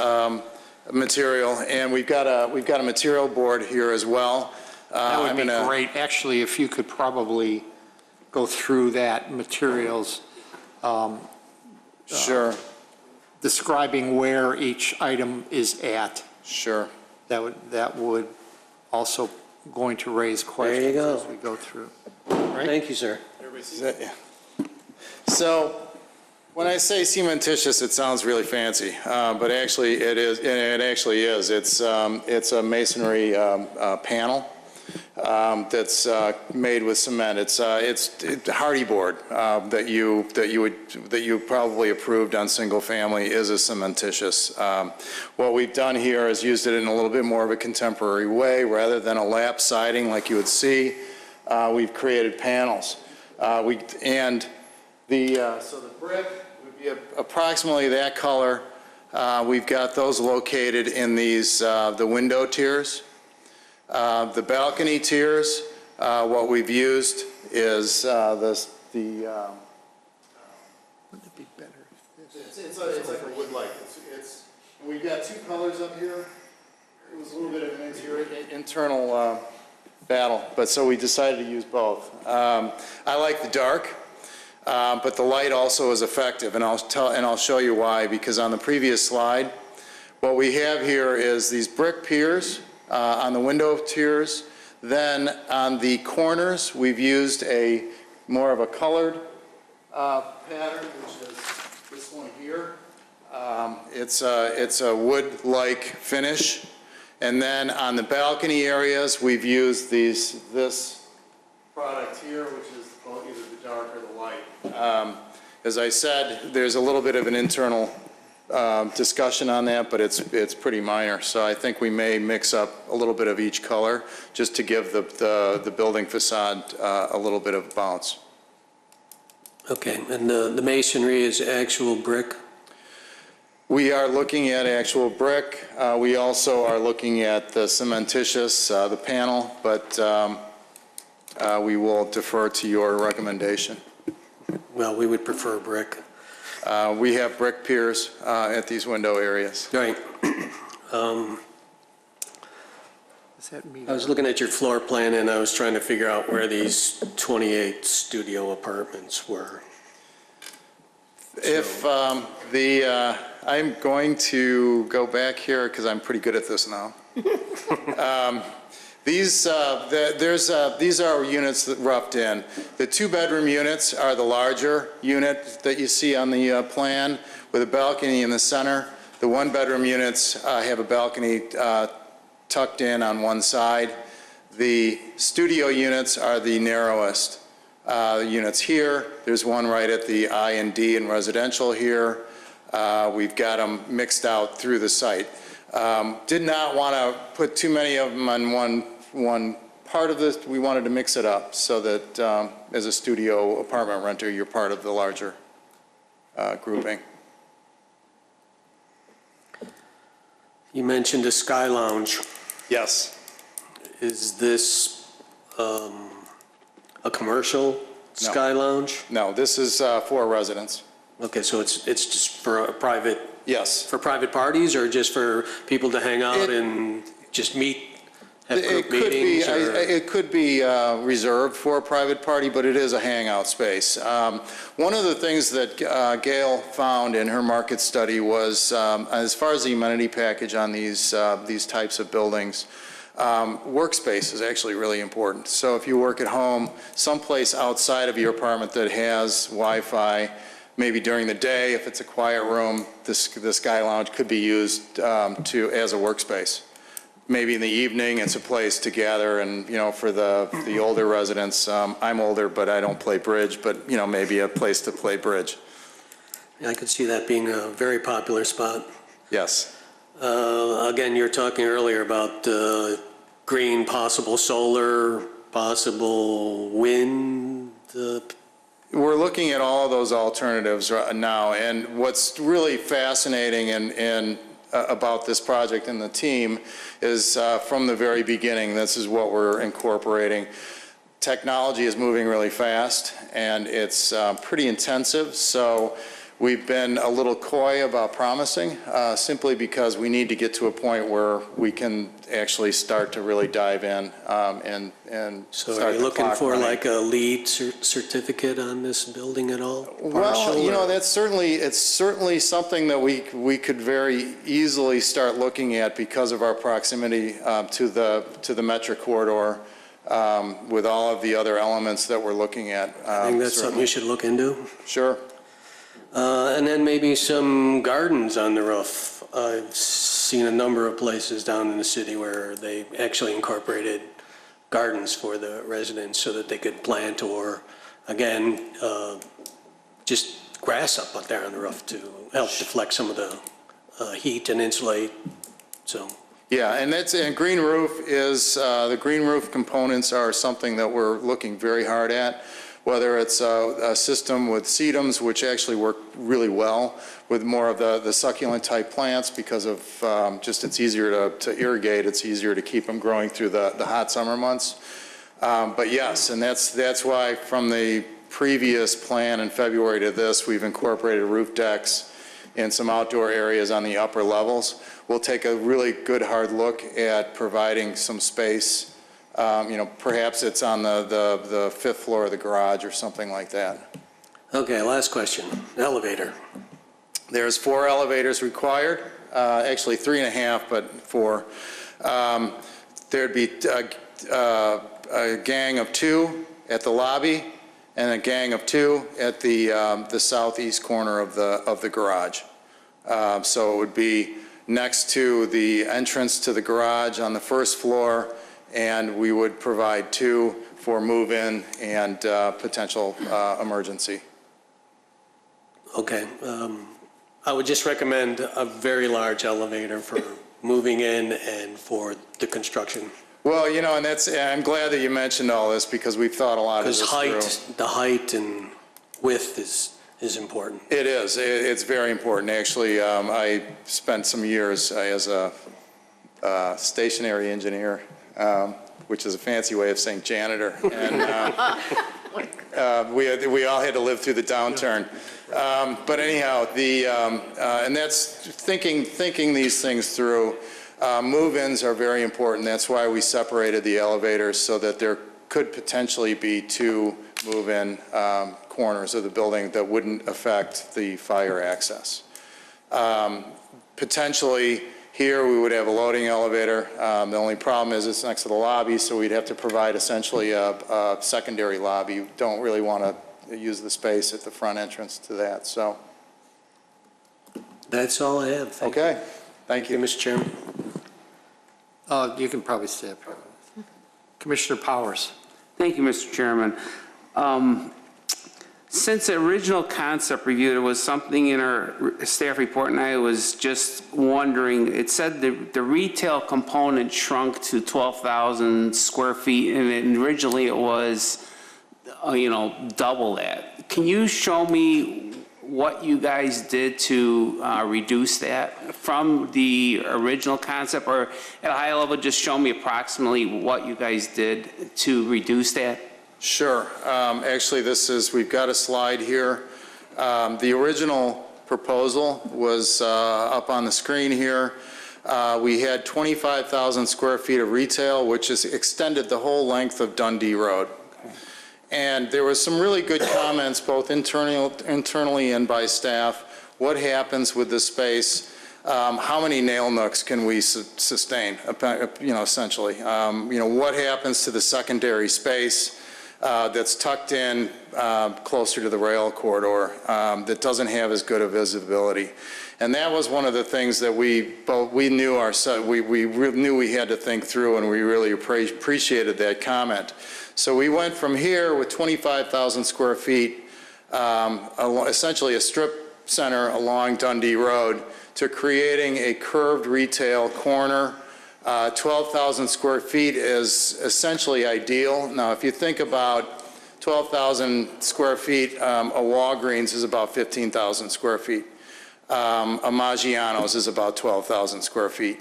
material, and we've got a material board here as well. That would I'm be gonna- great, actually, if you could probably go through that materials, Sure. describing where each item is at. Sure. That would also going to raise questions as we go through. Thank you, sir. So when I say cementitious, it sounds really fancy, but actually it is. It actually is. It's a masonry panel that's made with cement. It's hardy board that you probably approved on single family is a cementitious. What we've done here is used it in a little bit more of a contemporary way rather than a lap siding like you would see. We've created panels. So the brick would be approximately that color. We've got those located in these the window tiers. The balcony tiers, what we've used is Wouldn't it be better if this? It's like a wood-like. We've got two colors up here. It was a little bit of an internal battle, but so we decided to use both. I like the dark, but the light also is effective, and I'll show you why. Because on the previous slide, what we have here is these brick piers on the window tiers. Then on the corners, we've used more of a colored pattern, which is this one here. It's a wood-like finish. And then on the balcony areas, we've used this product here, which is either the dark or the light. As I said, there's a little bit of an internal discussion on that, but it's pretty minor. So I think we may mix up a little bit of each color just to give the building facade a little bit of bounce. Okay, and the masonry is actual brick? We are looking at actual brick. We also are looking at the cementitious, the panel, but we will defer to your recommendation. Well, we would prefer brick. We have brick piers at these window areas. Right. I was looking at your floor plan and I was trying to figure out where these 28 studio apartments were. If I'm going to go back here because I'm pretty good at this now. These are units that roughed in. The two-bedroom units are the larger unit that you see on the plan with a balcony in the center. The one-bedroom units have a balcony tucked in on one side. The studio units are the narrowest units here. There's one right at the I and D in residential here. We've got them mixed out through the site. Did not want to put too many of them on one part of this. We wanted to mix it up so that as a studio apartment renter, you're part of the larger grouping. You mentioned a Sky Lounge. Yes. Is this a commercial Sky Lounge? No, this is for residents. Okay, so it's just for a private? Yes. For private parties or just for people to hang out and just meet, have group meetings? It could be reserved for a private party, but it is a hangout space. One of the things that Gail found in her market study was, as far as the amenity package on these types of buildings, workspace is actually really important. So if you work at home, someplace outside of your apartment that has Wi-Fi, maybe during the day, if it's a quiet room, the Sky Lounge could be used as a workspace. Maybe in the evening, it's a place to gather, and for the older residents, I'm older, but I don't play bridge, but maybe a place to play bridge. Yeah, I could see that being a very popular spot. Yes. Again, you were talking earlier about green, possible solar possible wind? We're looking at all those alternatives right now, and what's really fascinating and about this project and the team is from the very beginning, this is what we're incorporating. Technology is moving really fast, and it's pretty intensive, so we've been a little coy about promising, simply because we need to get to a point where we can actually start to really dive in and So start are you the looking clock for running. like a LEED certificate on this building at all? Well, Partial, you know, or- it's certainly something that we could very easily start looking at because of our proximity to the Metra corridor, with all of the other elements that we're looking at. I think that's something you should look into. Sure. And then maybe some gardens on the roof. I've seen a number of places down in the city where they actually incorporated gardens for the residents so that they could plant or, again, just grass up there on the roof to help deflect some of the heat and insulate, so. Yeah, and green roof is, the green roof components are something that we're looking very hard at, whether it's a system with sedums, which actually work really well with more of the succulent type plants because of just it's easier to irrigate, it's easier to keep them growing through the hot summer months. But yes, and that's why from the previous plan in February to this, we've incorporated roof decks and some outdoor areas on the upper levels. We'll take a really good hard look at providing some space. You know, perhaps it's on the fifth floor of the garage or something like that. Okay, last question. Elevator. There's 4 elevators required, actually 3.5, but 4. There'd be a gang of 2 at the lobby and a gang of 2 at the southeast corner of the garage. So it would be next to the entrance to the garage on the first floor, and we would provide 2 for move-in and potential emergency. Okay. I would just recommend a very large elevator for moving in and for the construction. Well, you know, and I'm glad that you mentioned all this because we've thought a lot of this Because the height and width is important. It is. It's very important. Actually, I spent some years as a stationary engineer, which is a fancy way of saying janitor. And we all had to live through the downturn. But anyhow, and that's thinking these things through. Move-ins are very important. That's why we separated the elevators so that there could potentially be 2 move-in corners of the building that wouldn't affect the fire access. Potentially, here we would have a loading elevator. The only problem is it's next to the lobby, so we'd have to provide essentially a secondary lobby. You don't really want to use the space at the front entrance to that, so. That's all I have. Okay, thank you. Mr. Chairman. You can probably stay up here. Commissioner Powers. Thank you, Mr. Chairman. Since the original concept review, there was something in our staff report, and I was just wondering, it said the retail component shrunk to 12,000 square feet, and originally it was, double that. Can you show me what you guys did to reduce that from the original concept, or at a high level, just show me approximately what you guys did to reduce that? Sure. Actually, we've got a slide here. The original proposal was up on the screen here. We had 25,000 square feet of retail, which is extended the whole length of Dundee Road. And there was some really good comments, both internally and by staff. What happens with this space? How many nail nooks can we sustain, essentially? What happens to the secondary space that's tucked in closer to the rail corridor that doesn't have as good a visibility? And that was one of the things that we knew we had to think through, and we really appreciated that comment. So we went from here with 25,000 square feet, essentially a strip center along Dundee Road, to creating a curved retail corner 12,000 square feet is essentially ideal. Now, if you think about 12,000 square feet, a Walgreens is about 15,000 square feet. A Maggiano's is about 12,000 square feet.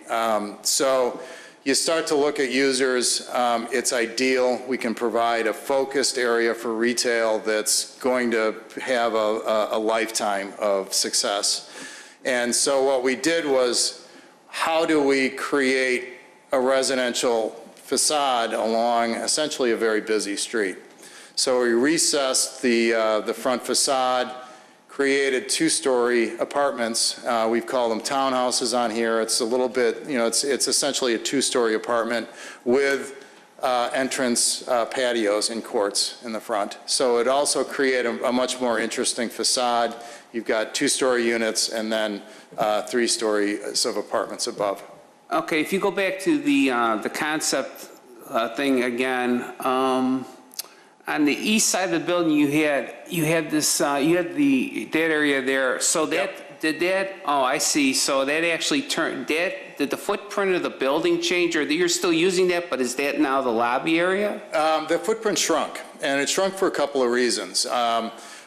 So you start to look at users, it's ideal. We can provide a focused area for retail that's going to have a lifetime of success. And so what we did was, how do we create a residential facade along essentially a very busy street? So we recessed the front facade, created two-story apartments. We've called them townhouses on here. It's a little bit, you know, it's essentially a two-story apartment with entrance patios and courts in the front. So it also created a much more interesting facade. You've got two-story units and then 3 stories of apartments above. Okay, if you go back to the concept thing again, on the east side of the building, you had this, you had that area there. So that, did that, oh, I see. So that actually turned, did the footprint of the building change, or you're still using that, but is that now the lobby area? The footprint shrunk, and it shrunk for a couple of reasons.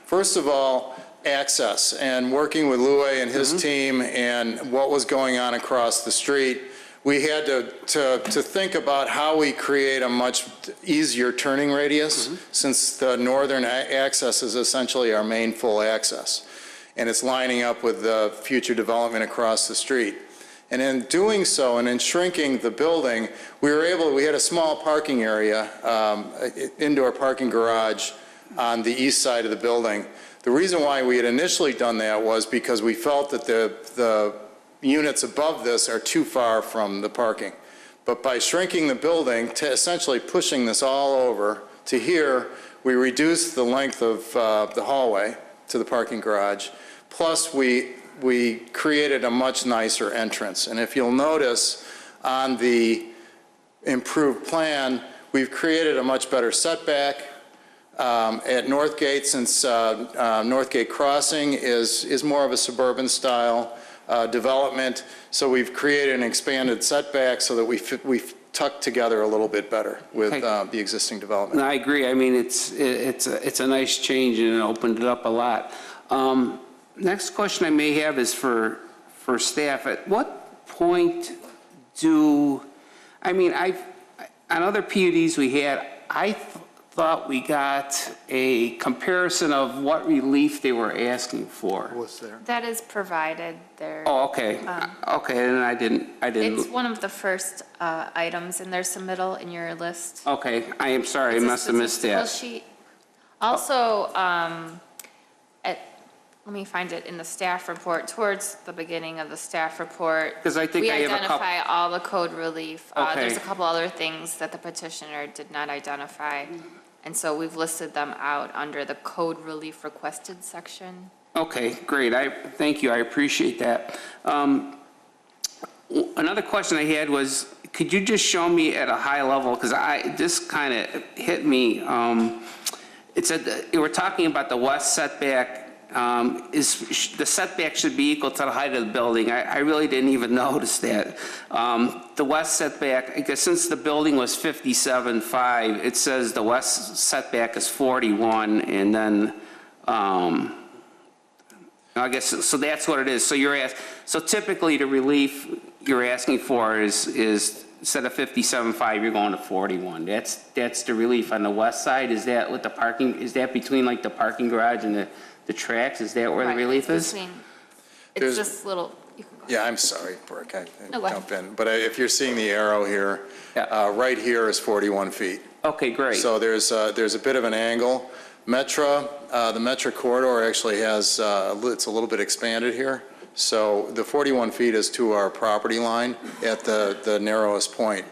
First of all, access, and working with Louis and his team and what was going on across the street, we had to think about how we create a much easier turning radius, since the northern access is essentially our main full access. And it's lining up with the future development across the street. And in doing so, and in shrinking the building, we had a small parking area, indoor parking garage on the east side of the building. The reason why we had initially done that was because we felt that the units above this are too far from the parking. But by shrinking the building, to essentially pushing this all over to here, we reduced the length of the hallway to the parking garage, plus we created a much nicer entrance. And if you'll notice on the improved plan, we've created a much better setback. At Northgate, since Northgate Crossing is more of a suburban style development, so we've created an expanded setback so that we've tucked together a little bit better with the existing development. No, I agree. I mean, it's a nice change, and it opened it up a lot. Next question I may have is for staff. At what point on other PUDs we had, I thought we got a comparison of what relief they were asking for. Was there? That is provided there. Oh, okay. Okay, and I didn't. It's one of the first items in their submittal in your list. Okay, I am sorry, I must have missed that. Sheet. Also, let me find it in the staff report, towards the beginning of the staff report. Because I think I have a couple. We identify all the code relief. Okay. There's a couple other things that the petitioner did not identify. And so we've listed them out under the code relief requested section. Okay, great. Thank you. I appreciate that. Another question I had was, could you just show me at a high level, because this kind of hit me. We're talking about the west setback. The setback should be equal to the height of the building. I really didn't even notice that. The west setback, I guess since the building was 57.5, it says the west setback is 41, and then, I guess, so that's what it is. So typically the relief you're asking for is instead of 57.5, you're going to 41. That's the relief on the west side. Is that with the parking, is that between like the parking garage and the tracks? Is that where the relief is? It's this little, you can go. Yeah, I'm sorry, Brooke, I No, go jump in. But if you're seeing the arrow here, right here is 41 feet. Okay, great. So there's a bit of an angle. Metra, the Metra corridor actually has, it's a little bit expanded here. So the 41 feet is to our property line at the narrowest point.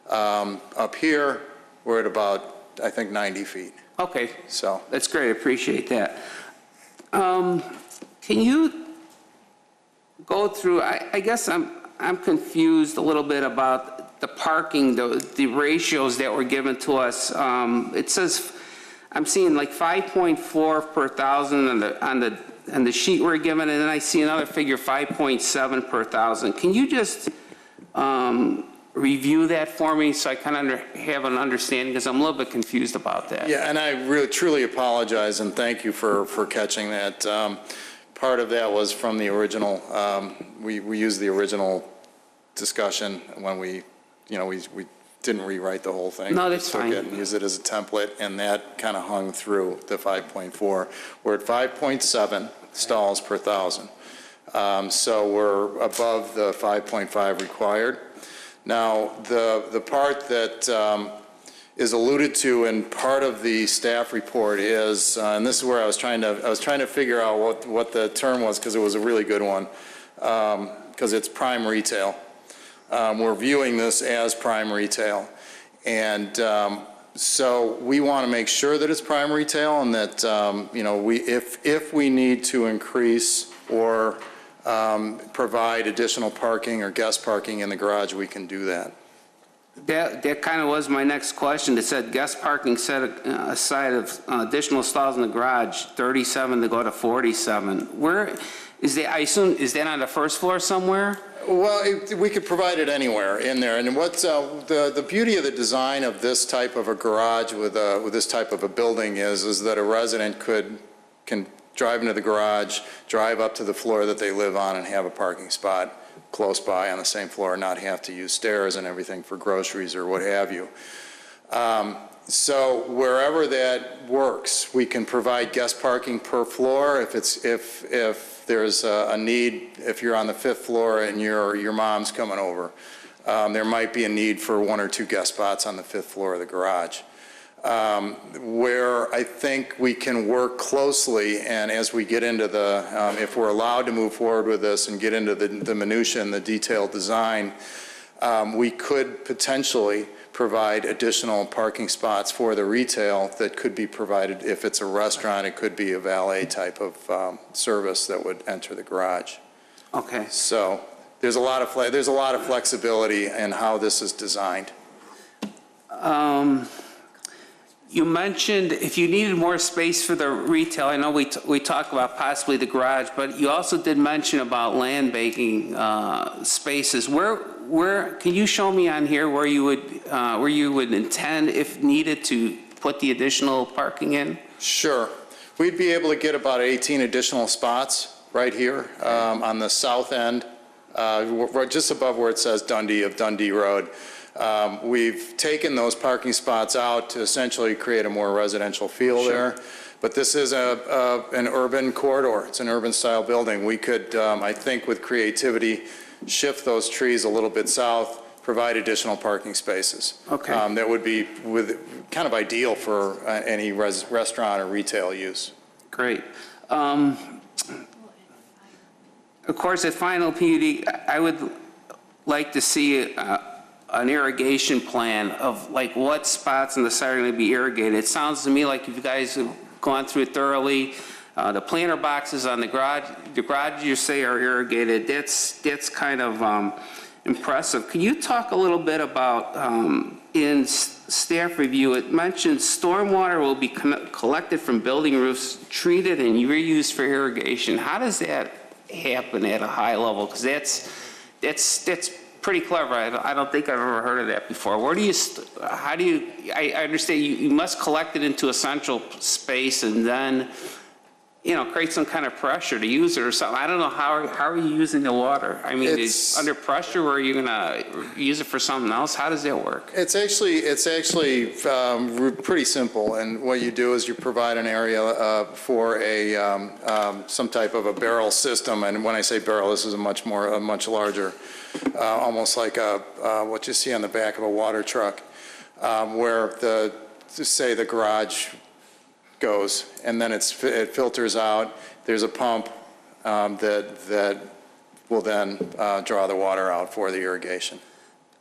Up here, we're at about, I think, 90 feet. Okay, so that's great. I appreciate that. Can you go through, I guess I'm confused a little bit about the parking, the ratios that were given to us. It says, I'm seeing like 5.4 per thousand on the sheet we're given, and then I see another figure, 5.7 per thousand. Can you just review that for me so I kind of have an understanding, because I'm a little bit confused about that. Yeah, and I really truly apologize, and thank you for catching that. Part of that was from the original, we used the original discussion when we didn't rewrite the whole thing. No, that's Took fine. it and used it as a template, and that kind of hung through the 5.4. We're at 5.7 stalls per 1,000. So we're above the 5.5 required. Now, the part that is alluded to in part of the staff report is, and this is where I was trying to figure out what the term was, because it was a really good one, because it's prime retail. We're viewing this as prime retail, and so we want to make sure that it's prime retail, and that if we need to increase or provide additional parking or guest parking in the garage, we can do that. That kind of was my next question. It said guest parking set aside of additional stalls in the garage, 37 to go to 47. Where is that? I assume, is that on the first floor somewhere? Well, we could provide it anywhere in there. And what's the beauty of the design of this type of a garage with this type of a building is that a resident can drive into the garage, drive up to the floor that they live on, and have a parking spot close by on the same floor, not have to use stairs and everything for groceries or what have you. So wherever that works, we can provide guest parking per floor. If there's a need, if you're on the 5th floor and your mom's coming over, there might be a need for 1 or 2 guest spots on the 5th floor of the garage. Where I think we can work closely, and as we get into if we're allowed to move forward with this and get into the minutia and the detailed design, we could potentially provide additional parking spots for the retail that could be provided. If it's a restaurant, it could be a valet type of service that would enter the garage. Okay. So there's a lot of flexibility in how this is designed. You mentioned if you needed more space for the retail, I know we talked about possibly the garage, but you also did mention about land banking spaces. Where can you show me on here where you would intend, if needed, to put the additional parking in? Sure. We'd be able to get about 18 additional spots right here on the south end, just above where it says Dundee of Dundee Road. We've taken those parking spots out to essentially create a more residential feel there. But this is an urban corridor. It's an urban style building. We could, I think with creativity, shift those trees a little bit south, provide additional parking spaces. Okay. That would be kind of ideal for any restaurant or retail use. Great. Of course, at final PUD, I would like to see an irrigation plan of like what spots on the site are going to be irrigated. It sounds to me like you guys have gone through it thoroughly. The planter boxes on the garage you say are irrigated. That's kind of impressive. Can you talk a little bit about, in staff review, it mentioned stormwater will be collected from building roofs, treated and reused for irrigation. How does that happen at a high level? Because that's pretty clever. I don't think I've ever heard of that before. I understand you must collect it into a central space and then, create some kind of pressure to use it or something. I don't know, how are you using the water? I mean, it's under pressure, or are you gonna use it for something else? How does that work? It's actually pretty simple, and what you do is you provide an area for some type of a barrel system, and when I say barrel, this is a much larger, almost like what you see on the back of a water truck, where say the garage goes, and then it filters out. There's a pump that will then draw the water out for the irrigation.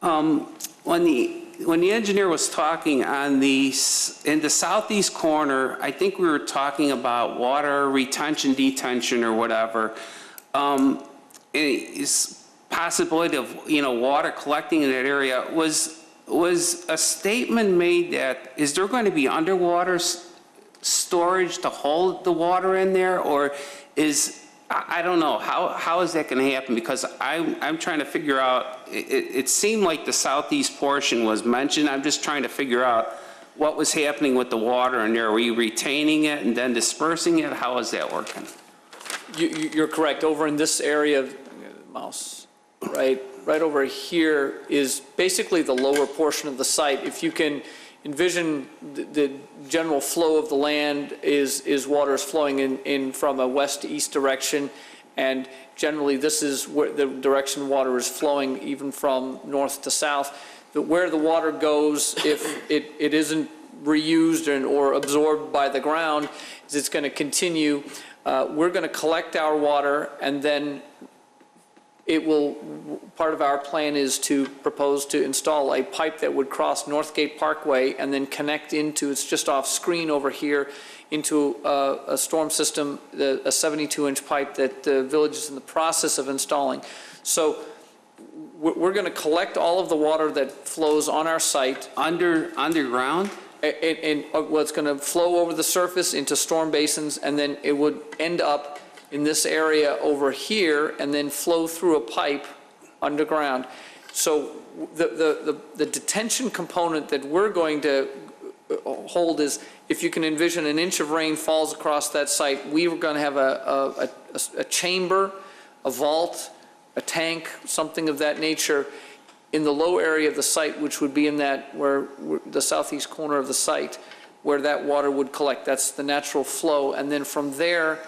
When the engineer was talking in the southeast corner, I think we were talking about water retention, detention, or whatever. Is possibility of water collecting in that area. Was a statement made that is there going to be underwater storage to hold the water in there, or is I don't know, how is that going to happen? Because I'm trying to figure out, it seemed like the southeast portion was mentioned. I'm just trying to figure out what was happening with the water in there. Were you retaining it and then dispersing it? How is that working? You're correct. Over in this area, mouse, right over here is basically the lower portion of the site. If you can envision the general flow of the land is water is flowing in from a west to east direction, and generally this is where the direction water is flowing even from north to south. But where the water goes, if it isn't reused or absorbed by the ground, is it's going to continue. We're going to collect our water, and then part of our plan is to propose to install a pipe that would cross Northgate Parkway and then connect into, it's just off screen over here, into a storm system, a 72-inch pipe that the village is in the process of installing. So we're going to collect all of the water that flows on our site. Underground? And it's going to flow over the surface into storm basins, and then it would end up in this area over here and then flow through a pipe underground. So the detention component that we're going to hold is, if you can envision an inch of rain falls across that site, we were going to have a chamber, a vault, a tank, something of that nature in the low area of the site, which would be in that where the southeast corner of the site, where that water would collect. That's the natural flow, and then from there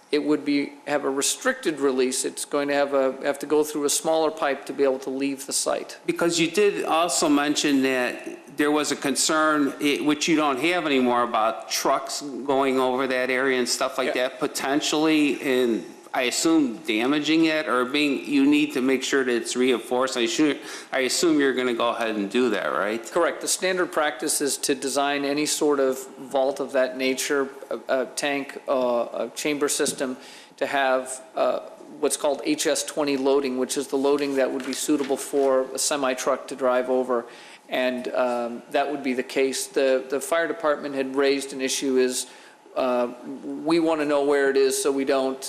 it would have a restricted release. It's going to have to go through a smaller pipe to be able to leave the site. Because you did also mention that there was a concern, which you don't have anymore, about trucks going over that area and stuff like that, potentially, and I assume damaging it, or you need to make sure that it's reinforced. I assume you're going to go ahead and do that, right? Correct. The standard practice is to design any sort of vault of that nature, a tank, a chamber system, to have what's called HS-20 loading, which is the loading that would be suitable for a semi-truck to drive over. And that would be the case. The fire department had raised an issue is we want to know where it is so we don't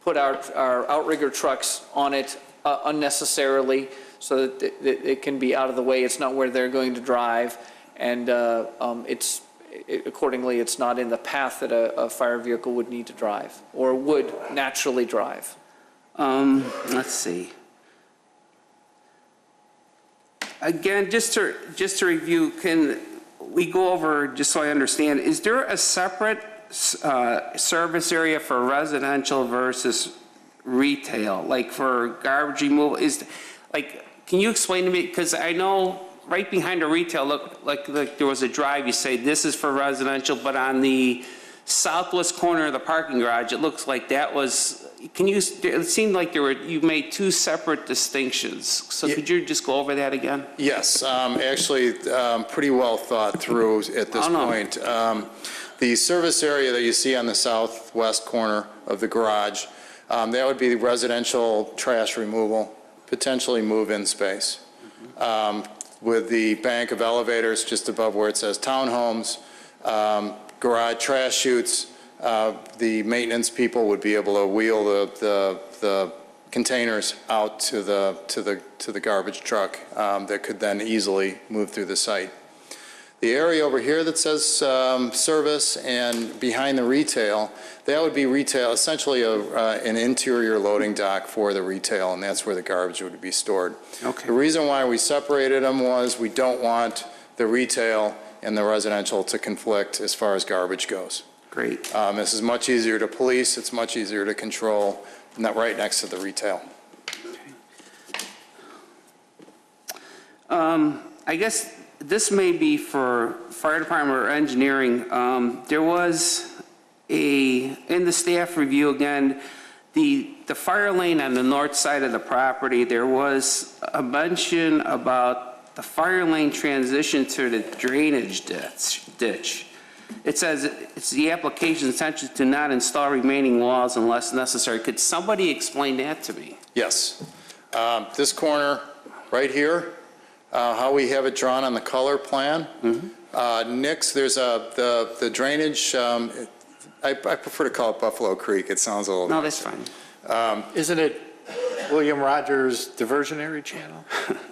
put our outrigger trucks on it unnecessarily, so that it can be out of the way. It's not where they're going to drive, and accordingly it's not in the path that a fire vehicle would need to drive or would naturally drive. Let's see. Again, just to review, can we go over, just so I understand, is there a separate service area for residential versus retail, like for garbage removal? Can you explain to me, because I know right behind the retail, look like there was a drive, you say this is for residential, but on the southwest corner of the parking garage, it looks like that was, it seemed like you made two separate distinctions. So could you just go over that again? Yes, actually, pretty well thought through at this point. The service area that you see on the southwest corner of the garage, that would be the residential trash removal, potentially move-in space. With the bank of elevators just above where it says townhomes, garage trash chutes, the maintenance people would be able to wheel the containers out to the garbage truck that could then easily move through the site. The area over here that says service and behind the retail, that would be retail, essentially an interior loading dock for the retail, and that's where the garbage would be stored. Okay. The reason why we separated them was we don't want the retail and the residential to conflict as far as garbage goes. Great. This is much easier to police, it's much easier to control, not right next to the retail. I guess this may be for fire department or engineering. There was in the staff review again, the fire lane on the north side of the property, there was a mention about the fire lane transition to the drainage ditch. It says it's the application's intention to not install remaining walls unless necessary. Could somebody explain that to me? Yes. This corner right here, how we have it drawn on the color plan. There's the drainage I prefer to call it Buffalo Creek. It sounds a little. No, that's fine. Isn't it William Rogers Diversionary Channel?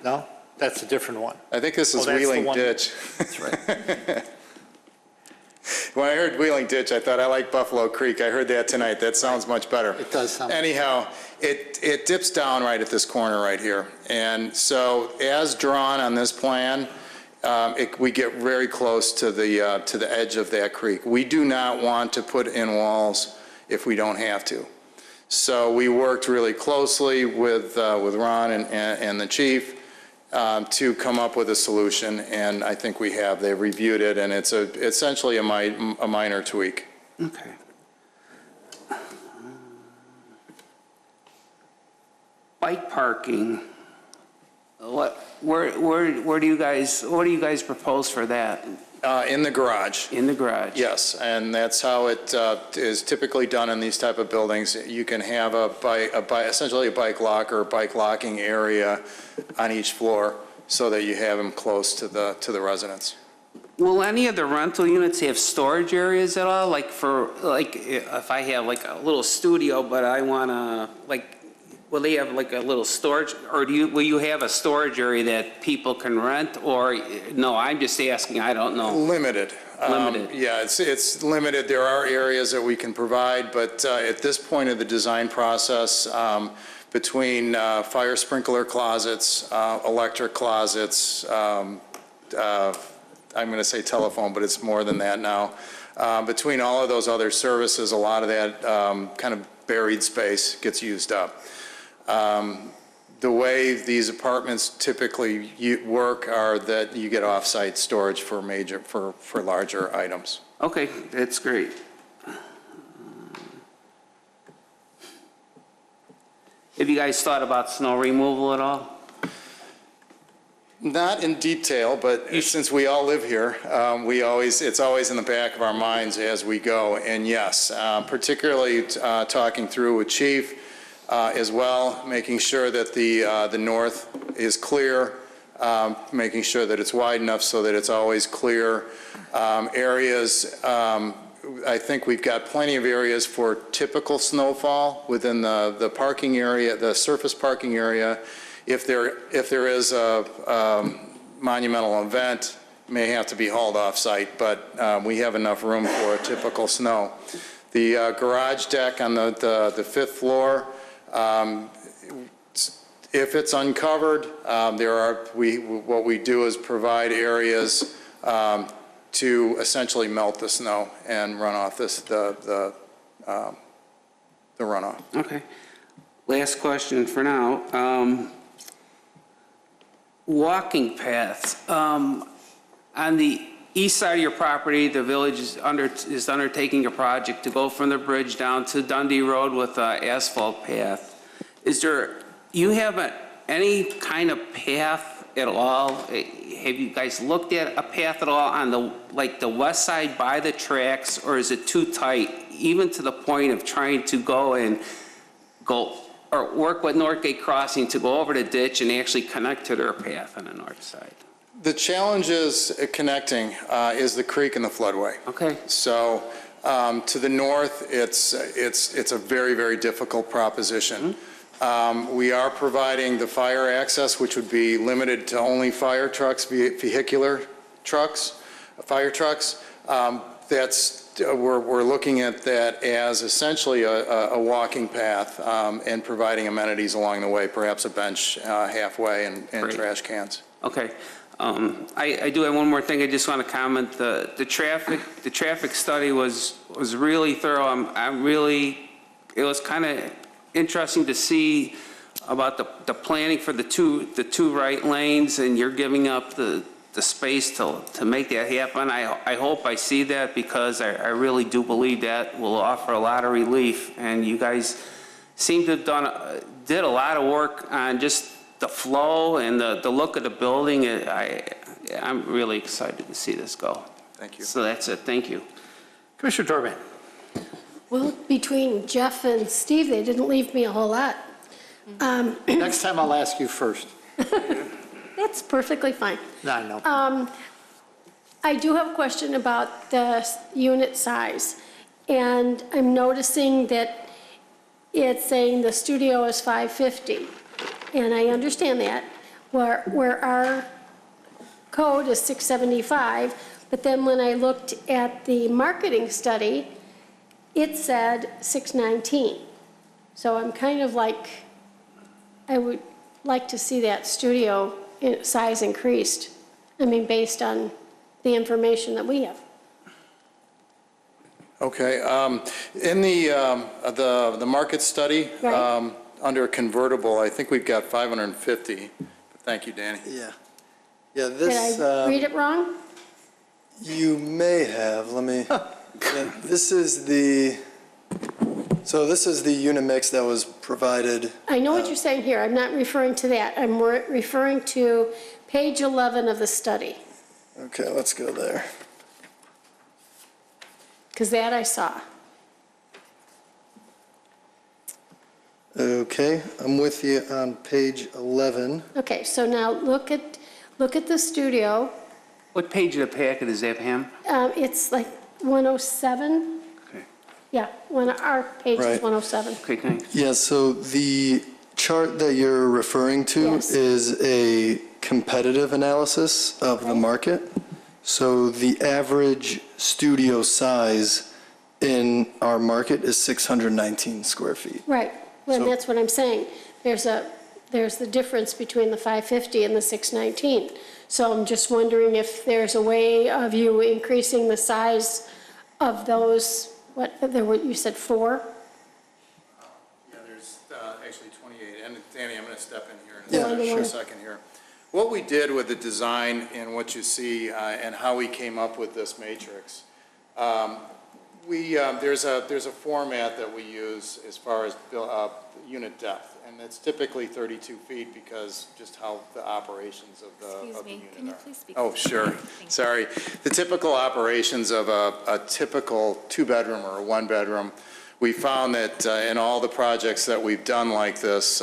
No? That's a different one. I think this is Oh, that's the Wheeling one. Ditch. That's right. When I heard Wheeling Ditch, I thought I like Buffalo Creek. I heard that tonight. That sounds much better. It does sound. Anyhow, it dips down right at this corner right here. And so as drawn on this plan, we get very close to the edge of that creek. We do not want to put in walls if we don't have to. So we worked really closely with Ron and the chief to come up with a solution, and I think we have. They've reviewed it, and it's essentially a minor tweak. Okay. Bike parking, where do you guys, what do you guys propose for that? In the garage. In the garage? Yes, and that's how it is typically done in these type of buildings. You can have essentially a bike lock or bike locking area on each floor so that you have them close to the residents. Will any of the rental units have storage areas at all? Like if I have like a little studio, but I want to, will they have like a little storage, or will you have a storage area that people can rent, or no, I'm just asking, I don't know. Limited. Limited. Yeah, it's limited. There are areas that we can provide, but at this point of the design process, between fire sprinkler closets, electric closets, I'm going to say telephone, but it's more than that now. Between all of those other services, a lot of that kind of buried space gets used up. The way these apartments typically work are that you get off-site storage for larger items. Okay, that's great. Have you guys thought about snow removal at all? Not in detail, but since we all live here, it's always in the back of our minds as we go. And yes, particularly talking through with Chief as well, making sure that the north is clear, making sure that it's wide enough so that it's always clear. Areas, I think we've got plenty of areas for typical snowfall within the parking area, the surface parking area. If there is a monumental event, may have to be hauled off-site, but we have enough room for a typical snow. The garage deck on the fifth floor, if it's uncovered, what we do is provide areas to essentially melt the snow and run off the runoff. Okay. Last question for now. Walking paths. On the east side of your property, the village is undertaking a project to go from the bridge down to Dundee Road with an asphalt path. You have any kind of path at all? Have you guys looked at a path at all on the west side by the tracks, or is it too tight, even to the point of trying to go or work with Northgate Crossing to go over the ditch and actually connect to their path on the north side? The challenge is connecting is the creek and the floodway. Okay. So to the north, it's a very, very difficult proposition. We are providing the fire access, which would be limited to only fire trucks, vehicular trucks, fire trucks. We're looking at that as essentially a walking path and providing amenities along the way, perhaps a bench halfway and trash cans. Okay. I do have one more thing I just want to comment. The traffic study was really thorough. It was kind of interesting to see about the planning for the two right lanes, and you're giving up the space to make that happen. I hope I see that, because I really do believe that will offer a lot of relief, and you guys seem to have did a lot of work on just the flow and the look of the building. I'm really excited to see this go. Thank you. So that's it. Thank you. Commissioner Torban. Well, between Jeff and Steve, they didn't leave me a whole lot. Next time I'll ask you first. That's perfectly fine. No, I know. I do have a question about the unit size. And I'm noticing that it's saying the studio is 550. And I understand that, where our code is 675. But then when I looked at the marketing study, it said 619. So I'm kind of like, I would like to see that studio size increased. I mean, based on the information that we have. Okay, in the market study, Right. under convertible, I think we've got 550. Thank you, Danny. Yeah. Yeah, Did this, I read it wrong? you may have, let me, yeah, this is the, so this is the unit mix that was provided. I know what you're saying here. I'm not referring to that. I'm referring to page 11 of the study, Okay, let's go there. because that I saw. Okay, I'm with you on page 11. Okay, so now look at the studio. What page of the packet is that, Pam? It's like 107. Okay. Yeah, our page is Right. 107. Okay, thanks. Yeah, so the chart that you're referring to Yes. is a competitive analysis of the market. So the average studio size in our market is 619 square feet. Right, well, So- that's what I'm saying. There's the difference between the 550 and the 619. So I'm just wondering if there's a way of you increasing the size of those, you said 4? Yeah, there's actually 28, and Danny, I'm going to step in here Yeah, in sure. a second here. What we did with the design and what you see and how we came up with this matrix, there's a format that we use as far as unit depth, and it's typically 32 feet because just how the operations of the unit are. Excuse me, can you please speak? Oh, sure. Sorry. The typical operations of a typical two-bedroom or a one-bedroom, we found that in all the projects that we've done like this,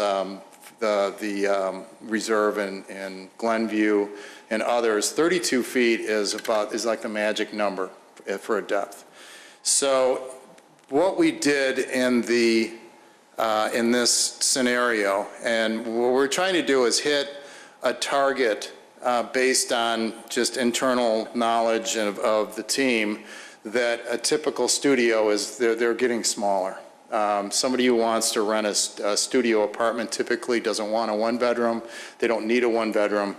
the Reserve in Glenview and others, 32 feet is like the magic number for a depth. So what we did in this scenario, and what we're trying to do is hit a target based on just internal knowledge of the team, that a typical studio is, they're getting smaller. Somebody who wants to rent a studio apartment typically doesn't want a one-bedroom. They don't need a one-bedroom.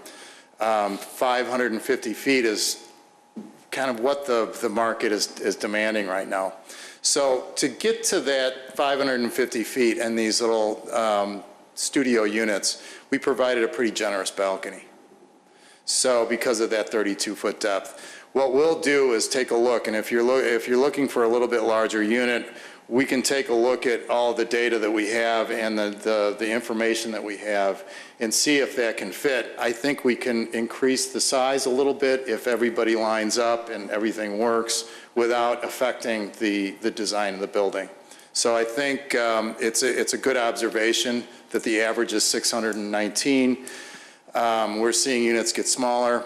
550 feet is kind of what the market is demanding right now. So to get to that 550 feet and these little studio units, we provided a pretty generous balcony. So because of that 32-foot depth. What we'll do is take a look, and if you're looking for a little bit larger unit, we can take a look at all the data that we have and the information that we have and see if that can fit. I think we can increase the size a little bit if everybody lines up and everything works without affecting the design of the building. So I think it's a good observation that the average is 619. We're seeing units get smaller,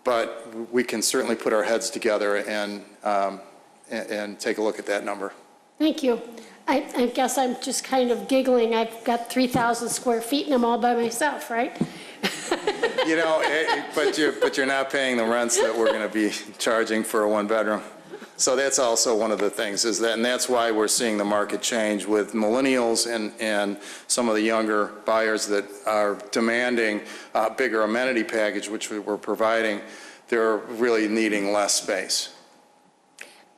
but we can certainly put our heads together and take a look at that number. Thank you. I guess I'm just kind of giggling. I've got 3,000 square feet and I'm all by myself, right? You know, but you're not paying the rents that we're going to be charging for a one-bedroom. So that's also one of the things, and that's why we're seeing the market change with millennials and some of the younger buyers that are demanding a bigger amenity package, which we're providing. They're really needing less space.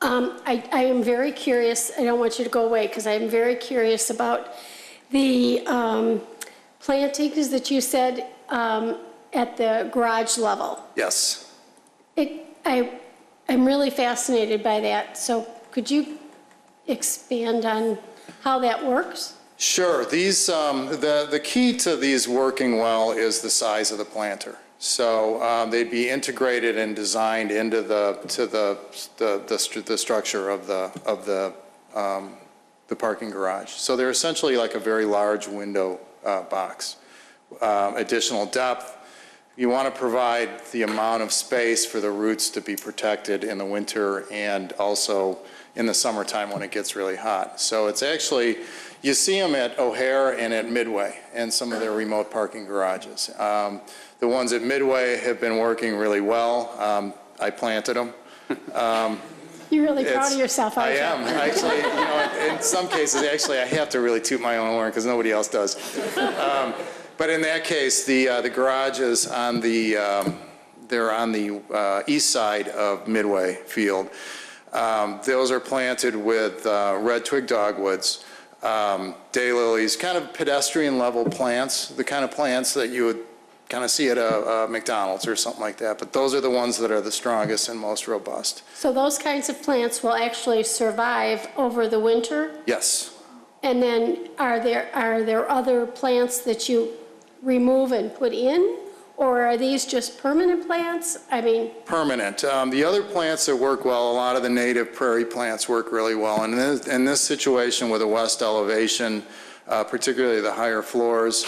I am very curious. I don't want you to go away because I am very curious about the plantings that you said at the garage level. Yes. I'm really fascinated by that. So could you expand on how that works? Sure. These the key to these working well is the size of the planter. So they'd be integrated and designed into the structure of the parking garage. So they're essentially like a very large window box. Additional depth, you want to provide the amount of space for the roots to be protected in the winter and also in the summertime when it gets really hot. So it's actually, you see them at O'Hare and at Midway and some of their remote parking garages. The ones at Midway have been working really well. I planted them. You're really proud of yourself, aren't you? I am. Actually, you know, in some cases, actually, I have to really toot my own horn because nobody else does. But in that case, the garages on the, they're on the east side of Midway Field. Those are planted with red twig dogwoods, daylilies, kind of pedestrian level plants, the kind of plants that you would kind of see at a McDonald's or something like that. But those are the ones that are the strongest and most robust. So those kinds of plants will actually survive over the winter? Yes. And then are there other plants that you remove and put in? Or are these just permanent plants? I mean... Permanent. The other plants that work well, a lot of the native prairie plants work really well. And in this situation with the west elevation, particularly the higher floors,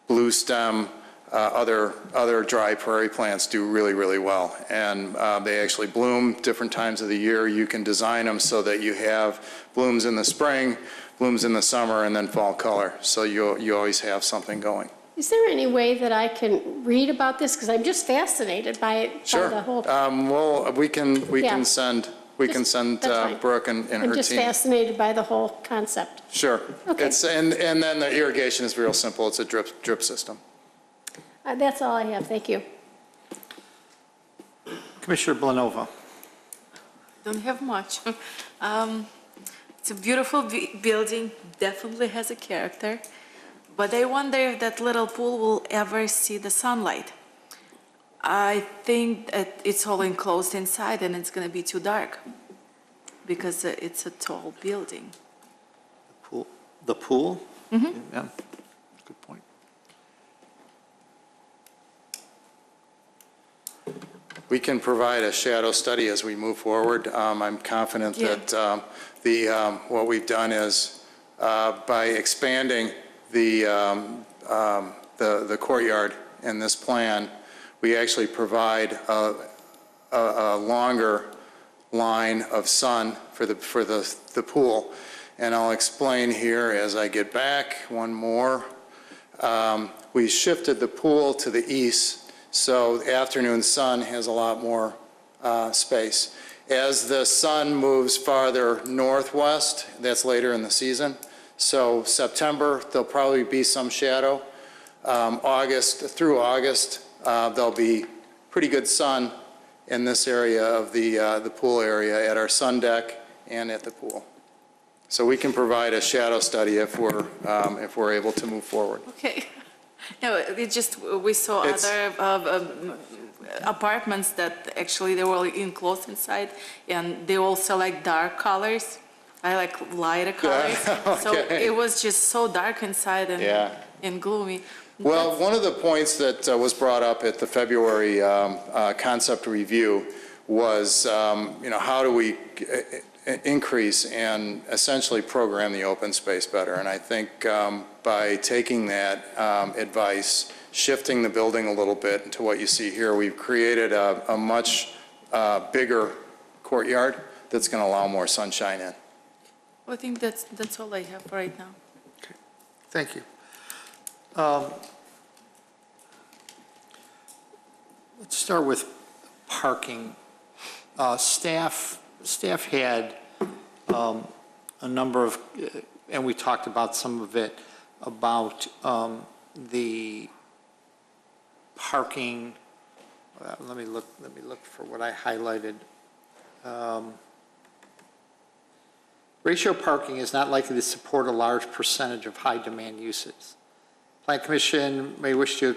blue stem, other dry prairie plants do really, really well. And they actually bloom different times of the year. You can design them so that you have blooms in the spring, blooms in the summer, and then fall color. So you always have something going. Is there any way that I can read about this? Because I'm just fascinated by it. Sure. By the whole... Well, we can send that's fine. Brooke and her team. I'm just fascinated by the whole concept. Sure. Okay. And then the irrigation is real simple. It's a drip system. That's all I have. Thank you. Commissioner Blanova. Don't have much. It's a beautiful building, definitely has a character, but I wonder if that little pool will ever see the sunlight. I think that it's all enclosed inside and it's going to be too dark because it's a tall building. The pool? Mm-hmm. Yeah, good point. We can provide a shadow study as we move forward. I'm confident that what we've done is by expanding the courtyard in this plan, we actually provide a longer line of sun for the pool. And I'll explain here as I get back one more. We shifted the pool to the east, so the afternoon sun has a lot more space. As the sun moves farther northwest, that's later in the season. So September, there'll probably be some shadow. Through August, there'll be pretty good sun in this area of the pool area at our sun deck and at the pool. So we can provide a shadow study if we're able to move forward. Okay. No, it just, we saw other apartments that actually they were enclosed inside and they all select dark colors. I like lighter colors. Okay. So it was just so dark inside and gloomy. Well, one of the points that was brought up at the February concept review was, how do we increase and essentially program the open space better? And I think by taking that advice, shifting the building a little bit into what you see here, we've created a much bigger courtyard that's going to allow more sunshine in. Well, I think that's all I have for right now. Okay, thank you. Let's start with parking. Staff had a number of, and we talked about some of it, about the parking. Let me look for what I highlighted. Ratio parking is not likely to support a large percentage of high demand uses. Plan Commission may wish to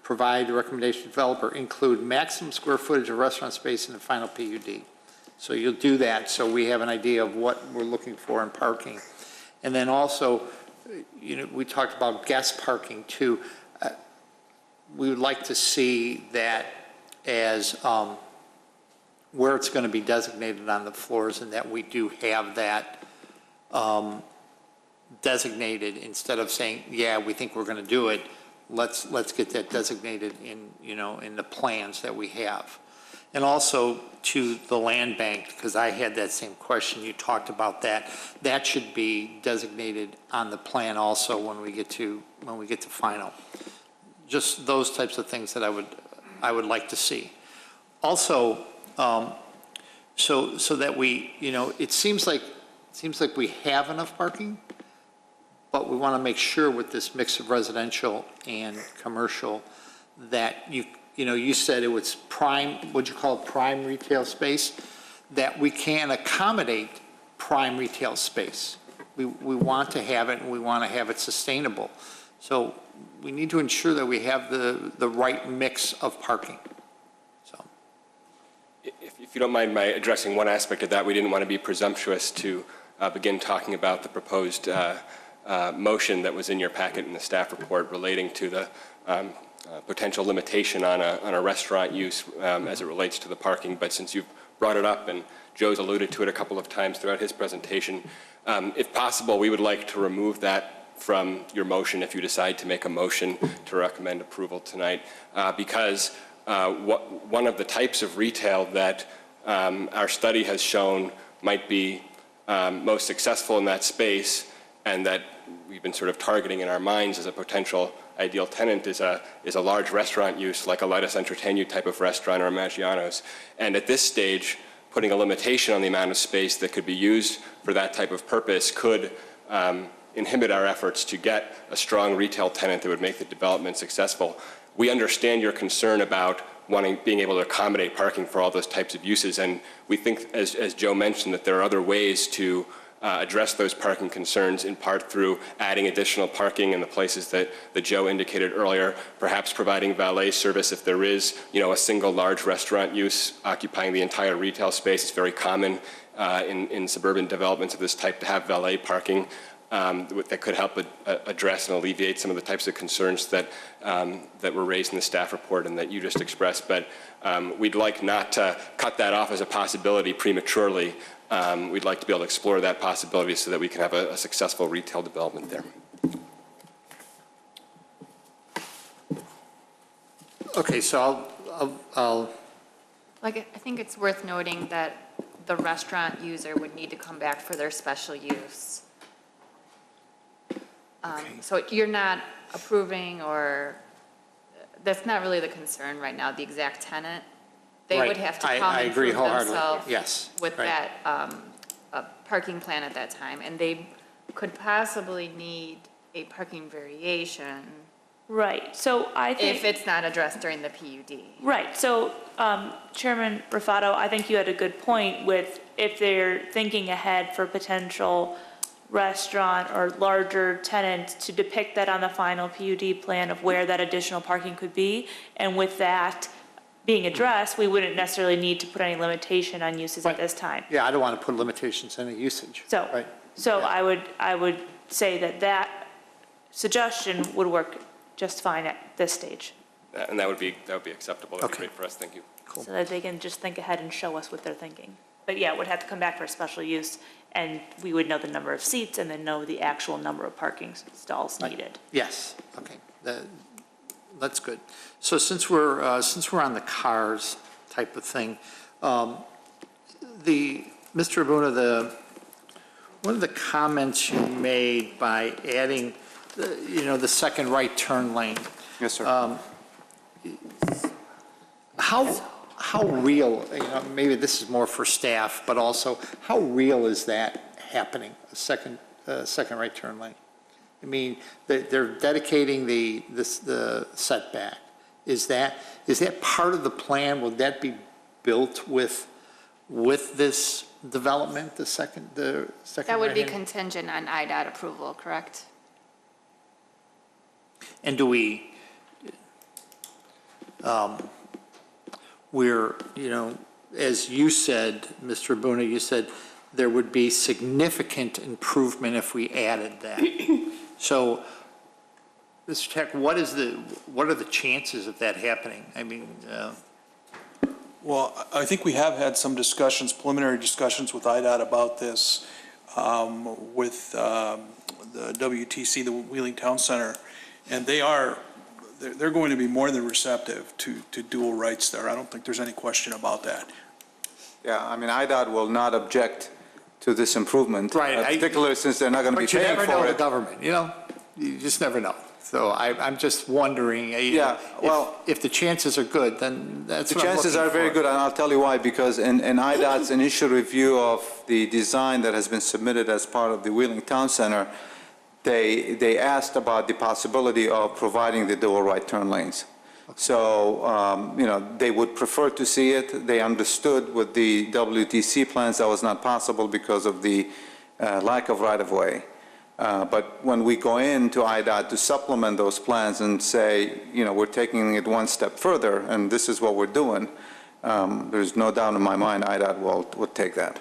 provide a recommendation to developer include maximum square footage of restaurant space in the final PUD. So you'll do that so we have an idea of what we're looking for in parking. And then also, we talked about guest parking too. We would like to see that as where it's going to be designated on the floors and that we do have that designated instead of saying, yeah, we think we're going to do it. let's get that designated in, in the plans that we have. And also to the land bank, because I had that same question, you talked about that. That should be designated on the plan also when we get to final. Just those types of things that I would like to see. Also, so that we, it seems like we have enough parking, but we want to make sure with this mix of residential and commercial that you said it was prime, what'd you call it, prime retail space, that we can accommodate prime retail space. We want to have it, and we want to have it sustainable. So we need to ensure that we have the right mix of parking. So, If you don't mind my addressing one aspect of that, we didn't want to be presumptuous to begin talking about the proposed motion that was in your packet in the staff report relating to the potential limitation on a restaurant use as it relates to the parking. But since you've brought it up and Joe's alluded to it a couple of times throughout his presentation, if possible, we would like to remove that from your motion if you decide to make a motion to recommend approval tonight, because one of the types of retail that our study has shown might be most successful in that space and that we've been sort of targeting in our minds as a potential ideal tenant is a large restaurant use, like a Let Us Entertain You type of restaurant or a Maggiano's. And at this stage, putting a limitation on the amount of space that could be used for that type of purpose could inhibit our efforts to get a strong retail tenant that would make the development successful. We understand your concern about being able to accommodate parking for all those types of uses, and we think, as Joe mentioned, that there are other ways to address those parking concerns, in part through adding additional parking in the places that Joe indicated earlier, perhaps providing valet service if there is, a single large restaurant use occupying the entire retail space. It's very common in suburban developments of this type to have valet parking that could help address and alleviate some of the types of concerns that were raised in the staff report and that you just expressed. But we'd like not to cut that off as a possibility prematurely. We'd like to be able to explore that possibility so that we can have a successful retail development there. okay, so I'll I think it's worth noting that the restaurant user would need to come back for their special use. So you're not approving, or that's not really the concern right now, the exact tenant. They would have to come and agree prove wholeheartedly. themselves Yes, with right. that parking plan at that time. And they could possibly need a parking variation Right, so I think. if it's not addressed during the PUD. Right, so Chairman Rufato, I think you had a good point with if they're thinking ahead for potential restaurant or larger tenants to depict that on the final PUD plan of where that additional parking could be. And with that being addressed, we wouldn't necessarily need to put any limitation on uses at this time. Yeah, I don't want to put limitations on the usage. So, Right. so I would say that suggestion would work just fine at this stage. And that would be acceptable. That would be Okay. great for us. Thank you. So that they can just think ahead and show us what they're thinking. But yeah, it would have to come back for a special use, and we would know the number of seats and then know the actual number of parking stalls needed. Yes, okay, that's good. So since we're on the cars type of thing, Mr. Abuna, one of the comments you made by adding, the second right turn lane. Yes, sir. How real, maybe this is more for staff, but also, how real is that happening, a second right turn lane? I mean, they're dedicating the setback. Is that part of the plan? Will that be built with this development, the second That would be right-hand? contingent on IDOT approval, correct? And do we, as you said, Mr. Abuna, you said there would be significant improvement if we added that. So, Mr. Tech, what are the chances of that happening? I mean, Well, I think we have had some discussions, preliminary discussions with IDOT about this, with the WTC, the Wheeling Town Center, and they are they're going to be more than receptive to dual rights there. I don't think there's any question about that. Yeah, I mean, IDOT will not object to this improvement. Right, Particularly since they're not going to be But you paying never for know the it. government, you know? You just never know. So I'm just wondering, Yeah, well, if the chances are good, then that's the what I'm chances are looking very for. good, and I'll tell you why, because in IDOT's initial review of the design that has been submitted as part of the Wheeling Town Center, they asked about the possibility of providing the dual right turn lanes. So, you know, they would prefer to see it. They understood with the WTC plans that was not possible because of the lack of right-of-way. But when we go into IDOT to supplement those plans and say, you know, we're taking it one step further, and this is what we're doing, there's no doubt in my mind IDOT will take that.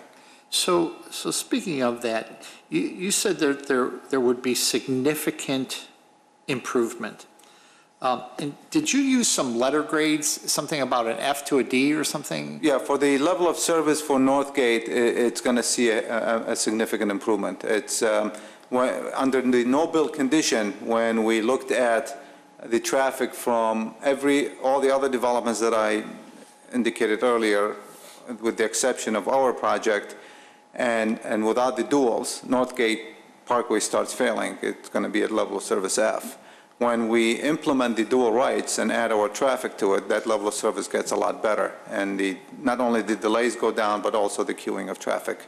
So speaking of that, you said there would be significant improvement. And did you use some letter grades, something about an F to a D or something? Yeah, for the level of service for Northgate, it's going to see a significant improvement. It's under the no-build condition, when we looked at the traffic from all the other developments that I indicated earlier, with the exception of our project, and without the duals, Northgate Parkway starts failing. It's going to be at level of service F. When we implement the dual rights and add our traffic to it, that level of service gets a lot better. And not only the delays go down, but also the queuing of traffic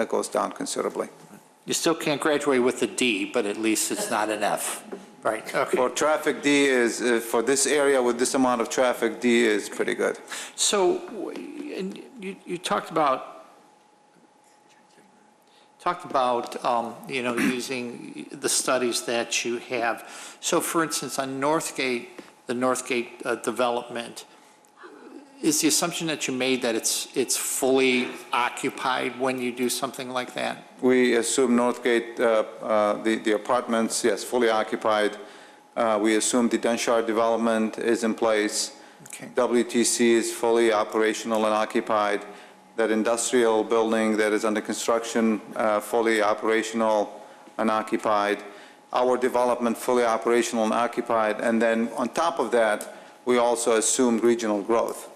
goes down considerably. You still can't graduate with a D, but at least it's not an F, right? Okay. For traffic, D is, for this area with this amount of traffic, D is pretty good. So, and you talked about, you know, using the studies that you have. So for instance, on Northgate, the Northgate development, is the assumption that you made that it's fully occupied when you do something like that? We assume Northgate, the apartments, yes, fully occupied. We assume the Denshire development is in place. Okay. WTC is fully operational and occupied. That industrial building that is under construction, fully operational and occupied. Our development fully operational and occupied. And then on top of that, we also assumed regional growth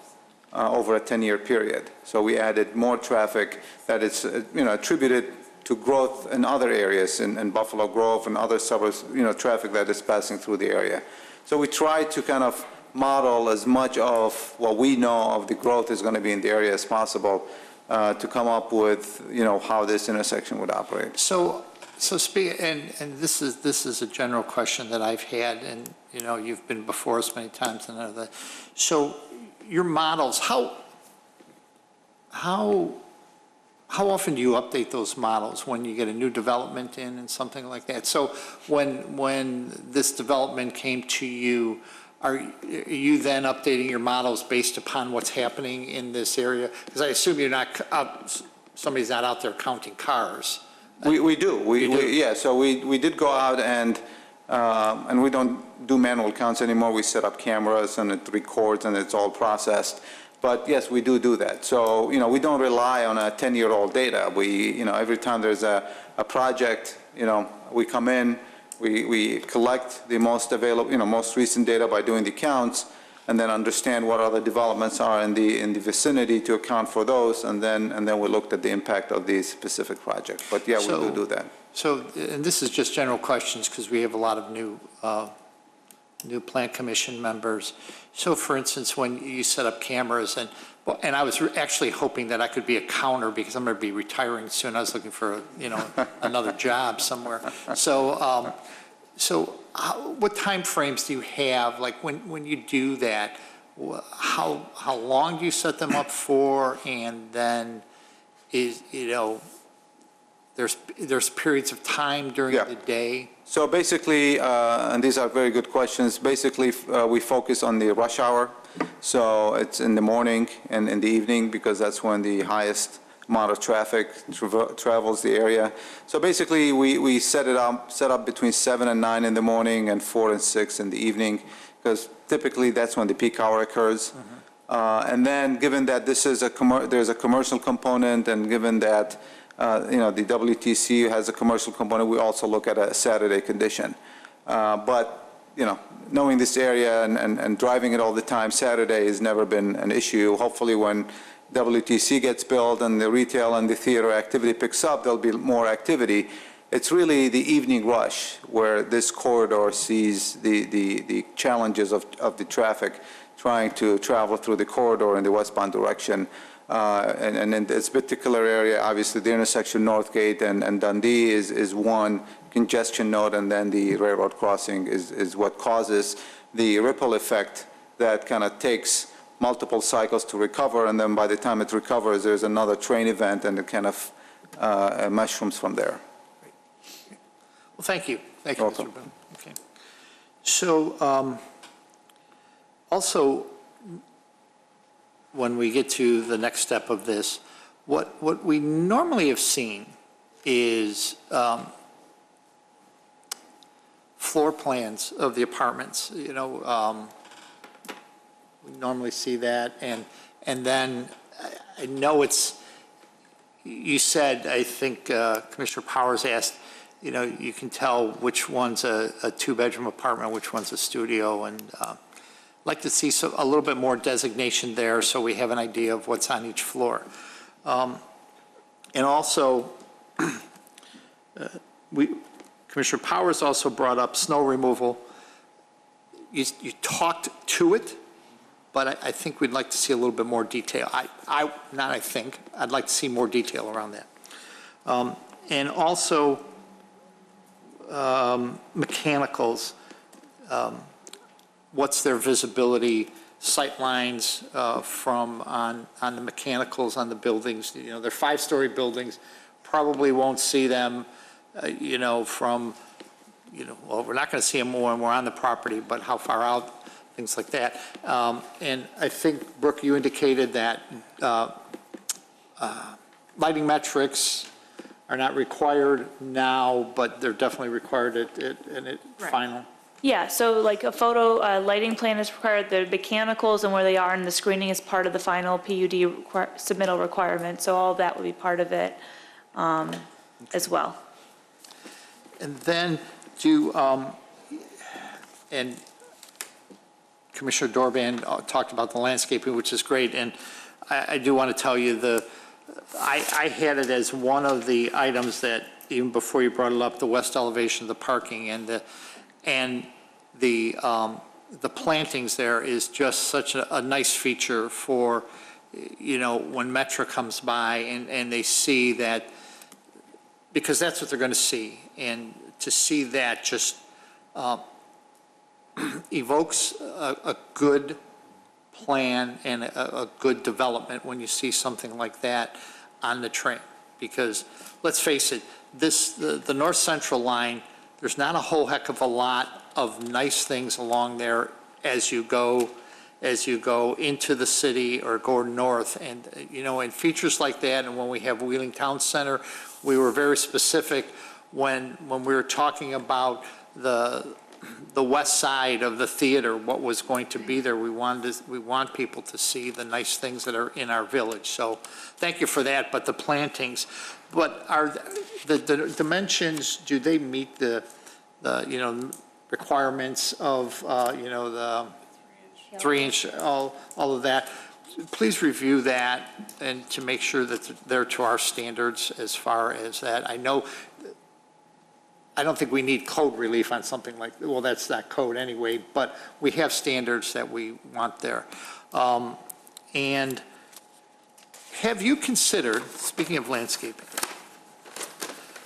over a 10-year period. So we added more traffic that is, you know, attributed to growth in other areas, in Buffalo Grove and other suburbs, you know, traffic that is passing through the area. So we try to kind of model as much of what we know of the growth is going to be in the area as possible to come up with, you know, how this intersection would operate. So and this is a general question that I've had, and you know, you've been before us many times and other. So your models, how often do you update those models when you get a new development in and something like that? So when this development came to you, are you then updating your models based upon what's happening in this area? Because I assume you're not somebody's not out there counting cars. We do. Yeah, so we did go out and we don't do manual counts anymore. We set up cameras and it records and it's all processed. But yes, we do that. So, you know, we don't rely on a 10-year-old data. You know, every time there's a project, you know, we come in, we collect the most available, you know, most recent data by doing the counts, and then understand what other developments are in the vicinity to account for those, and then we looked at the impact of these specific projects. But yeah, we do that. So, and this is just general questions because we have a lot of new Plan Commission members. So for instance, when you set up cameras and I was actually hoping that I could be a counter because I'm going to be retiring soon. I was looking for, you know, another job somewhere. So, what time frames do you have? Like when you do that, how long do you set them up for? And then there's periods of time during the day. So basically, and these are very good questions, basically we focus on the rush hour. So it's in the morning and in the evening because that's when the highest amount of traffic travels the area. So basically we set up between 7 and 9 in the morning and 4 and 6 in the evening because typically that's when the peak hour occurs. And then given that this is there's a commercial component and given that you know, the WTC has a commercial component, we also look at a Saturday condition. But knowing this area and driving it all the time, Saturday has never been an issue. Hopefully when WTC gets built and the retail and the theater activity picks up, there'll be more activity. It's really the evening rush where this corridor sees the challenges of the traffic trying to travel through the corridor in the westbound direction. And in this particular area, obviously the intersection Northgate and Dundee is one congestion node, and then the railroad crossing is what causes the ripple effect that kind of takes multiple cycles to recover, and then by the time it recovers, there's another train event, and it kind of mushrooms from there. Well, thank you. Thank you, Mr. Boone. Okay. So also, when we get to the next step of this, what we normally have seen is floor plans of the apartments. We normally see that, and then I know you said, I think Commissioner Powers asked, you can tell which one's a two-bedroom apartment, which one's a studio, and I'd like to see a little bit more designation there so we have an idea of what's on each floor. And also, Commissioner Powers also brought up snow removal. You talked to it, but I think we'd like to see a little bit more detail. I'd like to see more detail around that. And also, mechanicals, what's their visibility, sight lines from on the mechanicals on the buildings. They're 5-story buildings, probably won't see them, from, well, we're not going to see them when we're on the property, but how far out, things like that. And I think, Brooke, you indicated that lighting metrics are not required now, but they're definitely required at final. Yeah, so like a photo lighting plan is required, the mechanicals and where they are, and the screening is part of the final PUD submittal requirement, so all of that would be part of it as well. And then and Commissioner Dorban talked about the landscaping, which is great, and I do want to tell you I had it as one of the items that, even before you brought it up, the west elevation of the parking and the plantings there is just such a nice feature for, when Metra comes by and they see that, because that's what they're going to see. And to see that just evokes a good plan and a good development when you see something like that on the train. Because let's face it, the North Central line, there's not a whole heck of a lot of nice things along there as you go into the city or go north. And, and features like that, and when we have Wheeling Town Center, we were very specific when we were talking about the west side of the theater, what was going to be there. We want people to see the nice things that are in our village. So thank you for that. But the plantings, but are the dimensions, do they meet the requirements of, the 3-inch, all of that? Please review that and to make sure that they're to our standards as far as that. I don't think we need code relief on something like, well, that's not code anyway, but we have standards that we want there. And have you considered, speaking of landscaping,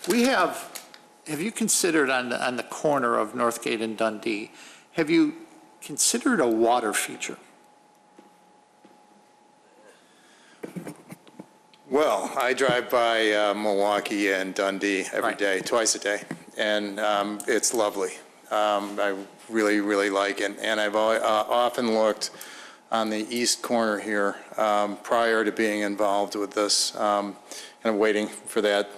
have you considered on the corner of Northgate and Dundee, have you considered a water feature? Well, I drive by Milwaukee and Dundee every day, twice a day, and it's lovely. I really, really like it, and I've often looked on the east corner here prior to being involved with this, kind of waiting for that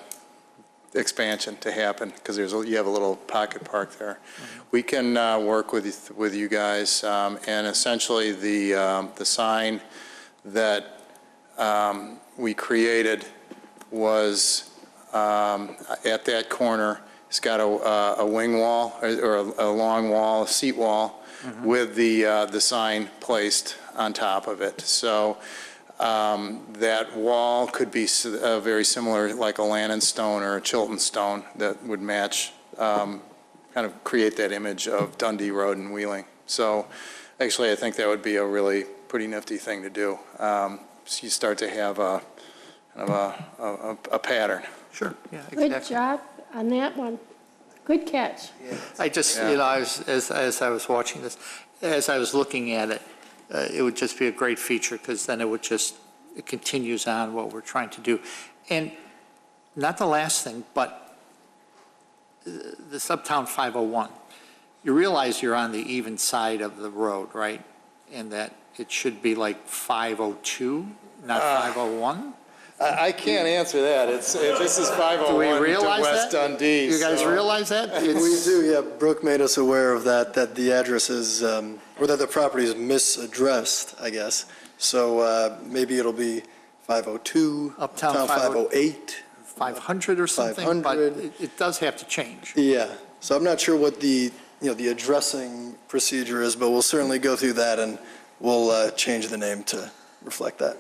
expansion to happen, because you have a little pocket park there. Mm-hmm. We can work with you guys, and essentially the sign that we created was at that corner It's got a wing wall, or a long wall, a seat wall, with the sign placed on top of it. So that wall could be very similar, like a Lannon stone or a Chilton stone, that would match, kind of create that image of Dundee Road and Wheeling. So actually, I think that would be a really pretty nifty thing to do. So you start to have a kind of a pattern. Sure, yeah, exactly. Good job on that one. Good catch. I just, you know, as I was watching this, as I was looking at it, it would just be a great feature, because then it continues on what we're trying to do. And not the last thing, but this Uptown 501, you realize you're on the even side of the road, right? And that it should be like 502, not 501? I can't answer that. This is 501 Do we to realize West that? Dundee. You guys so- realize that? We do, yeah. Brooke made us aware of that the address is, or that the property is misaddressed, I guess. So maybe it'll be 502, Uptown 508. 500 or something, but 500. it does have to change. Yeah, so I'm not sure what the addressing procedure is, but we'll certainly go through that and we'll change the name to reflect that.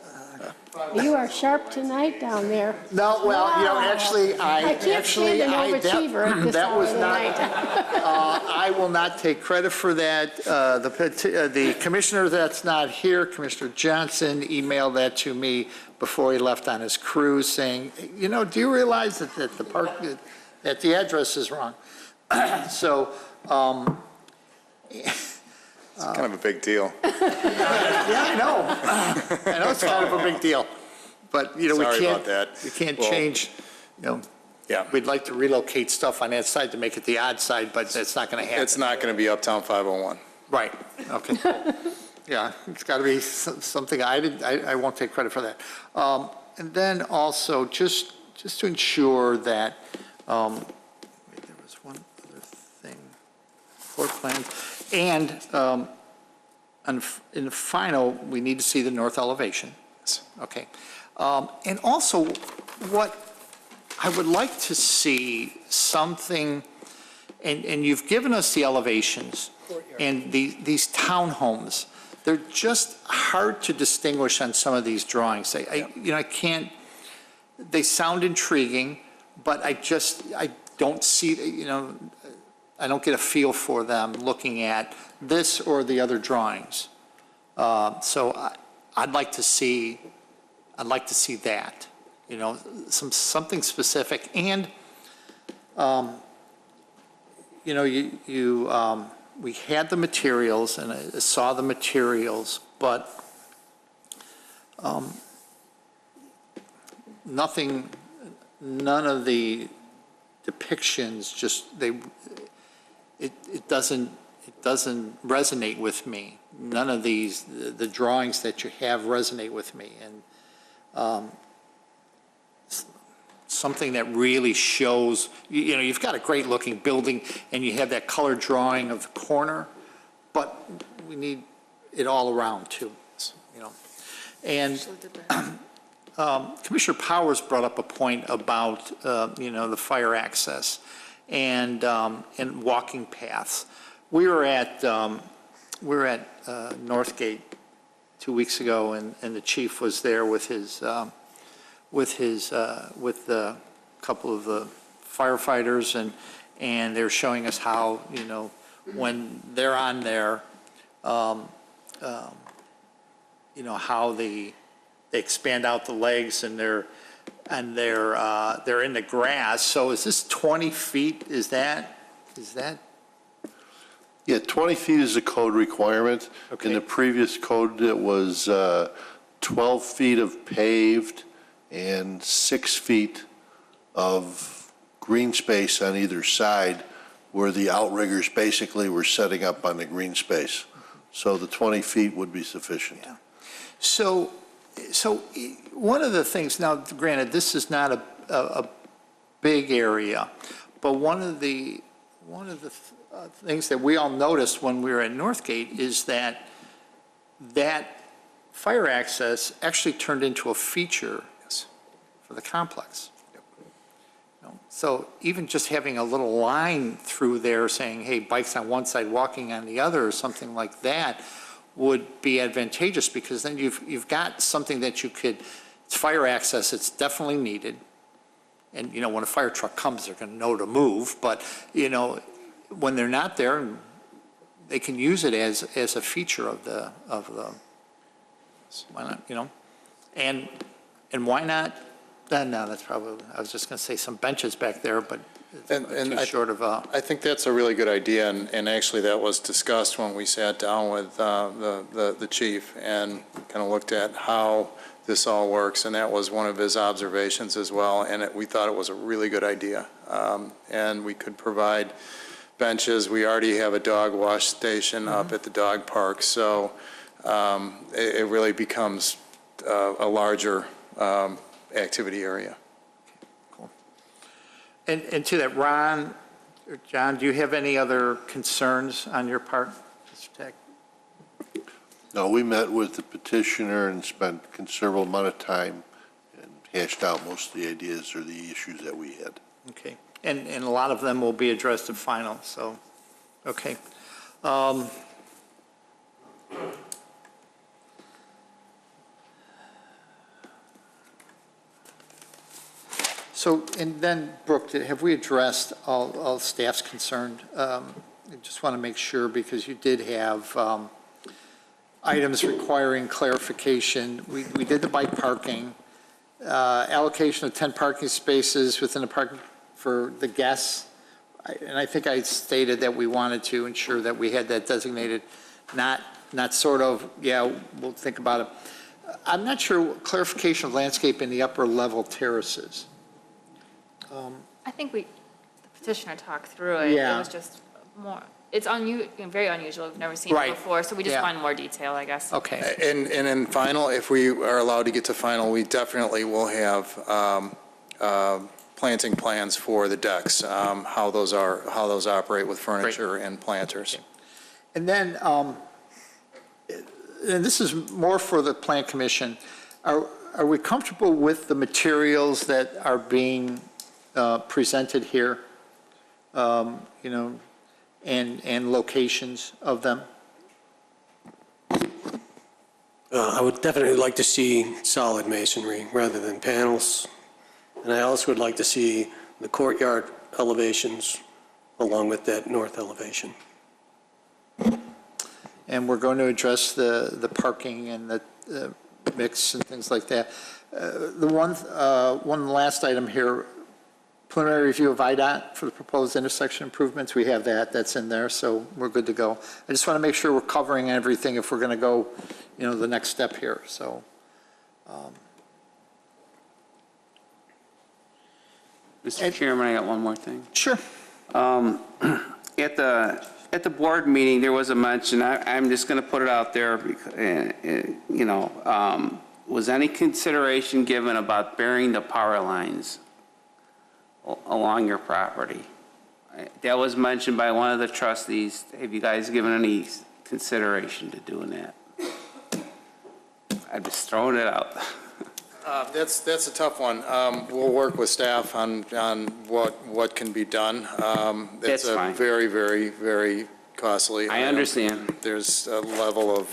You are sharp tonight down there. No, well, you know, Wow. actually, I can't stand an overachiever at this that hour was of the not, night. I will not take credit for that. The commissioner that's not here, Commissioner Johnson, emailed that to me before he left on his cruise, saying, you know, do you realize that that the address is wrong? So, It's kind of a big deal. yeah, I know. I know it's kind of a big deal, but, you know, we Sorry can't. about that. We can't Well, change, you know. Yeah. We'd like to relocate stuff on that side to make it the odd side, but it's not going to happen. It's not going to be Uptown 501. Right, okay. Yeah, it's got to be something I won't take credit for that. And then also, just to ensure that, wait, there was one other thing, floor plan. And in the final, we need to see the north elevation. Okay. And also, what I would like to see something, and you've given us the elevations, and these townhomes, they're just hard to distinguish on some of these drawings. I can't, they sound intriguing, but I don't see, you know, I don't get a feel for them looking at this or the other drawings. So I'd like to see that, you know, something specific. And, you know, we had the materials, and I saw the materials, but none of the depictions it doesn't resonate with me. None of the drawings that you have resonate with me. And something that really shows, you know, you've got a great looking building and you have that color drawing of the corner, but we need it all around too, you know. And Commissioner Powers brought up a point about, you know, the fire access and walking paths. We were at Northgate 2 weeks ago, and the chief was there with a couple of the firefighters, and they're showing us how, you know, when they're on there, you know, how they expand out the legs and they're in the grass. So is this 20 feet? Is that? Yeah, 20 feet is a code requirement. Okay. In the previous code, it was 12 feet of paved and 6 feet of green space on either side, where the outriggers basically were setting up on the green space. So the 20 feet would be sufficient. Yeah. So one of the things, now granted, this is not a big area, but one of the things that we all noticed when we were at Northgate is that fire access actually turned into a feature for the complex. You know, So even just having a little line through there saying, hey, bikes on one side, walking on the other, or something like that would be advantageous, because then you've got something that you could, it's fire access, it's definitely needed. And, you know, when a fire truck comes, they're going to know to move, but, you know, when they're not there, they can use it as a feature of the, why not, you know? And why not, no, that's probably, I was just going to say some benches back there, but And too short of a. I think that's a really good idea, and actually that was discussed when we sat down with the chief and kind of looked at how this all works, and that was one of his observations as well, and we thought it was a really good idea. And we could provide benches. We already have a dog wash station up at the dog park, so it really becomes a larger activity area. And to that, Ron or John, do you have any other concerns on your part, Mr. Tech? No, we met with the petitioner and spent a considerable amount of time and hashed out most of the ideas or the issues that we had. Okay, and a lot of them will be addressed at final, so, okay. So, and then, Brooke, have we addressed all staff's concerned? I just want to make sure, because you did have items requiring clarification. We did the bike parking, allocation of 10 parking spaces within the parking for the guests. And I think I stated that we wanted to ensure that we had that designated, not sort of, yeah, we'll think about it. I'm not sure, clarification of landscape in the upper level terraces. I think the petitioner talked through it. Yeah. It was just more, it's very unusual. We've never seen it Right. before, so we just Yeah. wanted more detail, I guess. Okay. And in final, if we are allowed to get to final, we definitely will have planting plans for the decks, how those operate with furniture and planters. And then, and this is more for the Plan Commission, are we comfortable with the materials that are being presented here? You know, and locations of them? I would definitely like to see solid masonry rather than panels. And I also would like to see the courtyard elevations along with that north elevation. And we're going to address the parking and the mix and things like that. The one last item here, preliminary review of IDOT for the proposed intersection improvements. We have that's in there, so we're good to go. I just want to make sure we're covering everything if we're going to go, you know, the next step here, so. Mr. Chairman, I got one more thing. Sure. At the board meeting, there was a mention, I'm just going to put it out there, because, you know, was any consideration given about burying the power lines along your property? That was mentioned by one of the trustees. Have you guys given any consideration to doing that? I'm just throwing it out. That's a tough one. We'll work with staff on what can be done. That's fine. It's very, very, very costly. I understand. There's a level of.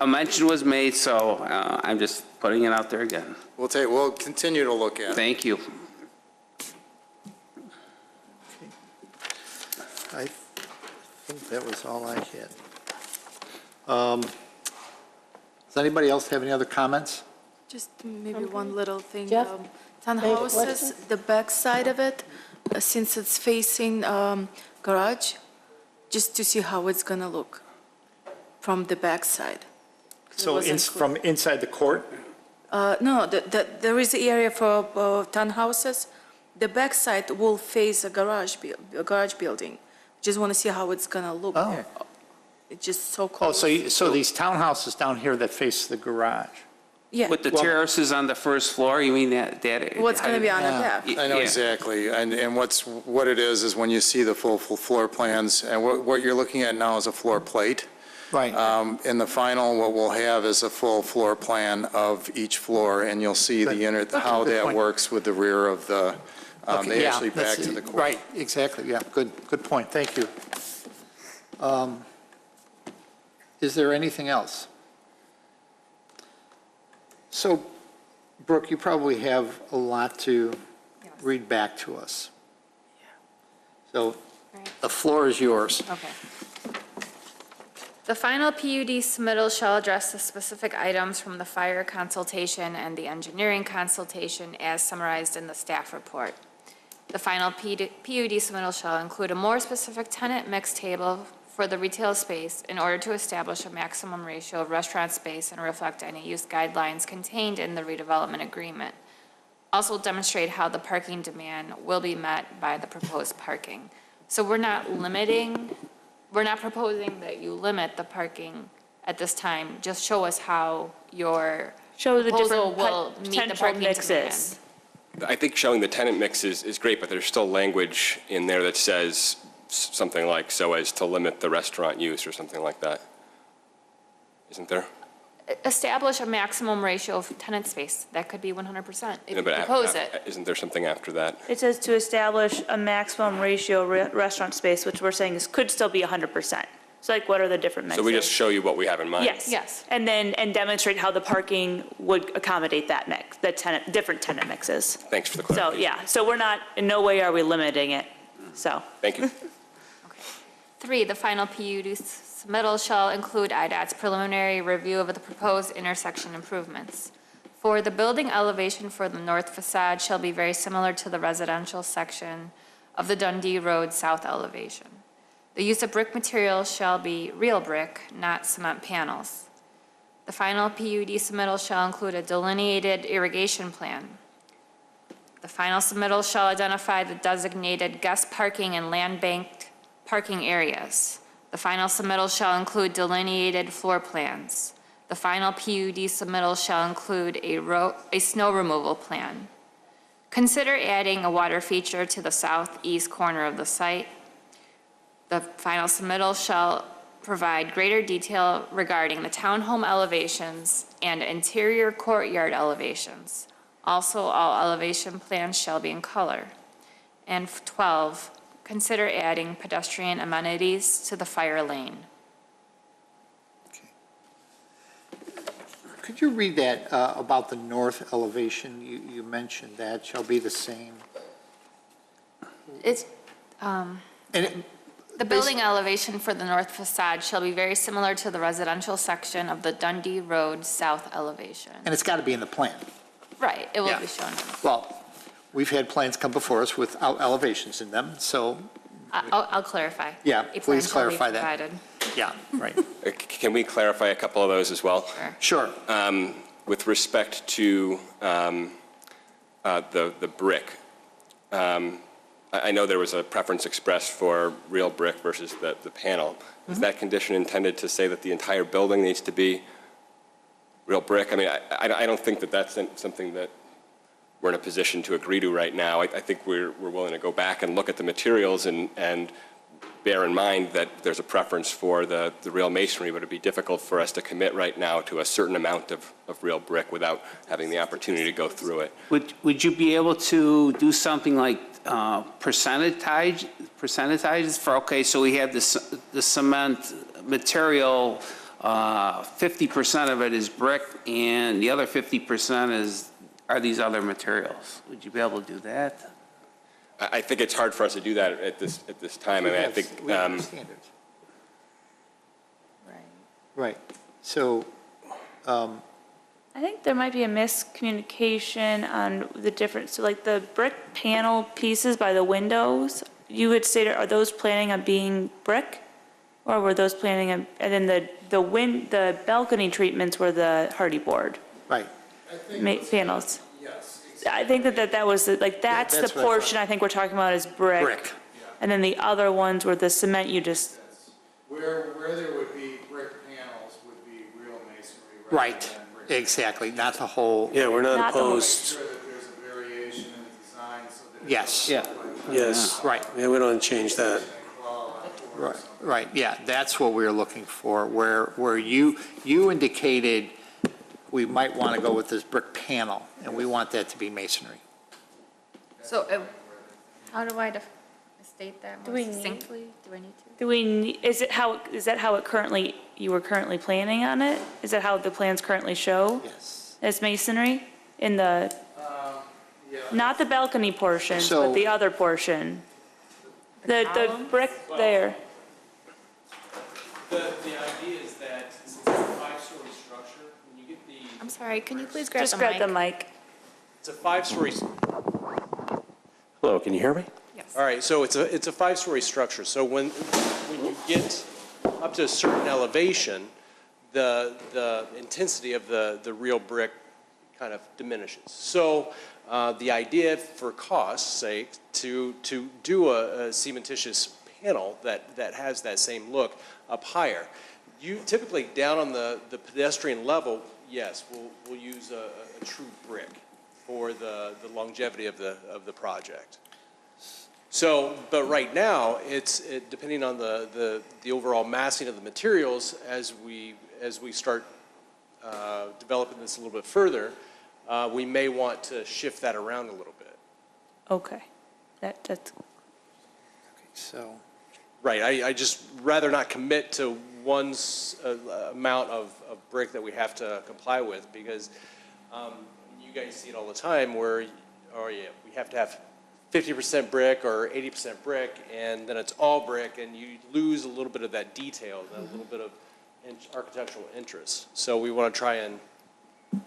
A mention was made, so I'm just putting it out there again. We'll continue to look at it. Thank you. I think that was all I had. Does anybody else have any other comments? Just maybe one little thing. Jeff? Townhouses, the back side of it, since it's facing garage, just to see how it's gonna look from the back side. 'Cause it So wasn't from inside the court? No, there is an area for townhouses. The back side will face a garage building. Just want to see how it's gonna look. Oh. It's just so Oh, close. so these townhouses down here that face the garage? Yeah. With the terraces on the first floor, you mean that? What's gonna be on the back? I know Yeah. exactly, and what it is when you see the full floor plans, and what you're looking at now is a floor plate. Right. In the final, what we'll have is a full floor plan of each floor, and you'll see Good. Okay, how good that point. works with the rear of the Okay, They yeah, actually back that's- to the court. Right, exactly, yeah, good point, thank you. Is there anything else? So, Brooke, you probably have a lot to read back to us. So, the floor is yours. Okay. The final PUD submittal shall address the specific items from the fire consultation and the engineering consultation as summarized in the staff report. The final PUD submittal shall include a more specific tenant mix table for the retail space in order to establish a maximum ratio of restaurant space and reflect any use guidelines contained in the redevelopment agreement. Also demonstrate how the parking demand will be met by the proposed parking. So we're not proposing that you limit the parking at this time. Just show us how your Show the proposal different will meet the potential parking mixes. demand. I think showing the tenant mix is great, but there's still language in there that says something like so as to limit the restaurant use or something like that. Isn't there? Establish a maximum ratio of tenant space. That could be 100% if No, you but propose it. Isn't there something after that? It says to establish a maximum ratio restaurant space, which we're saying could still be 100%. So like, what are the different mixes? So we just show you what we have in mind? Yes. Yes. And demonstrate how the parking would accommodate that mix, the different tenant mixes. Thanks for the So, clarification. yeah, so we're not, in no way are we limiting it, so. Thank you. 3, the final PUD submittal shall include IDOT's preliminary review of the proposed intersection improvements. 4, the building elevation for the north facade shall be very similar to the residential section of the Dundee Road south elevation. The use of brick material shall be real brick, not cement panels. The final PUD submittal shall include a delineated irrigation plan. The final submittal shall identify the designated guest parking and land banked parking areas. The final submittal shall include delineated floor plans. The final PUD submittal shall include a snow removal plan. Consider adding a water feature to the southeast corner of the site. The final submittal shall provide greater detail regarding the townhome elevations and interior courtyard elevations. Also, all elevation plans shall be in color. And 12, consider adding pedestrian amenities to the fire lane. Could you read that about the north elevation? You mentioned that shall be the same. It's, And it, the building elevation for the north facade shall be very similar to the residential section of the Dundee Road south elevation. and it's got to be in the plan. Right, it will Yeah. be shown. Well, we've had plans come before us without elevations in them, so, I'll clarify. Yeah, A plan please shall be clarify that. provided. yeah, right. Can we clarify a couple of those as well? Sure. With respect to the brick, I know there was a preference expressed for real brick versus the panel. Is that condition intended to say that the entire building needs to be real brick? I mean, I don't think that that's something that we're in a position to agree to right now. I think we're willing to go back and look at the materials and bear in mind that there's a preference for the real masonry, but it'd be difficult for us to commit right now to a certain amount of real brick without having the opportunity to go through it. Would you be able to do something like percentages for, okay, so we have the cement material, 50% of it is brick and the other 50% are these other materials? Would you be able to do that? I think it's hard for us to do that at this time. I mean, I think, We have standards. Right, so, I think there might be a miscommunication on the difference, so like the brick panel pieces by the windows, you would say, are those planning on being brick? Or were those planning on, and then the balcony treatments were the hardy board right. panels? Yes. I think that was, like, that's the that's what I portion I think we're talking about is brick. Brick. And then the other ones were the cement you just, Where there would be brick panels would be real masonry. Right, exactly, not the whole, Yeah, we're not Not the whole- opposed, Sure that there's a variation in the design so that. yes. Yeah. yes. Right. Yeah, we don't change that. Right, yeah, that's what we were looking for, where you indicated we might want to go with this brick panel, and we want that to be masonry. So How do I state that Do more we need- succinctly? Do I need to? Is that how it currently, you were currently planning on it? Is that how the plans currently show? Yes. As masonry in the, not the balcony portions, So- but the other portion? The columns? brick there. The idea is that since it's a 5-story structure, when you get the, I'm sorry, can you please grab Just the grab the mic? mic. it's a 5-story. Hello, can you hear me? Yes. All right, so it's a 5-story structure. So when you get up to a certain elevation, the intensity of the real brick kind of diminishes. So the idea, for cost's sake, to do a cementitious panel that has that same look up higher. You typically down on the pedestrian level, yes, we'll use a true brick for the longevity of the project. So, but right now, it's depending on the overall massing of the materials as we start developing this a little bit further, we may want to shift that around a little bit. Okay. That's, So, Right, I just rather not commit to one amount of brick that we have to comply with, because you guys see it all the time where, we have to have 50% brick or 80% brick, and then it's all brick, and you lose a little bit of that detail, a little bit of architectural interest. So we want to try and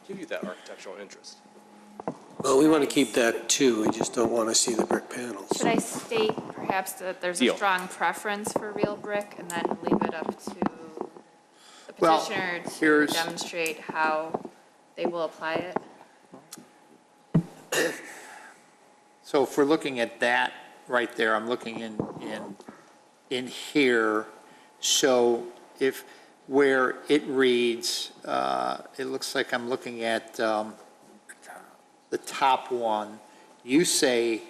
give you that architectural interest. Well, we want to keep that too, we just don't want to see the brick panels. Should I state perhaps that there's Deal. a strong preference for real brick and then leave it up to the Well, petitioner to here's- demonstrate how they will apply it? so if we're looking at that right there, I'm looking in here. So if, where it reads, it looks like I'm looking at the top one. You say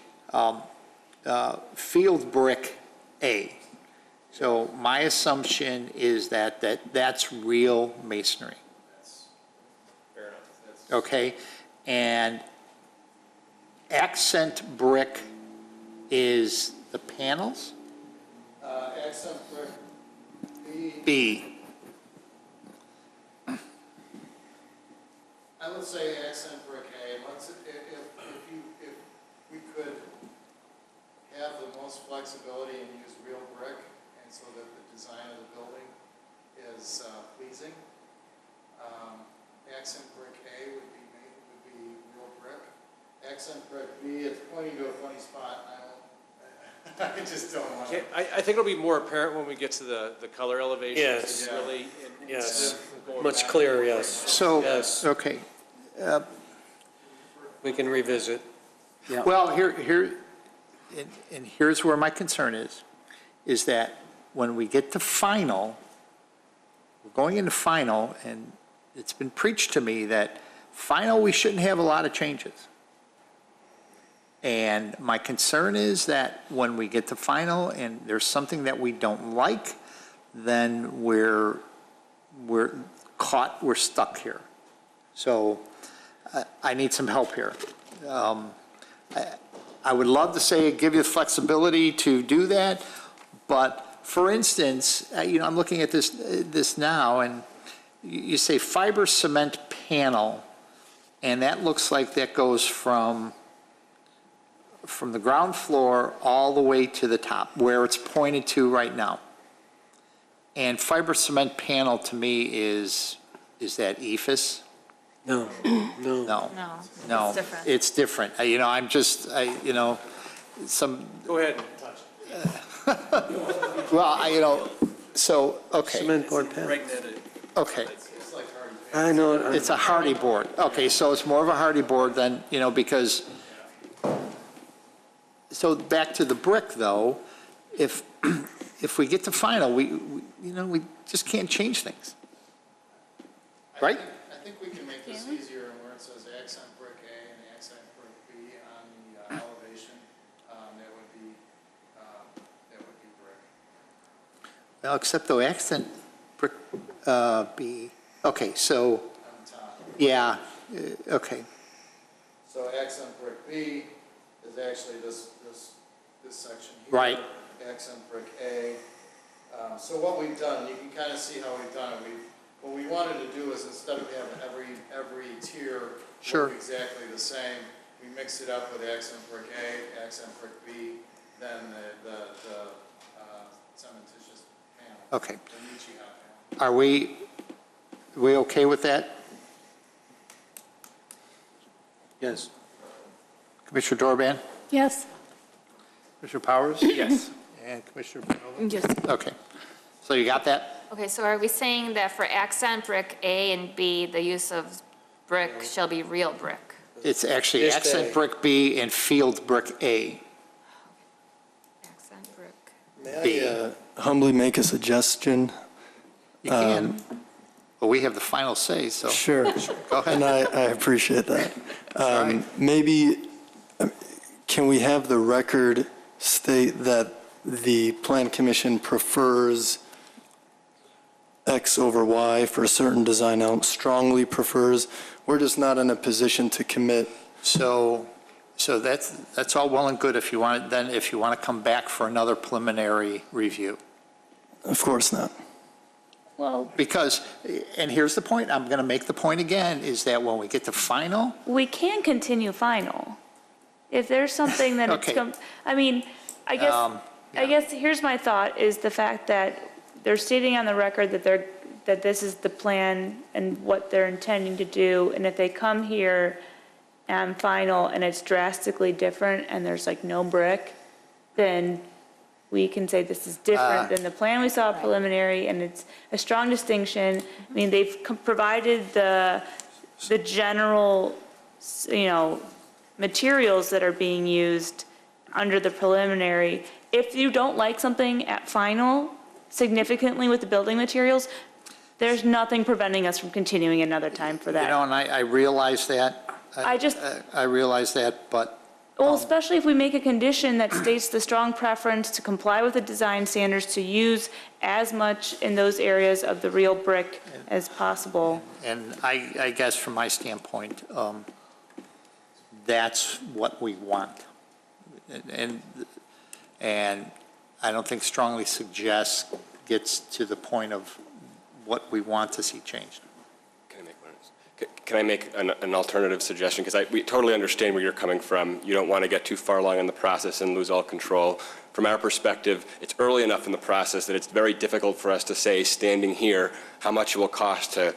field brick A. So my assumption is that's real masonry. Fair enough. Okay, and accent brick is the panels? Accent brick B. I would say accent brick A, if we could have the most flexibility and use real brick, and so that the design of the building is pleasing. Accent brick A would be real brick. Accent brick B, it's pointing to a funny spot, I just don't want to. I think it'll be more apparent when we get to the color elevations. Yes. and really, Yes, instead of going much back clearer, and forth. yes. So, Yes. okay. We can revisit. Well, and here's where my concern is that when we get to final, we're going into final, and it's been preached to me that final, we shouldn't have a lot of changes. And my concern is that when we get to final and there's something that we don't like, then we're stuck here. So I need some help here. I would love to say, give you flexibility to do that, but for instance, I'm looking at this now, and you say fiber cement panel, and that looks like that goes from the ground floor all the way to the top, where it's pointed to right now. And fiber cement panel to me is that EFS? No, no. No. No, No, it's different. it's different. I'm just, some, Go ahead and touch it. well, so, okay, Cement board panel. Right at it. okay. I know. It's a hardy board. Okay, so it's more of a hardy board than, because, so back to the brick, though, if we get to final, we just can't change things. Right? I think we can make this easier where it says accent brick A and accent brick B on the elevation. That would be brick. Well, except though accent brick, B, okay, so, On top. yeah, okay. So accent brick B is actually this this section here. Right. Accent brick A. So what we've done, you can kind of see how we've done it. What we wanted to do is instead of having every tier Sure. look exactly the same, we mixed it up with accent brick A, accent brick B, then the cementitious panel. Okay. The Nichihara panel. Are we okay with that? Yes. Commissioner Dorban? Yes. Commissioner Powers? Yes. And Commissioner Vanova? Yes. Okay. So you got that? Okay, so are we saying that for accent brick A and B, the use of brick shall be real brick? It's actually Just accent A. brick B and field brick A. Accent brick. May I humbly make a suggestion? You can, but we have the final say, so. Sure. Go ahead. And I appreciate that. Maybe, can we have the record state that the Plan Commission prefers X over Y for a certain design element, strongly prefers? We're just not in a position to commit. So that's all well and good if you want, if you want to come back for another preliminary review. Of course not. Well, Because, and here's the point, I'm going to make the point again, is that when we get to final, we can continue final. If there's something that it's, Okay. I mean, I guess here's my thought, is the fact that they're stating on the record that this is the plan and what they're intending to do, and if they come here and final and it's drastically different and there's like no brick, then we can say this is different than the plan we saw preliminary, and it's a strong distinction. I mean, they've provided the general, materials that are being used under the preliminary. If you don't like something at final significantly with the building materials, there's nothing preventing us from continuing another time for that. and I realize that. I realize that, but Well, especially if we make a condition that states the strong preference to comply with the design standards, to use as much in those areas of the real brick as possible. And I guess from my standpoint, that's what we want. And I don't think strongly suggests gets to the point of what we want to see changed. Can I make an alternative suggestion? Because we totally understand where you're coming from. You don't want to get too far along in the process and lose all control. From our perspective, it's early enough in the process that it's very difficult for us to say, standing here, how much it will cost to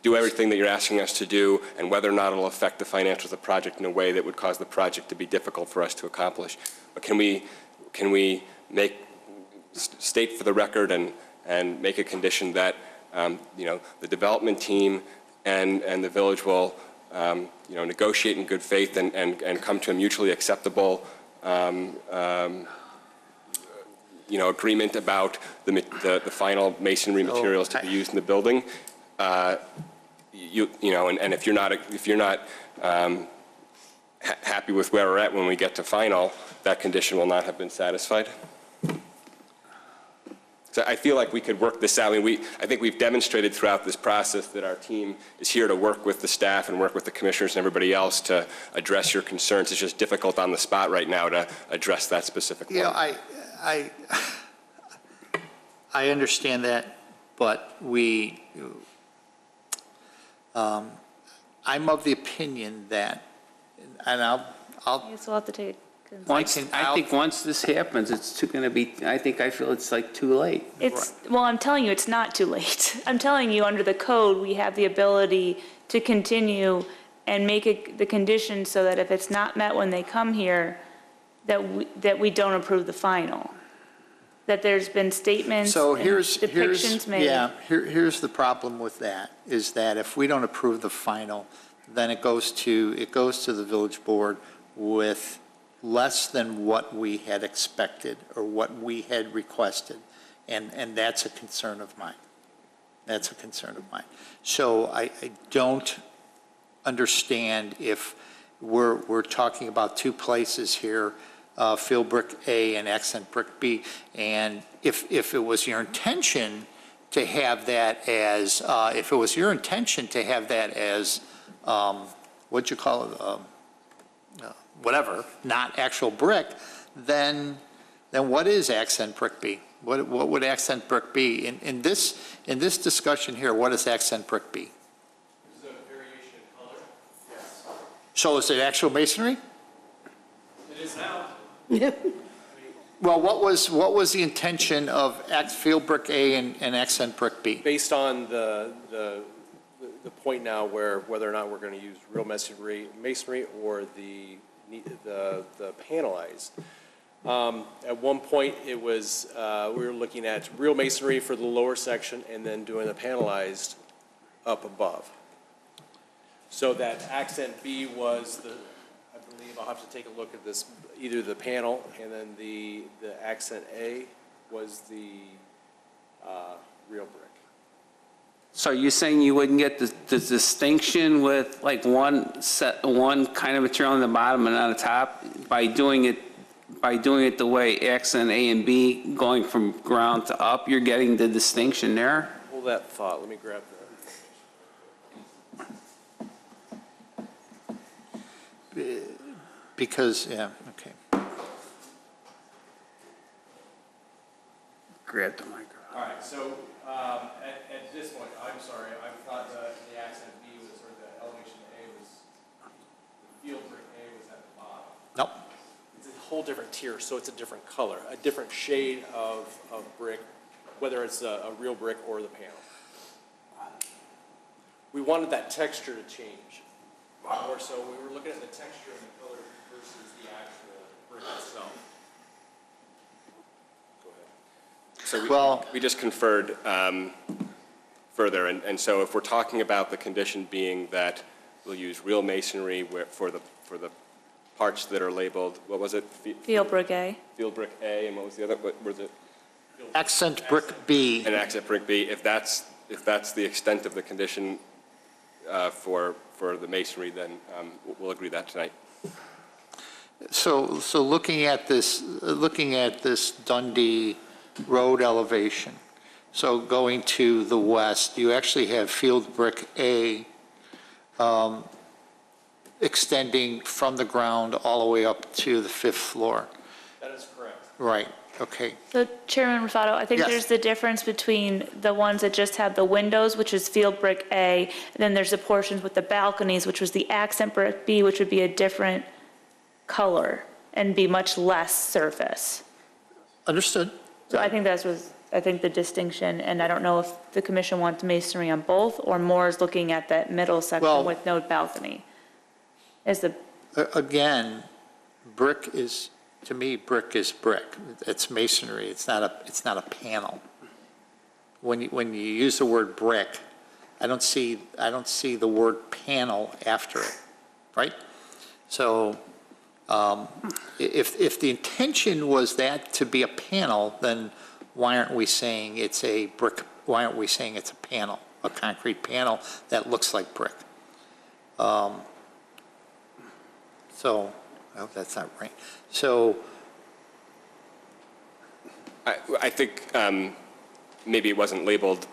do everything that you're asking us to do, and whether or not it'll affect the financials of the project in a way that would cause the project to be difficult for us to accomplish. But can we state for the record and make a condition that the development team and the village will, negotiate in good faith and come to a mutually acceptable, agreement about the final masonry materials to be used in the building. And if you're not happy with where we're at when we get to final, that condition will not have been satisfied. So I feel like we could work this out. I think we've demonstrated throughout this process that our team is here to work with the staff and work with the commissioners and everybody else to address your concerns. It's just difficult on the spot right now to address that specific one. I understand that, but I'm of the opinion that, and I'll. Yes, we'll have to take. I think once this happens, I feel it's like too late. Well, I'm telling you, it's not too late. I'm telling you, under the code, we have the ability to continue and make it the condition so that if it's not met when they come here, that we don't approve the final. That there's been statements and depictions made. Here's the problem with that, is that if we don't approve the final, then it goes to the village board with less than what we had expected or what we had requested. And that's a concern of mine. That's a concern of mine. So I don't understand if we're talking about two places here, field brick A and accent brick B. And if it was your intention to have that as, what'd you call it? whatever, not actual brick, then what is accent brick be? What would accent brick be? In this discussion here, what does accent brick be? Is it a variation in color? Yes. So is it actual masonry? It is now. Well, what was the intention of field brick A and accent brick B? Based on the point now where whether or not we're going to use real masonry or the panelized. At one point, it was, we were looking at real masonry for the lower section and then doing the panelized up above. So that accent B was I believe I'll have to take a look at this, either the panel and then the accent A was the real brick. So you're saying you wouldn't get the distinction with like one kind of material on the bottom and on the top by doing it the way accent A and B going from ground to up, you're getting the distinction there? Hold that thought, let me grab that. Because, yeah, okay. Grab the microphone. All right, so at this point, I'm sorry, I thought the accent B was, or the elevation A was, the field brick A was at the bottom. Nope. It's a whole different tier, so it's a different color, a different shade of brick, whether it's a real brick or the panel. We wanted that texture to change. More so, we were looking at the texture and the color versus the actual brick itself. So we just conferred further, and so if we're talking about the condition being that we'll use real masonry for the parts that are labeled, what was it? Field brick A. Field brick A, and what was the other, what was it? Accent brick B. And accent brick B, if that's the extent of the condition for the masonry, then we'll agree that tonight. So looking at this Dundee Road elevation, so going to the west, you actually have field brick A extending from the ground all the way up to the 5th floor. That is correct. Right, okay. So Chairman Rufato, I think Yes. there's the difference between the ones that just have the windows, which is field brick A, and then there's the portions with the balconies, which was the accent brick B, which would be a different color and be much less surface. Understood. So I think the distinction, and I don't know if the commission wants masonry on both, or more is looking at that middle section Well- with no balcony. Again, brick is, to me, brick is brick. It's masonry. It's not a panel. When you use the word brick, I don't see the word panel after it, right? So if the intention was that to be a panel, then why aren't we saying it's a brick? Why aren't we saying it's a panel, a concrete panel that looks like brick? So I hope that's not right. So I think maybe it wasn't labeled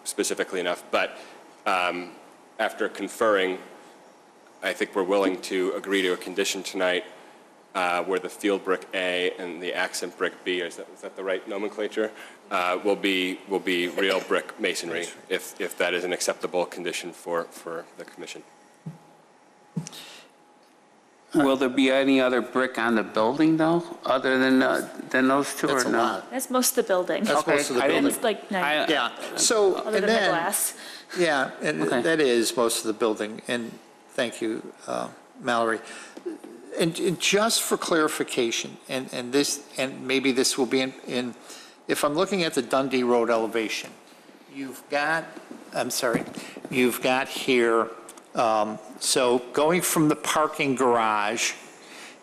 specifically enough, but after conferring, I think we're willing to agree to a condition tonight where the field brick A and the accent brick B, is that the right nomenclature, will be real brick masonry, if that is an acceptable condition for the commission. Will there be any other brick on the building, though, other than those two, or no? That's most of the building. That's most of the building. It's like, yeah, so, other and than the then, glass. yeah, and that is most of the building, and thank you, Mallory. And just for clarification, and maybe this will be in, if I'm looking at the Dundee Road elevation, you've got here, so going from the parking garage,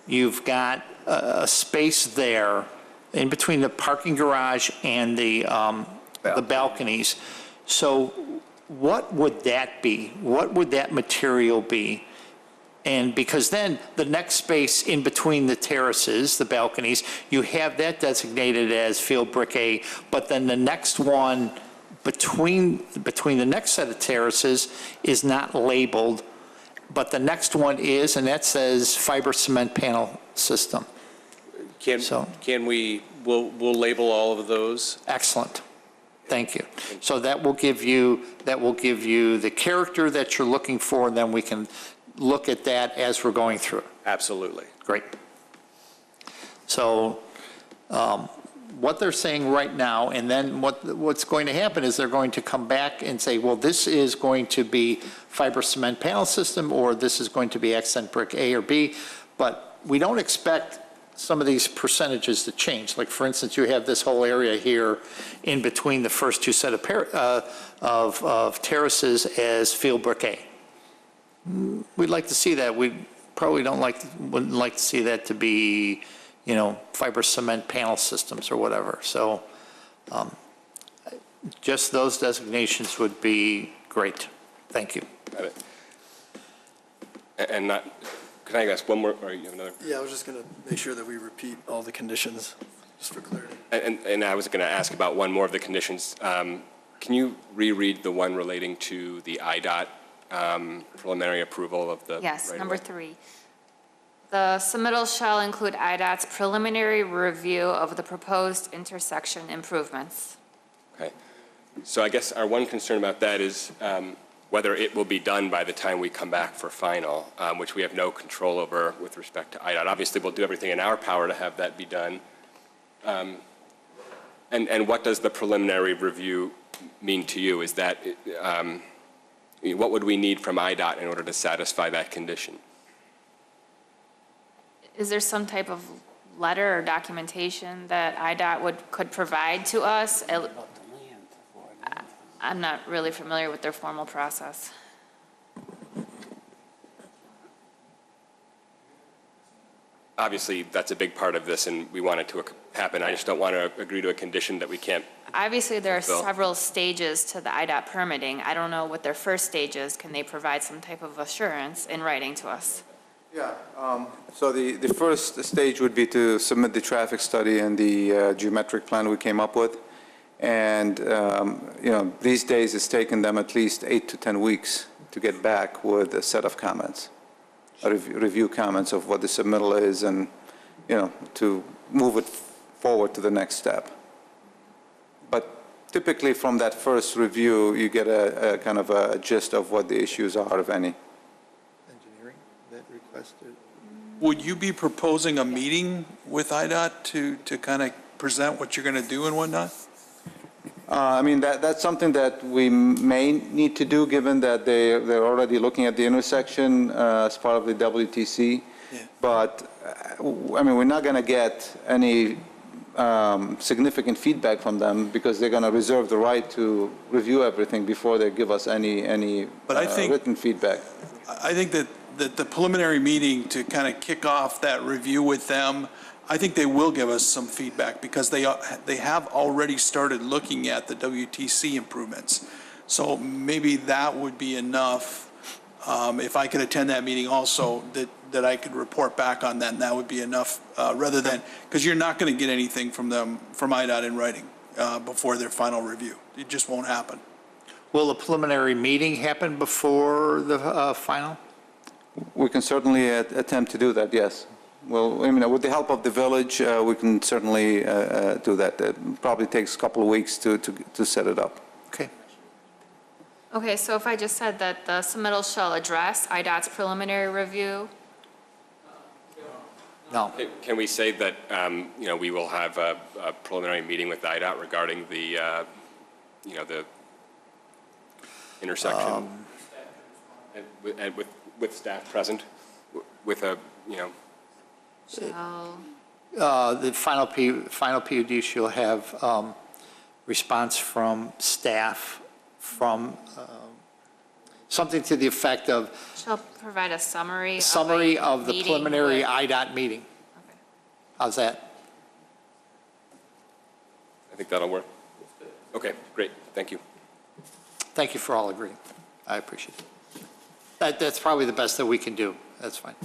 you've got a space there in between the parking garage and the balconies. So what would that be? What would that material be? And because then the next space in between the terraces, the balconies, you have that designated as field brick A, but then the next one between the next set of terraces is not labeled But the next one is, and that says fiber cement panel system. Can we'll label all of those? Excellent. Thank you. So that will give you the character that you're looking for, and then we can look at that as we're going through. Absolutely. Great. So what they're saying right now, and then what's going to happen is they're going to come back and say, well, this is going to be fiber cement panel system, or this is going to be accent brick A or B, but we don't expect some of these percentages to change. Like, for instance, you have this whole area here in between the first two set of terraces as field brick A. We'd like to see that. We probably wouldn't like to see that to be, fiber cement panel systems or whatever. So just those designations would be great. Thank you. Got it. And can I ask one more, or you have another? Yeah, I was just going to make sure that we repeat all the conditions, just for clarity. And I was going to ask about one more of the conditions. Can you reread the one relating to the IDOT preliminary approval of the Yes, right-of-way? number 3. The submittal shall include IDOT's preliminary review of the proposed intersection improvements. Okay. So I guess our one concern about that is whether it will be done by the time we come back for final, which we have no control over with respect to IDOT. Obviously, we'll do everything in our power to have that be done. And what does the preliminary review mean to you? Is that, what would we need from IDOT in order to satisfy that condition? Is there some type of letter or documentation that IDOT could provide to us? I'm not really familiar with their formal process. Obviously, that's a big part of this, and we want it to happen. I just don't want to agree to a condition that we can't. Obviously, there are fulfill. several stages to the IDOT permitting. I don't know what their first stage is. Can they provide some type of assurance in writing to us? Yeah, so the first stage would be to submit the traffic study and the geometric plan we came up with. And, these days it's taken them at least 8 to 10 weeks to get back with a set of comments, review comments of what the submittal is and, to move it forward to the next step. But typically from that first review, you get a kind of a gist of what the issues are, if any. Engineering that requested. Would you be proposing a meeting with IDOT to kind of present what you're going to do and whatnot? That's something that we may need to do, given that they're already looking at the intersection as part of the WTC. Yeah. But, we're not going to get any significant feedback from them because they're going to reserve the right to review everything before they give us any But I think- written feedback. I think that the preliminary meeting to kind of kick off that review with them, I think they will give us some feedback because they have already started looking at the WTC improvements. So maybe that would be enough, if I could attend that meeting also, that I could report back on that, and that would be enough, rather than, because you're not going to get anything from them, from IDOT in writing, before their final review. It just won't happen. Will a preliminary meeting happen before the final? We can certainly attempt to do that, yes. Well, with the help of the village, we can certainly do that. It probably takes a couple of weeks to set it up. Okay. Okay, so if I just said that the submittal shall address IDOT's preliminary review, No. Can we say that, we will have a preliminary meeting with IDOT regarding the, the intersection? And with staff present, with a, shall, The final PUD shall have response from staff, from something to the effect of shall provide a summary of the meeting preliminary with- IDOT meeting. How's that? I think that'll work. Okay, great, thank you. Thank you for all agreeing. I appreciate it. That's probably the best that we can do. That's fine.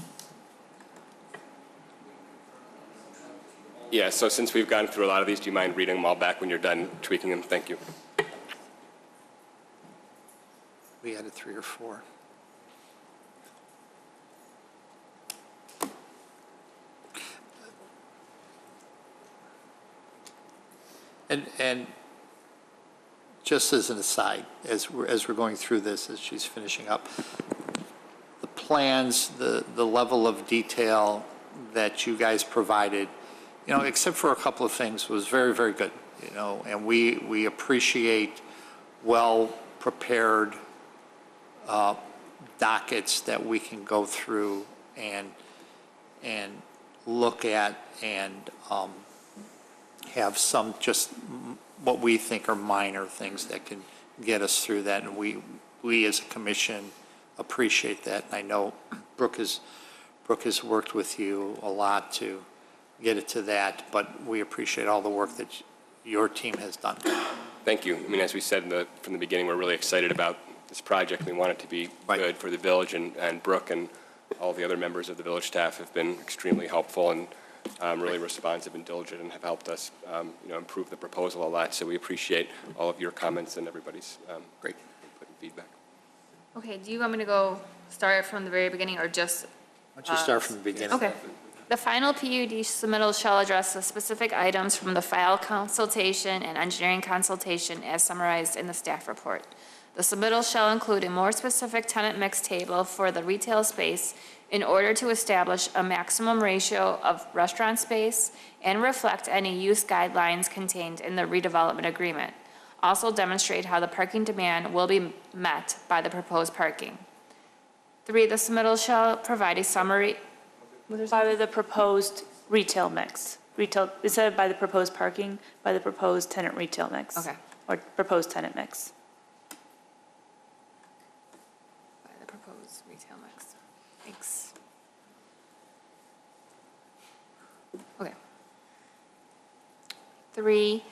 Yeah, so since we've gone through a lot of these, do you mind reading them all back when you're done tweaking them? Thank you. We added 3 or 4. And just as an aside, as we're going through this, as she's finishing up, the plans, the level of detail that you guys provided, you know, except for a couple of things, was very, very good, you know, and we appreciate well-prepared dockets that we can go through and look at and have some just what we think are minor things that can get us through that. And we as a commission appreciate that. And I know Brooke has worked with you a lot to get it to that, but we appreciate all the work that your team has done. Thank you. I mean, as we said from the beginning, we're really excited about this project. We want it to be good for the village, and Brooke and all the other members of the village staff have been extremely helpful and really responsive and diligent and have helped us, improve the proposal a lot. So we appreciate all of your comments and everybody's great input and feedback. Okay, do you want me to go start from the very beginning or just? Why don't you start from the beginning? Okay. The final PUD submittal shall address the specific items from the file consultation and engineering consultation as summarized in the staff report. The submittal shall include a more specific tenant mix table for the retail space in order to establish a maximum ratio of restaurant space and reflect any use guidelines contained in the redevelopment agreement. Also demonstrate how the parking demand will be met by the proposed parking. 3, the submittal shall provide a summary. By the proposed retail mix. Retail, instead of by the proposed parking, by the proposed tenant retail mix. Okay. Or proposed tenant mix. By the proposed retail mix. Thanks. Okay. 3,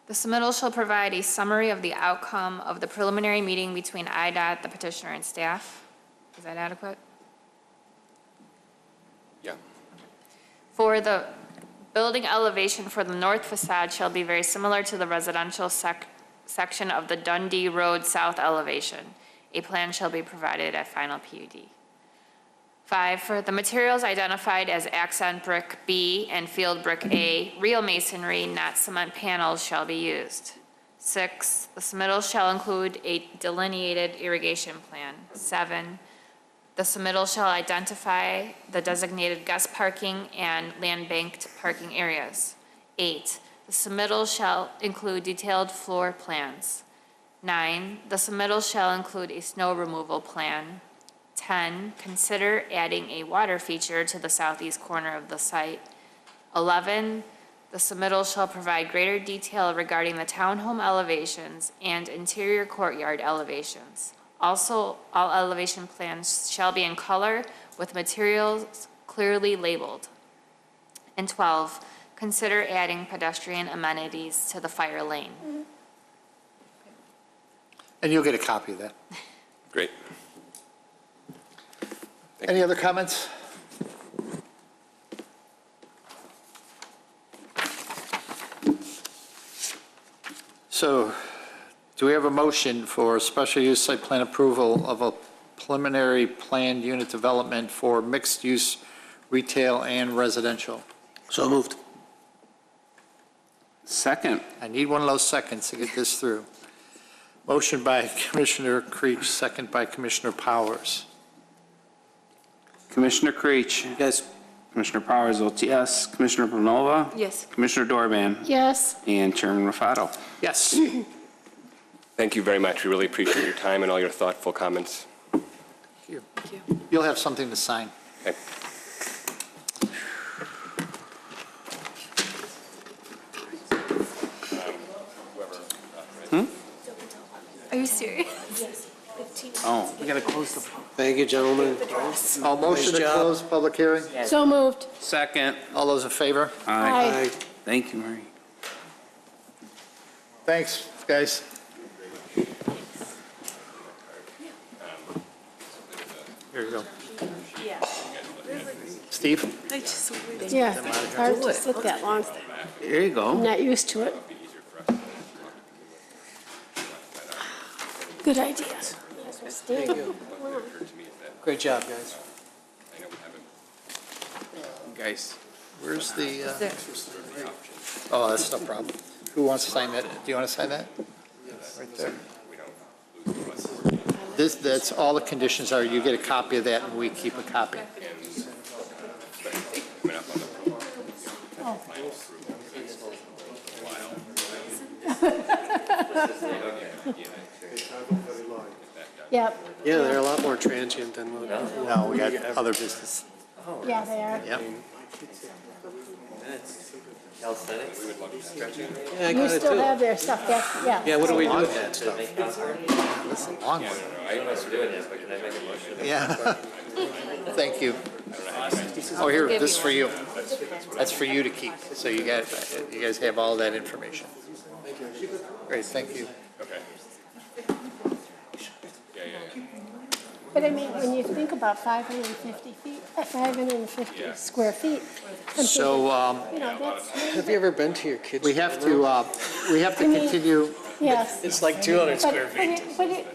the submittal shall provide a summary of the outcome of the preliminary meeting between IDOT, the petitioner, and staff. Is that adequate? Yeah. 4, the building elevation for the north facade shall be very similar to the residential section of the Dundee Road south elevation. A plan shall be provided at final PUD. 5, for the materials identified as accent brick B and field brick A, real masonry, not cement panels, shall be used. 6, the submittal shall include a delineated irrigation plan. 7, the submittal shall identify the designated guest parking and land-banked parking areas. 8, the submittal shall include detailed floor plans. 9, the submittal shall include a snow removal plan. 10, consider adding a water feature to the southeast corner of the site. 11, the submittal shall provide greater detail regarding the townhome elevations and interior courtyard elevations. Also, all elevation plans shall be in color with materials clearly labeled. And 12, consider adding pedestrian amenities to the fire lane. And you'll get a copy of that. Great. Any other comments? So, do we have a motion for special use site plan approval of a preliminary planned unit development for mixed-use retail and residential? So moved. Second. I need one of those seconds to get this through. Motion by Commissioner Creech, second by Commissioner Powers. Commissioner Creech. Yes. Commissioner Powers votes yes. Commissioner Bernova. Yes. Commissioner Dorban. Yes. And Chairman Rafato. Yes. Thank you very much. We really appreciate your time and all your thoughtful comments. Thank you. You'll have something to sign. Okay. Are you serious? Oh, we gotta close the. Thank you, gentlemen. All motion Nice to job. close public hearing? So moved. Second. All those in favor? Aye. Thank you, Marie. Thanks, guys. Here you go. Steve? Yeah, hard to sit that long. There you go. I'm not used to it. Good idea. Thank you. Great job, guys. Guys. Where's the, oh, that's no problem. Who wants to sign that? Do you want to sign that? Right there. That's all the conditions are. You get a copy of that and we keep a copy. Yep. Yeah, they're a lot more transient than what. No, we got other business. Yeah, they are. Yep. Yeah, I You got it still too. have their stuff, yeah. Yeah, what do we do with that stuff? That's a long one. Yeah. Thank you. Oh, here, this is for you. That's for you to keep. So you guys have all that information. Great, thank you. But I mean, when you think about 550 feet, 550 square feet. I'm So, thinking, you know, that's. Have you ever been to your kids' we have room? to I mean- continue. Yes. It's like 200 square feet.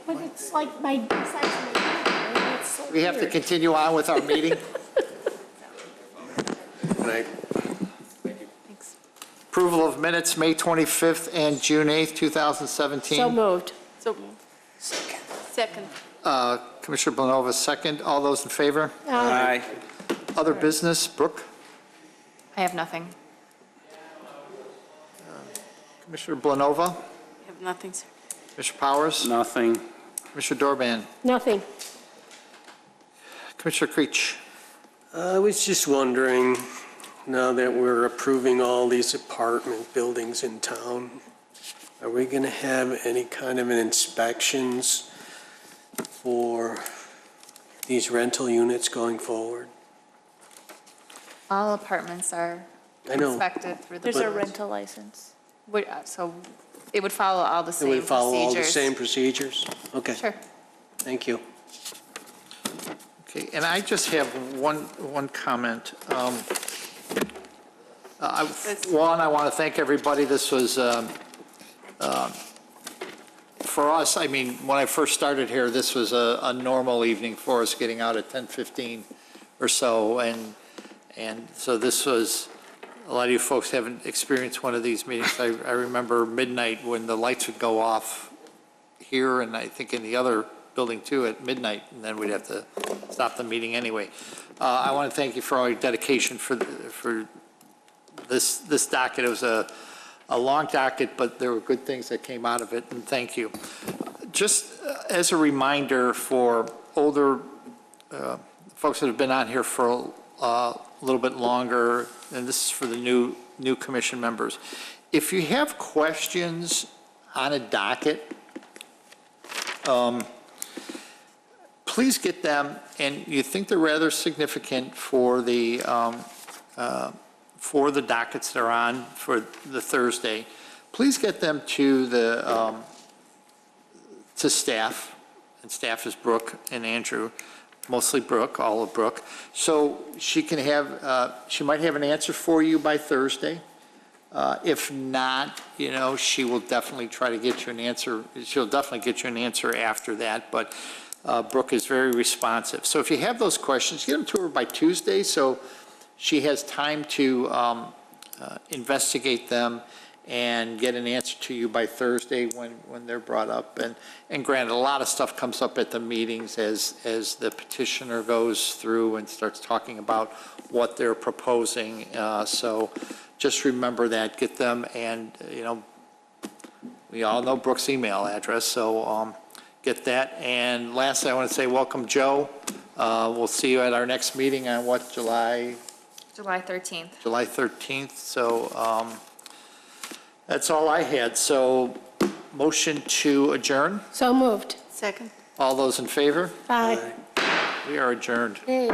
But it's like my size of my bed. It's so We have to weird. continue on with our meeting. Right. Approval of minutes, May 25th and June 8th, 2017. So moved. Second. Commissioner Blanova, second. All those in favor? Aye. Other business, Brooke? I have nothing. Commissioner Blanova? I have nothing, sir. Commissioner Powers? Nothing. Commissioner Dorban? Nothing. Commissioner Creech? I was just wondering, now that we're approving all these apartment buildings in town, are we going to have any kind of an inspections for these rental units going forward? All apartments are I know. inspected through the. There's a village. rental license. So it would follow all the Do same we procedures. follow all the same procedures? Okay, Sure. thank you. Okay, and I just have one comment. One, I want to thank everybody. This was, for us, I mean, when I first started here, this was a normal evening for us, getting out at 10:15 or so. And so this was, a lot of you folks haven't experienced one of these meetings. I remember midnight when the lights would go off here and I think in the other building too at midnight, and then we'd have to stop the meeting anyway. I want to thank you for all your dedication for this docket. It was a long docket, but there were good things that came out of it, and thank you. Just as a reminder for older folks that have been on here for a little bit longer, and this is for the new commission members, if you have questions on a docket, please get them, and you think they're rather significant for the dockets that are on for the Thursday, please get them to to staff, and staff is Brooke and Andrew, mostly Brooke, all of Brooke, so she can have, she might have an answer for you by Thursday. If not, you know, she will definitely try to get you an answer. She'll definitely get you an answer after that, but Brooke is very responsive. So if you have those questions, get them to her by Tuesday so she has time to investigate them and get an answer to you by Thursday when they're brought up. And granted, a lot of stuff comes up at the meetings as the petitioner goes through and starts talking about what they're proposing. So just remember that, get them, and, you know, we all know Brooke's email address, so get that. And lastly, I want to say welcome, Joe. We'll see you at our next meeting on what, July 13th. 13th. So that's all I had. So motion to adjourn. So moved. Second. All those in favor? Aye. We are adjourned. Hey.